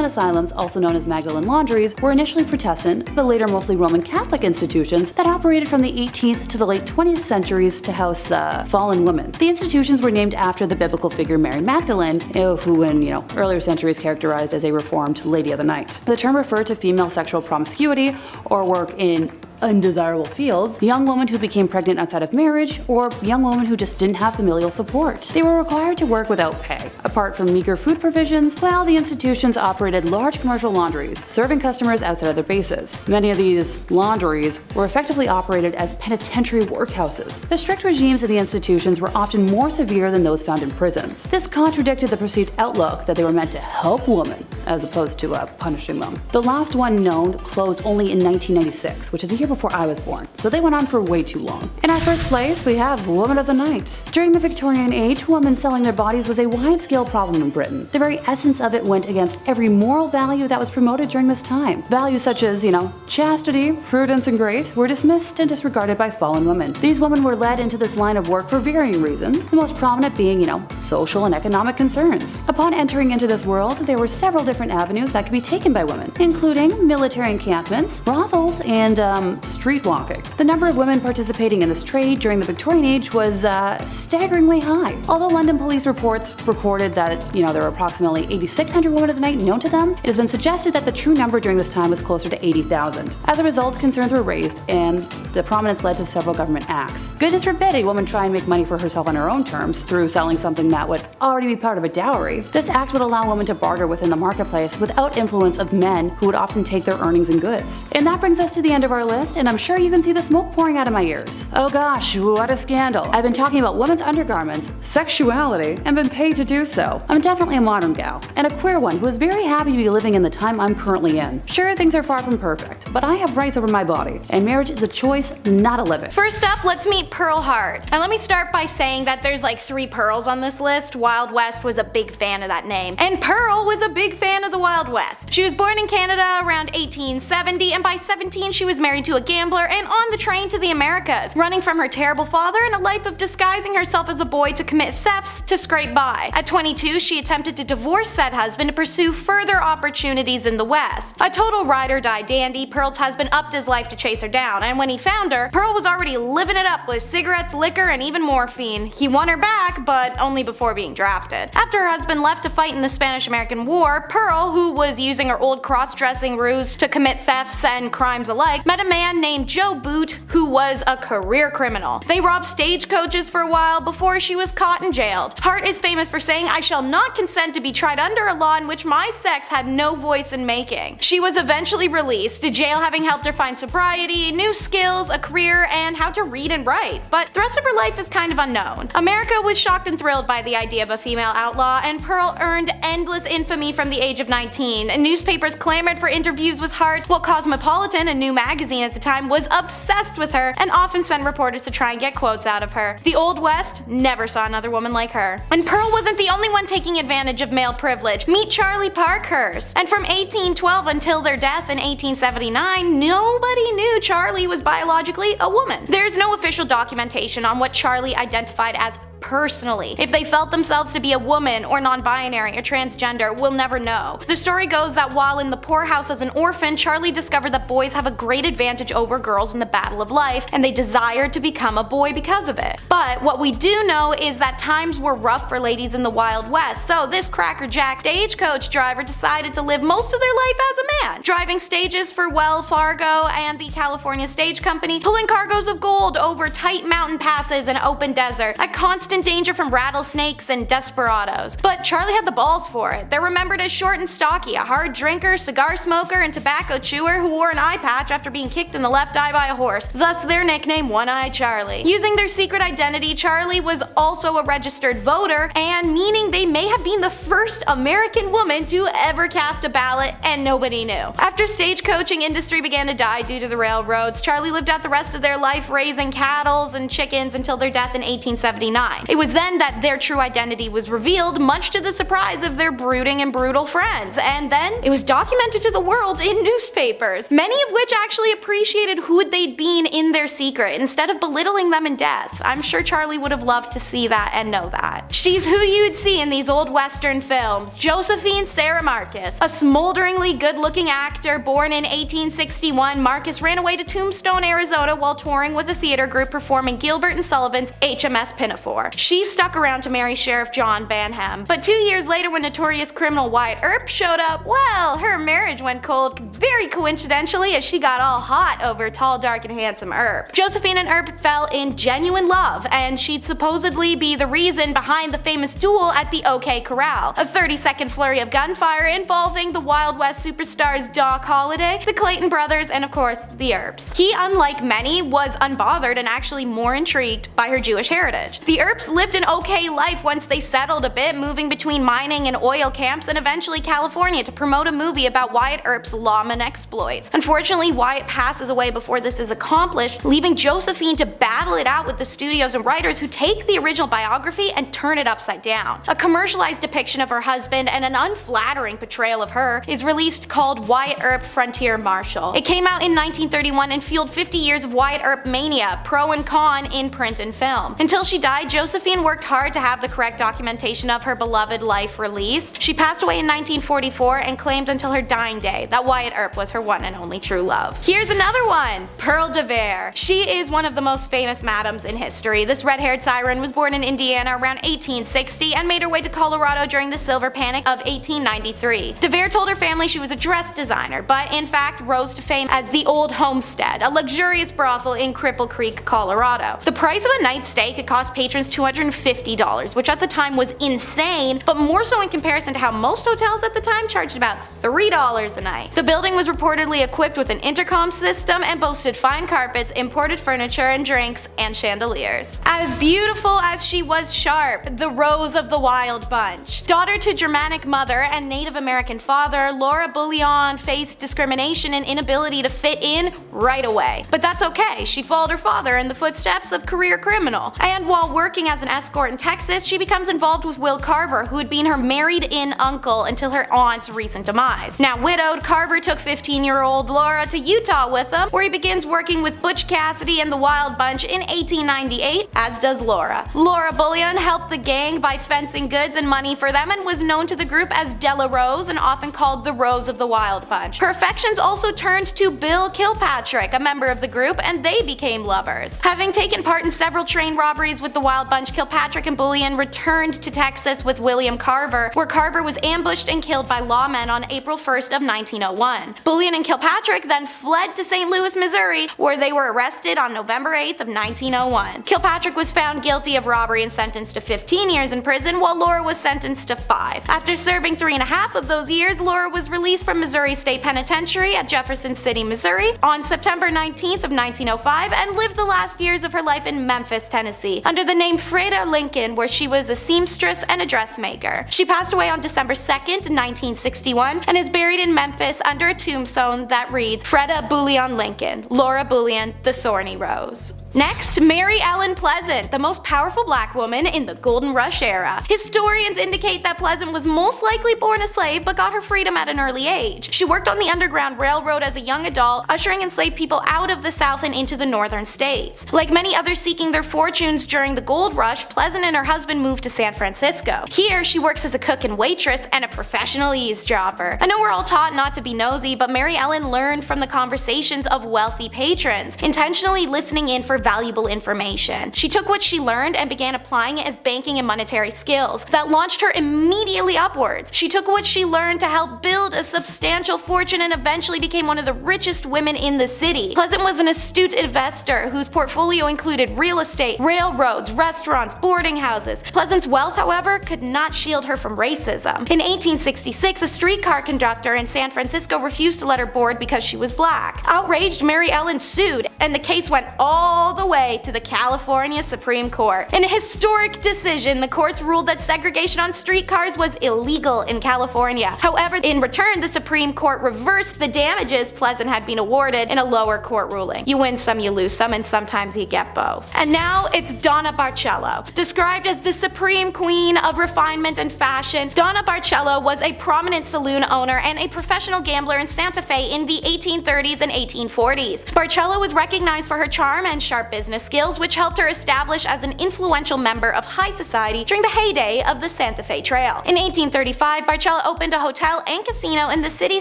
Asylums, also known as Magdalene Laundries, were initially Protestant, but later mostly Roman Catholic institutions that operated from the 18th to the late 20th centuries to house fallen women. The institutions were named after the biblical figure Mary Magdalene, who in earlier centuries characterized as a reformed Lady of the Night. The term referred to female sexual promiscuity or work in undesirable fields, young women who became pregnant outside of marriage, or young women who just didn't have familial support. They were required to work without pay. Apart from meager food provisions, the institutions operated large commercial laundries, serving customers outside of their bases. Many of these laundries were effectively operated as penitentiary workhouses. The strict regimes of the institutions were often more severe than those found in prisons. This contradicted the perceived outlook that they were meant to help women, as opposed to punishing them. The last one known closed only in 1996, which is a year before I was born, so they went on for way too long. In our first place, we have Woman of the Night. During the Victorian age, women selling their bodies was a wide-scale problem in Britain. The very essence of it went against every moral value that was promoted during this time. Values such as, chastity, prudence, and grace were dismissed and disregarded by fallen women. These women were led into this line of work for varying reasons, the most prominent being, social and economic concerns. Upon entering into this world, there were several different avenues that could be taken by women, including military encampments, brothels, and street walking. The number of women participating in this trade during the Victorian age was staggeringly high. Although London police reports recorded that there were approximately 8,600 women of the night known to them, it has been suggested that the true number during this time was closer to 80,000. As a result, concerns were raised, and the prominence led to several government acts. Goodness forbid a woman try and make money for herself on her own terms through selling something that would already be part of a dowry. This act would allow women to barter within the marketplace marketplace without influence of men who would often take their earnings in goods. And that brings us to the end of our list, and I'm sure you can see the smoke pouring out of my ears. Oh gosh, what a scandal. I've been talking about women's undergarments, sexuality, and been paid to do so. I'm definitely a modern gal, and a queer one who is very happy to be living in the time I'm currently in. Sure, things are far from perfect, but I have rights over my body, and marriage is a choice, not a limit. First up, let's meet Pearl Hart. And let me start by saying that there's like 3 Pearls on this list. Wild West was a big fan of that name, and Pearl was a big fan of the Wild West. She was born in Canada around 1870, and by 17 she was married to a gambler and on the train to the Americas, running from her terrible father and a life of disguising herself as a boy to commit thefts to scrape by. At 22, she attempted to divorce said husband to pursue further opportunities in the West. A total ride-or-die dandy, Pearl's husband upped his life to chase her down, and when he found her, Pearl was already living it up with cigarettes, liquor, and even morphine. He won her back, but only before being drafted. After her husband left to fight in the Spanish-American War, Pearl, who was using her old cross-dressing ruse to commit thefts and crimes alike, met a man named Joe Boot, who was a career criminal. They robbed stagecoaches for a while before she was caught and jailed. Hart is famous for saying, "I shall not consent to be tried under a law in which my sex had no voice in making." She was eventually released, to jail having helped her find sobriety, new skills, a career, and how to read and write. But the rest of her life is kind of unknown. America was shocked and thrilled by the idea of a female outlaw, and Pearl earned endless infamy from the age of 19. Newspapers clamored for interviews with Hart, while Cosmopolitan, a new magazine at the time, was obsessed with her and often sent reporters to try and get quotes out of her. The Old West never saw another woman like her. And Pearl wasn't the only one taking advantage of male privilege. Meet Charlie Parkhurst. And from 1812 until their death in 1879, nobody knew Charlie was biologically a woman. There's no official documentation on what Charlie identified as personally. If they felt themselves to be a woman or non-binary or transgender, we'll never know. The story goes that while in the poorhouse as an orphan, Charlie discovered that boys have a great advantage over girls in the battle of life, and they desired to become a boy because of it. But what we do know is that times were rough for ladies in the Wild West, so this crackerjack stagecoach driver decided to live most of their life as a man, driving stages for Wells Fargo and the California Stage Company, pulling cargoes of gold over tight mountain passes and open desert, at constant danger from rattlesnakes and desperados. But Charlie had the balls for it. They're remembered as short and stocky, a hard drinker, cigar smoker, and tobacco chewer who wore an eye patch after being kicked in the left eye by a horse, thus their nickname One-Eye Charlie. Using their secret identity, Charlie was also a registered voter, and meaning they may have been the first American woman to ever cast a ballot, and nobody knew. After stagecoaching industry began to die due to the railroads, Charlie lived out the rest of their life raising cattle and chickens until their death in 1879. It was then that their true identity was revealed, much to the surprise of their brooding and brutal friends, and then it was documented to the world in newspapers, many of which actually appreciated who they'd been in their secret instead of belittling them in death. I'm sure Charlie would have loved to see that and know that. She's who you'd see in these old western films. Josephine Sarah Marcus, a smolderingly good-looking actor born in 1861, Marcus ran away to Tombstone, Arizona while touring with a theater group performing Gilbert and Sullivan's HMS Pinafore. She stuck around to marry Sheriff John Banham, but 2 years later when notorious criminal Wyatt Earp showed up, well, her marriage went cold very coincidentally as she got all hot over tall, dark, and handsome Earp. Josephine and Earp fell in genuine love, and she'd supposedly be the reason behind the famous duel at the OK Corral, a 30-second flurry of gunfire involving the Wild West superstars Doc Holliday, the Clayton brothers, and of course, the Earps. He, unlike many, was unbothered and actually more intrigued by her Jewish heritage. The Earps lived an okay life once they settled a bit, moving between mining and oil camps and eventually California to promote a movie about Wyatt Earp's lawman exploits. Unfortunately, Wyatt passes away before this is accomplished, leaving Josephine to battle it out with the studios and writers who take the original biography and turn it upside down. A commercialized depiction of her husband and an unflattering portrayal of her is released called Wyatt Earp Frontier Marshal. It came out in 1931 and fueled 50 years of Wyatt Earp mania, pro and con in print and film. Until she died, Josephine worked hard to have the correct documentation of her beloved life released. She passed away in 1944 and claimed until her dying day that Wyatt Earp was her one and only true love. Here's another one, Pearl de Vere. She is one of the most famous madams in history. This red-haired siren was born in Indiana around 1860 and made her way to Colorado during the Silver Panic of 1893. de Vere told her family she was a dress designer, but in fact rose to fame as the Old Homestead, a luxurious brothel in Cripple Creek, Colorado. The price of a night's stay could cost patrons $250, which at the time was insane, but more so in comparison to how most hotels at the time charged about $3 a night. The building was reportedly equipped with an intercom system and boasted fine carpets, imported furniture and drinks, and chandeliers. As beautiful as she was sharp, the Rose of the Wild Bunch. Daughter to Germanic mother and Native American father, Laura Bullion faced discrimination and inability to fit in right away. But that's okay, she followed her father in the footsteps of career criminal. And while working as an escort in Texas, she becomes involved with Will Carver, who had been her married-in uncle until her aunt's recent demise. Now widowed, Carver took 15-year-old Laura to Utah with him, where he begins working with Butch Cassidy and the Wild Bunch in 1898, as does Laura. Laura Bullion helped the gang by fencing goods and money for them and was known to the group as Della Rose and often called the Rose of the Wild Bunch. Her affections also turned to Bill Kilpatrick, a member of the group, and they became lovers. Having taken part in several train robberies with the Wild Bunch, Kilpatrick and Bullion returned to Texas with William Carver, where Carver was ambushed and killed by lawmen on April 1st of 1901. Bullion and Kilpatrick then fled to St. Louis, Missouri, where they were arrested on November 8th of 1901. Kilpatrick was found guilty of robbery and sentenced to 15 years in prison, while Laura was sentenced to 5. After serving 3.5 of those years, Laura was released from Missouri State Penitentiary at Jefferson City, Missouri on September 19th of 1905 and lived the last years of her life in Memphis, Tennessee, under the name Freda Lincoln, where she was a seamstress and a dressmaker. She passed away on December 2nd, 1961, and is buried in Memphis under a tombstone that reads Freda Bullion Lincoln, Laura Bullion, the Thorny Rose. Next, Mary Ellen Pleasant, the most powerful black woman in the Golden Rush era. Historians indicate that Pleasant was most likely born a slave but got her freedom at an early age. She worked on the Underground Railroad as a young adult, ushering enslaved people out of the South and into the northern states. Like many others seeking their fortunes during the gold rush, Pleasant and her husband moved to San Francisco. Here, she works as a cook and waitress and a professional eavesdropper. I know we're all taught not to be nosy, but Mary Ellen learned from the conversations of wealthy patrons, intentionally listening in for valuable information. She took what she learned and began applying it as banking and monetary skills that launched her immediately upwards. She took what she learned to help build a substantial fortune and eventually became one of the richest women in the city. Pleasant was an astute investor whose portfolio included real estate, railroads, restaurants, boarding houses. Pleasant's wealth, however, could not shield her from racism. In 1866, a streetcar conductor in San Francisco refused to let her board because she was black. Outraged, Mary Ellen sued, and the case went all the way to the California Supreme Court. In a historic decision, the courts ruled that segregation on streetcars was illegal in California. However, in return, the Supreme Court reversed the damages Pleasant had been awarded in a lower court ruling. You win some, you lose some, and sometimes you get both. And now it's Donna Barcello. Described as the supreme queen of refinement and fashion, Donna Barcello was a prominent saloon owner and a professional gambler in Santa Fe in the 1830s and 1840s. Barcello was recognized for her charm and sharp business skills, which helped her establish as an influential member of high society during the heyday of the Santa Fe Trail. In 1835, Barcello opened a hotel and casino in the city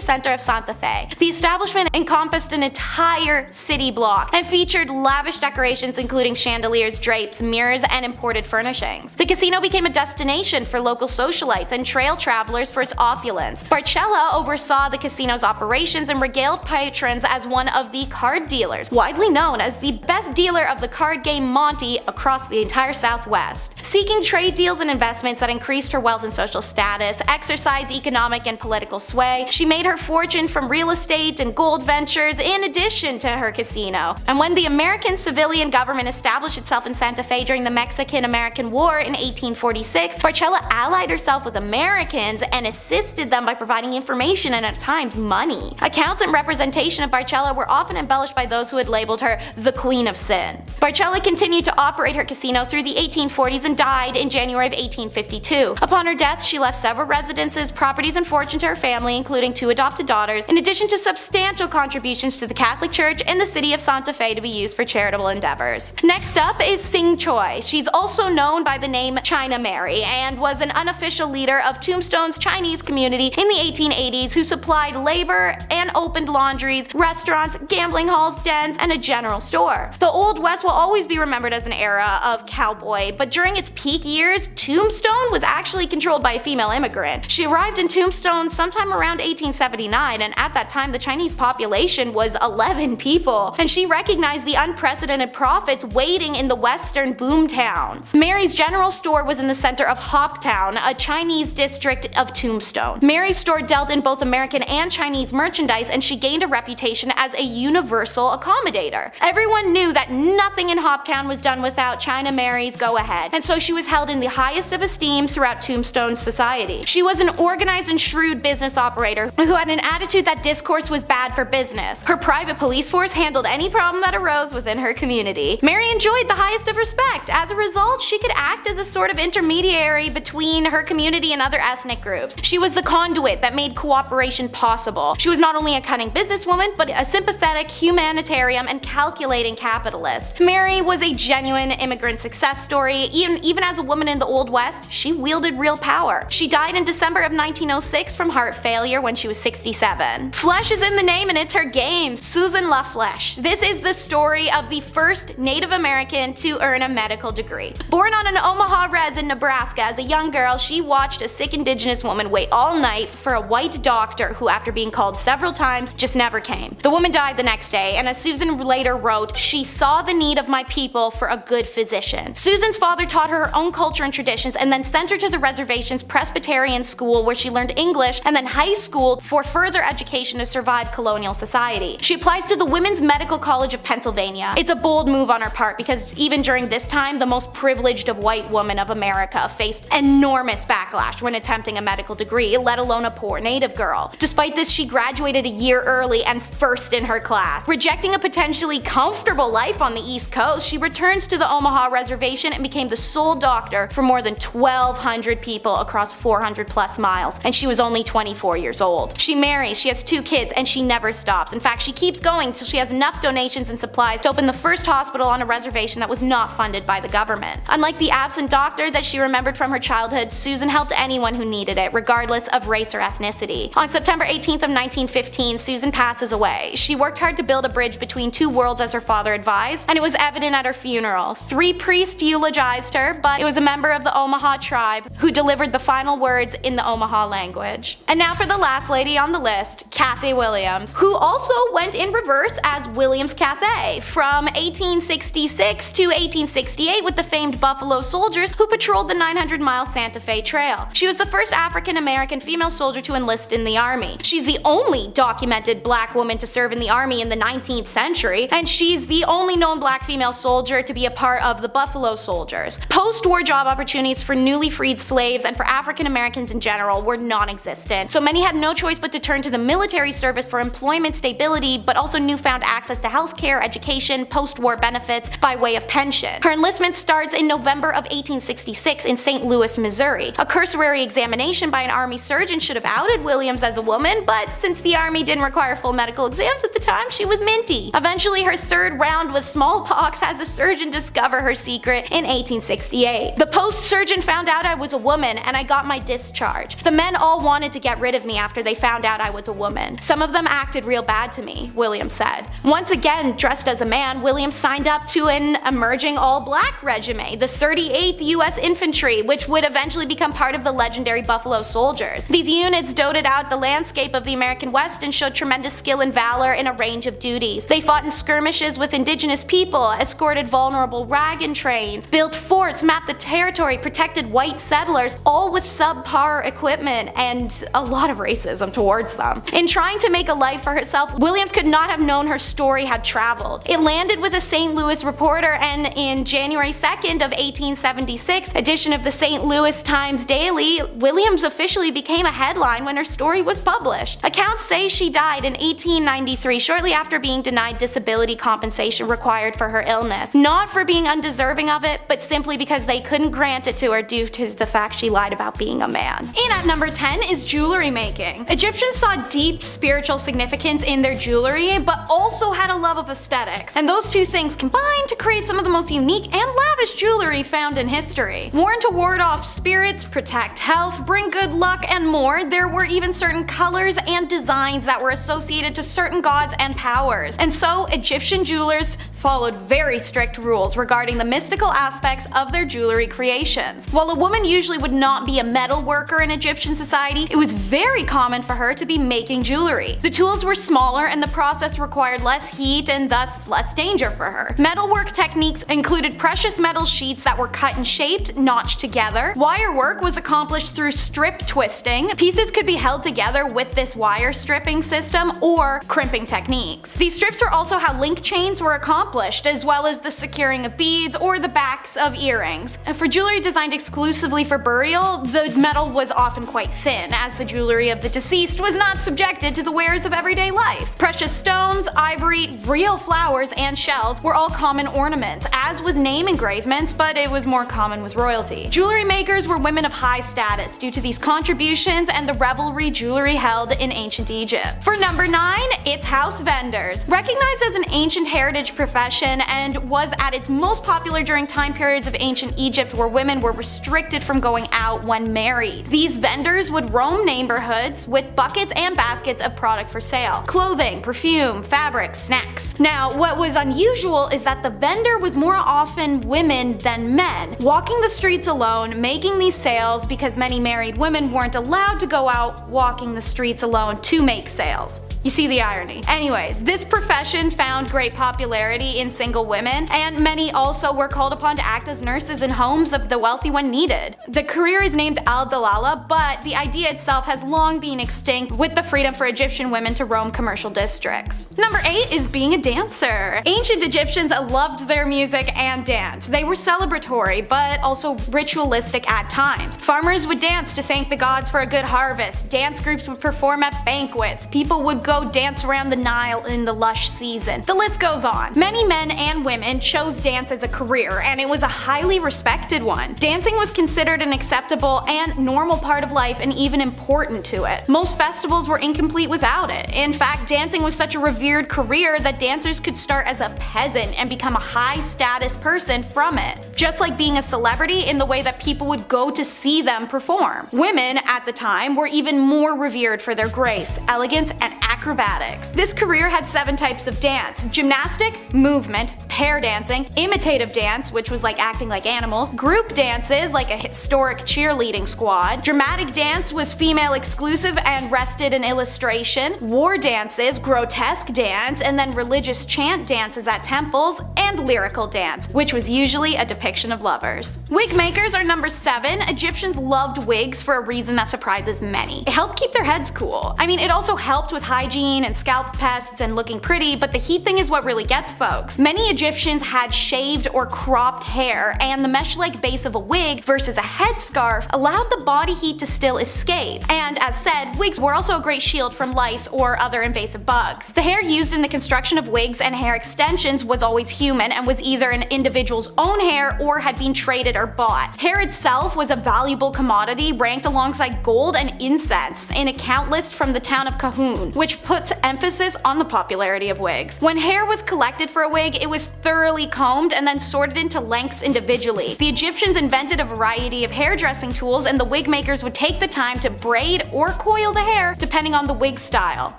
center of Santa Fe. The establishment encompassed an entire city block and featured lavish decorations including chandeliers, drapes, mirrors, and imported furnishings. The casino became a destination for local socialites and trail travelers for its opulence. Barcello oversaw the casino's operations and regaled patrons as one of the card dealers, widely known as the best dealer of the card game Monte across the entire Southwest. Seeking trade deals and investments that increased her wealth and social status, exercised economic and political sway, she made her fortune from real estate and gold ventures in addition to her casino. And when the American civilian government established itself in Santa Fe during the Mexican-American War in 1846, Barcello allied herself with Americans and assisted them by providing information and at times money. Accounts and representation of Barcello were often embellished by those who had labeled her the Queen of Sin. Barcello continued to operate her casino through the 1840s and died in January of 1852. Upon her death, she left several residences, properties, and fortune to her family, including 2 adopted daughters, in addition to substantial contributions to the Catholic Church and the city of Santa Fe to be used for charitable endeavors. Next up is Sing Choi. She's also known by the name China Mary and was an unofficial leader of Tombstone's Chinese community in the 1880s who supplied labor and opened laundries, restaurants, gambling halls, dens, and a general store. The Old West will always be remembered as an era of cowboy, but during its its peak years, Tombstone was actually controlled by a female immigrant. She arrived in Tombstone sometime around 1879, and at that time the Chinese population was 11 people, and she recognized the unprecedented profits waiting in the western boom towns. Mary's general store was in the center of Hoptown, a Chinese district of Tombstone. Mary's store dealt in both American and Chinese merchandise, and she gained a reputation as a universal accommodator. Everyone knew that nothing in Hoptown was done without China Mary's go-ahead, and so she was held in the highest of esteem throughout Tombstone society. She was an organized and shrewd business operator who had an attitude that discourse was bad for business. Her private police force handled any problem that arose within her community. Mary enjoyed the highest of respect. As a result, she could act as a sort of intermediary between her community and other ethnic groups. She was the conduit that made cooperation possible. She was not only a cunning businesswoman, but a sympathetic humanitarian and calculating capitalist. Mary was a genuine immigrant success story. Even as a woman in the Old West, she wielded real power. She died in December of 1906 from heart failure when she was 67. Flesh is in the name and it's her game. Susan La Flèche. This is the story of the first Native American to earn a medical degree. Born on an Omaha res in Nebraska as a young girl, she watched a sick indigenous woman wait all night for a white doctor who, after being called several times, just never came. The woman died the next day, and as Susan later wrote, "She saw the need of my people for a good physician." Susan's father taught her her own culture and traditions and then sent her to the reservation's Presbyterian school where she learned English, and then high school for further education to survive colonial society. She applies to the Women's Medical College of Pennsylvania. It's a bold move on her part because even during this time, the most privileged of white women of America faced enormous backlash when attempting a medical degree, let alone a poor native girl. Despite this, she graduated a year early and first in her class. Rejecting a potentially comfortable life on the East Coast, she returns to the Omaha reservation and became the sole doctor for more than 1,200 people across 400 plus miles, and she was only 24 years old. She marries, she has 2 kids, and she never stops. In fact, she keeps going till she has enough donations and supplies to open the first hospital on a reservation that was not funded by the government. Unlike the absent doctor that she remembered from her childhood, Susan helped anyone who needed it, regardless of race or ethnicity. On September 18th of 1915, Susan passes away. She worked hard to build a bridge between 2 worlds as her father advised, and it was evident at her funeral. 3 priests eulogized her, but it was a member of the Omaha tribe who delivered the final words in the Omaha language. And now for the last lady on the list, Cathy Williams, who also went in reverse as Williams Cathay from 1866 to 1868 with the famed Buffalo Soldiers who patrolled the 900-mile Santa Fe Trail. She was the first African-American female soldier to enlist in the Army. She's the only documented black woman to serve in the Army in the 19th century, and she's the only known black female soldier to be a part of the Buffalo Soldiers. Post-war job opportunities for newly freed slaves and for African Americans in general were non-existent, so many had no choice but to turn to the military service for employment stability, but also newfound access to healthcare, education, post-war benefits by way of pension. Her enlistment starts in November of 1866 in St. Louis, Missouri. A cursory examination by an Army surgeon should have outed Williams as a woman, but since the Army didn't require full medical exams at the time, she was minty. Eventually, her 3rd round with smallpox has a surgeon discover her secret in 1868. The post-surgeon found out I was a woman, and I got my discharge. The men all wanted to get rid of me after they found out I was a woman. Some of them acted real bad to me, Williams said. Once again, dressed as a man, Williams signed up to an emerging all-black regiment, the 38th U.S. Infantry, which would eventually become part of the legendary Buffalo Soldiers. These units dotted out the landscape of the American West and showed tremendous skill and valor in a range of duties. They fought in skirmishes with indigenous people, escorted vulnerable wagon trains, built forts, mapped the territory, protected white settlers, all with subpar equipment and a lot of racism towards them. In trying to make a life for herself, Williams could not have known her story had traveled. It landed with a St. Louis Reporter, and in January 2nd of 1876 edition of the St. Louis Times Daily, Williams officially became a headline when her story was published. Accounts say she died in 1893, shortly after being denied disability compensation required for her illness. Not for being undeserving of it, but simply because they couldn't grant it to her due to the fact she lied about being a man. And at number 10 is jewelry making. Egyptians saw deep spiritual significance in their jewelry, but also had a love of aesthetics, and those 2 things combined to create some of the most unique and lavish jewelry found in history. Worn to ward off spirits, protect health, bring good luck, and more, there were even certain colors and designs that were associated to certain gods and powers. And so, Egyptian jewelers followed very strict rules regarding the mystical aspects of their their jewelry creations. While a woman usually would not be a metal worker in Egyptian society, it was very common for her to be making jewelry. The tools were smaller and the process required less heat and thus less danger for her. Metalwork techniques included precious metal sheets that were cut and shaped, notched together. Wire work was accomplished through strip twisting. Pieces could be held together with this wire stripping system or crimping techniques. These strips were also how link chains were accomplished, as well as the securing of beads or the backs of earrings. For jewelry designed exclusively for burial, the metal was often quite thin, as the jewelry of the deceased was not subjected to the wares of everyday life. Precious stones, ivory, real flowers, and shells were all common ornaments, as was name engravements, but it was more common with royalty. Jewelry makers were women of high status due to these contributions and the revelry jewelry held in ancient Egypt. For number 9, it's house vendors. Recognized as an ancient heritage profession and was at its most popular during time periods of ancient Egypt where women were restricted from going out when married. These vendors would roam neighborhoods with buckets and baskets of product for sale: clothing, perfume, fabrics, snacks. Now, what was unusual is that the vendor was more often women than men, walking the streets alone, making these sales because many married women weren't allowed to go out walking the streets alone to make sales. You see the irony. Anyways, this profession found great popularity in single women, and many also were called upon to act as nurses in homes of the wealthy when needed. The career is named al-Dalala, but the idea itself has long been extinct with the freedom for Egyptian women to roam commercial districts. Number 8 is being a dancer. Ancient Egyptians loved their music and dance. They were celebratory, but also ritualistic at times. Farmers would dance to thank the gods for a good harvest. Dance groups would perform at banquets. People would go dance around the Nile in the lush season. The list goes on. Many men and women chose dance as a career, and it was a highly respected one. Dancing was considered an acceptable and normal part of life and even important to it. Most festivals were incomplete without it. In fact, dancing was such a revered career that dancers could start as a peasant and become a high status person from it, just like being a celebrity in the way that people would go to see them perform. Women at the time were even more revered for their grace, elegance, and acrobatics. This career had 7 types of dance: gymnastic, movement, pair dancing, imitative dance, which was like acting like animals, group dances like a historic cheerleading squad, dramatic dance was female exclusive and rested in illustration, war dances, grotesque dance, and then religious chant dances at temples, and lyrical dance, which was usually a depiction of lovers. Wig makers are number 7. Egyptians loved wigs for a reason that surprises many. It helped keep their heads cool. I mean, it also helped with hygiene and scalp pests and looking pretty, but the heat thing is what really gets folks. Many Egyptians had shaved or cropped hair, and the mesh-like base of a wig versus a headscarf allowed the body heat to still escape. And as said, wigs were also a great shield from lice or other invasive bugs. The hair used in the construction of wigs and hair extensions was always human and was either an individual's own hair or had been traded or bought. Hair itself was a valuable commodity ranked alongside gold and incense in a count list from the town of Kahun, which puts emphasis on the popularity of wigs. When hair was collected for a wig, it was thoroughly combed and then sorted into lengths individually. The Egyptians invented a variety of hairdressing tools, and the wig makers would take the time to braid or coil the hair depending on the wig style,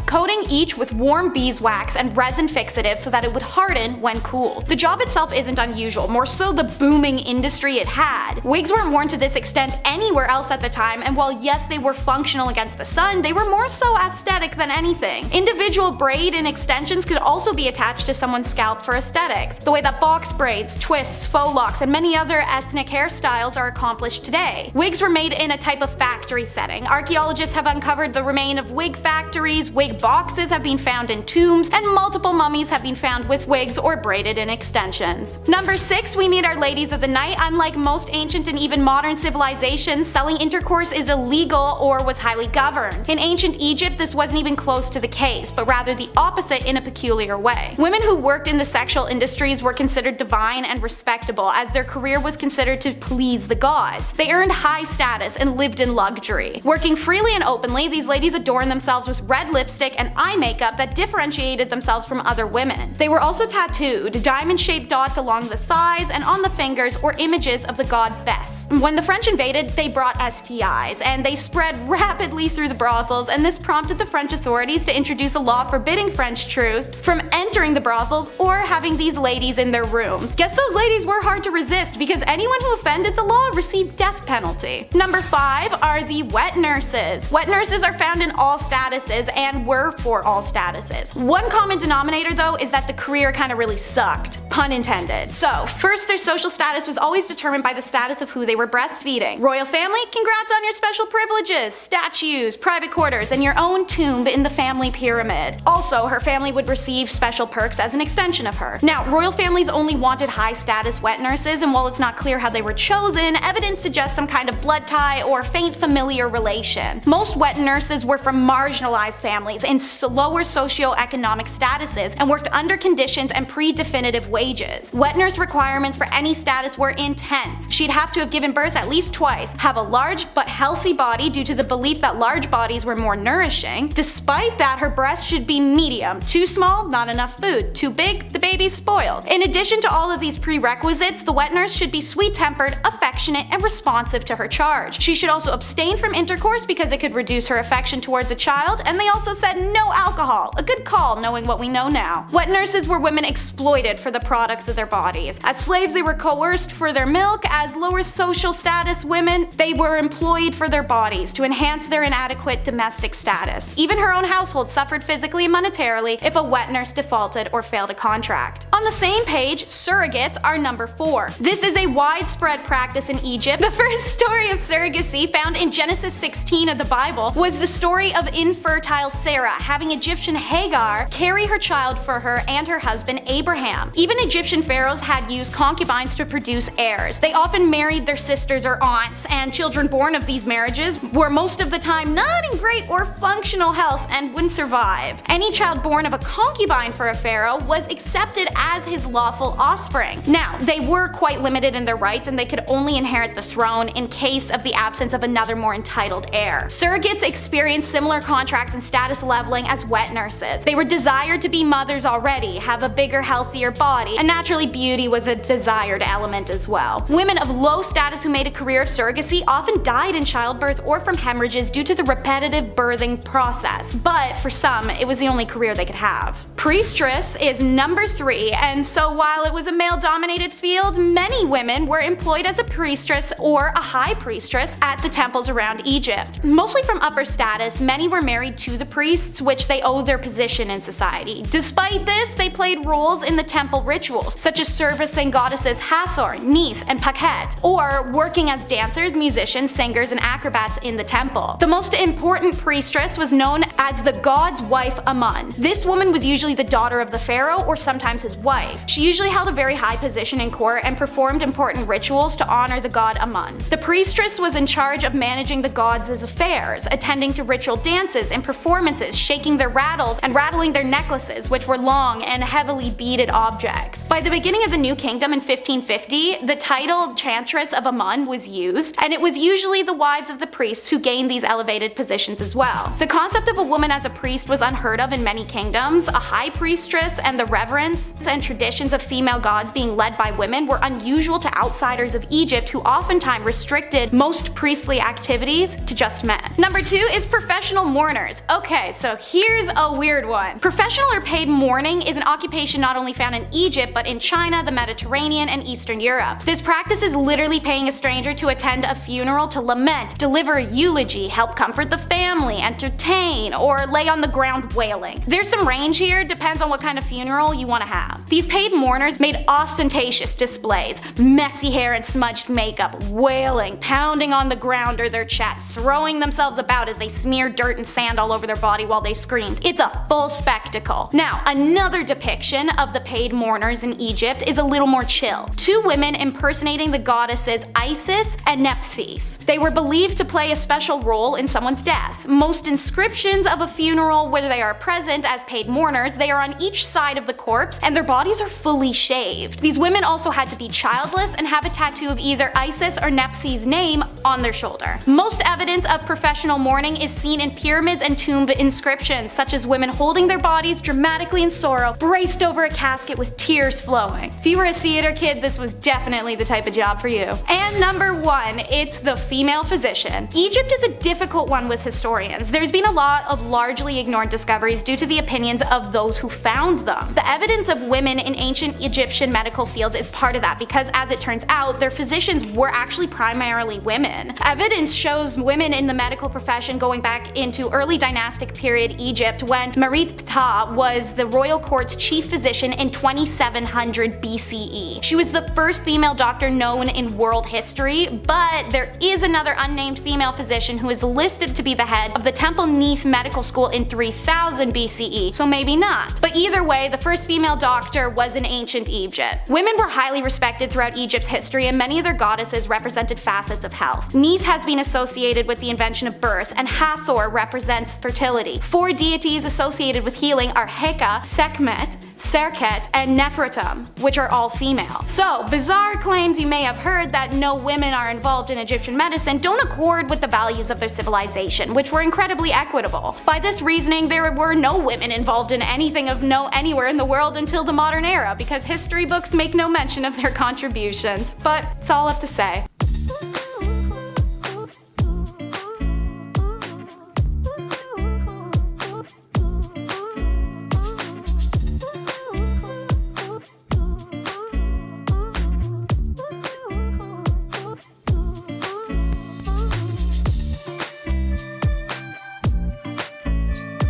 coating each with warm beeswax and resin fixative so that it would harden when cooled. The job itself isn't unusual, more so the booming industry it had. Wigs weren't worn to this extent anywhere else at the time, and while yes, they were functional against the sun, they were more so aesthetic than anything. Individual braid and extensions could also be attached to someone's scalp for aesthetics, the way that box braids, twists, faux locks, and many other ethnic hairstyles are accomplished today. Wigs were made in a type of factory setting. Archaeologists have uncovered the remains of wig factories, wig boxes have been found in tombs, and multiple mummies have been found with wigs or braided in extensions. Number 6, we meet our ladies of the night. Unlike most ancient and even modern civilizations, selling intercourse is illegal or was highly governed. In ancient Egypt, this wasn't even close to the case, but rather the opposite in a peculiar way. Women who worked in the sexual industries were considered divine and respectable, as their career was considered to please the gods. They earned high status and lived in luxury. Working freely and openly, these ladies adorned themselves with red lipstick and eye makeup that differentiated themselves from other women. They were also tattooed, diamond-shaped dots along the thighs and on the fingers, or images of the god Bes. When the French invaded, they brought STIs, and they spread rapidly through the brothels, and this prompted the French authorities to introduce a law forbidding French troops from entering the brothels or having these his ladies in their rooms. Guess those ladies were hard to resist because anyone who offended the law received death penalty. Number 5 are the wet nurses. Wet nurses are found in all statuses and were for all statuses. One common denominator though is that the career kind of really sucked. Pun intended. So, first their social status was always determined by the status of who they were breastfeeding. Royal family, congrats on your special privileges, statues, private quarters, and your own tomb in the family pyramid. Also, her family would receive special perks as an extension of her. Now, royal families only wanted high status wet nurses, and while it's not clear how they were chosen, evidence suggests some kind of blood tie or faint familiar relation. Most wet nurses were from marginalized families in lower socioeconomic statuses and worked under conditions and pre-definitive wages. Wet nurse requirements for any status were intense. She'd have to have given birth at least twice, have a large but healthy body due to the belief that large bodies were more nourishing. Despite that, her breasts should be medium. Too small, not enough food. Too big, the baby's spoiled. In addition to all of these prerequisites, the wet nurse should be sweet-tempered, affectionate, and responsive to her charge. She should also abstain from intercourse because it could reduce her affection towards a child, and they also said no alcohol. A good call, knowing what we know now. Wet nurses were women exploited for the products of their bodies. As slaves, they were coerced for their milk. As lower social status women, they were employed for their bodies to enhance their inadequate domestic status. Even her own household suffered physically and monetarily if a wet nurse defaulted or failed a contract. On the same page, surrogates are number 4. This is a widespread practice in Egypt. The first story of surrogacy found in Genesis 16 of the Bible was the story of infertile Sarah having Egyptian Hagar carry her child for her and her husband Abraham. Even Egyptian pharaohs had used concubines to produce heirs. They often married their sisters or aunts, and children born of these marriages were most of the time not in great or functional health and wouldn't survive. Any child born of a concubine for a pharaoh was accepted as his lawful offspring. Now, they were quite limited in their rights and they could only inherit the throne in case of the absence of another more entitled heir. Surrogates experienced similar contracts and status leveling as wet nurses. They were desired to be mothers already, have a bigger, healthier body, and naturally beauty was a desired element as well. Women of low status who made a career of surrogacy often died in childbirth or from hemorrhages due to the repetitive birthing process, but for some, it was the only career they could have. Priestess is number 3, and so while it was a male-dominated field, many women were employed as a priestess or a high priestess at the temples around Egypt. Mostly from upper status, many were married to the priests, which they owed their position in society. Despite this, they played roles in the temple rituals, such as servicing goddesses Hathor, Neith, and Pakhet, or working as dancers, musicians, singers, and acrobats in the temple. The most important priestess was known as the god's wife Amun. This woman was usually the daughter of the pharaoh or sometimes his wife. She usually held a very high position in court and performed important rituals to honor the god Amun. The priestess was in charge of managing the gods' affairs, attending to ritual dances and performances, shaking their rattles and rattling their necklaces, which were long and heavily beaded objects. By the beginning of the New Kingdom in 1550, the title Chantress of Amun was used, and it was usually the wives of the priests who gained these elevated positions as well. The concept of a woman as a priest was unheard of in many kingdoms. A high priestess and the reverence and traditions of female gods being led by women were unusual to outsiders of Egypt, who oftentimes restricted most priestly activities to just men. Number 2 is professional mourners. Okay, so here's a weird one. Professional or paid mourning is an occupation not only found in Egypt, but in China, the Mediterranean, and Eastern Europe. This practice is literally paying a stranger to attend a funeral to lament, deliver a eulogy, help comfort the family, entertain, or lay on the ground wailing. There's some range here, depends on what kind of funeral you want to have. These paid mourners made ostentatious displays, messy hair and smudged makeup, wailing, pounding on the ground or their chests, throwing themselves about as they smeared dirt and sand all over their body while they screamed. It's a full spectacle. Now, another depiction of the paid mourners in Egypt is a little more chill. 2 women impersonating the goddesses Isis and Nephthys. They were believed to play a special role in someone's death. Most inscriptions of a funeral where they are present as paid mourners, they are on each side of the corpse and their bodies are fully shaved. These women also had to be childless and have a tattoo of either Isis or Nephthys' name on their shoulder. Most evidence of professional mourning is seen in pyramids and tomb inscriptions, such as women holding their bodies dramatically in sorrow, braced over a casket with tears flowing. If you were a theater kid, this was definitely the type of job for you. And number 1, it's the female physician. Egypt is a difficult one with historians. There's been a lot of largely ignored discoveries due to the opinions of those those who found them. The evidence of women in ancient Egyptian medical fields is part of that because, as it turns out, their physicians were actually primarily women. Evidence shows women in the medical profession going back into early dynastic period Egypt when Merit Ptah was the royal court's chief physician in 2700 BCE. She was the first female doctor known in world history, but there is another unnamed female physician who is listed to be the head of the Temple Neith Medical School in 3000 BCE, so maybe not. But either way, the first female doctor was in ancient Egypt. Women were highly respected throughout Egypt's history, and many of their goddesses represented facets of health. Neith has been associated with the invention of birth, and Hathor represents fertility. 4 deities associated with healing are Heka, Sekhmet, Serket, and Nefertum, which are all female. So, bizarre claims you may have heard that no women are involved in Egyptian medicine don't accord with the values of their civilization, which were incredibly equitable. By this reasoning, there were no women involved in anything of note anywhere in the world until the modern era, because history books make no mention of their contributions. But it's all up to say.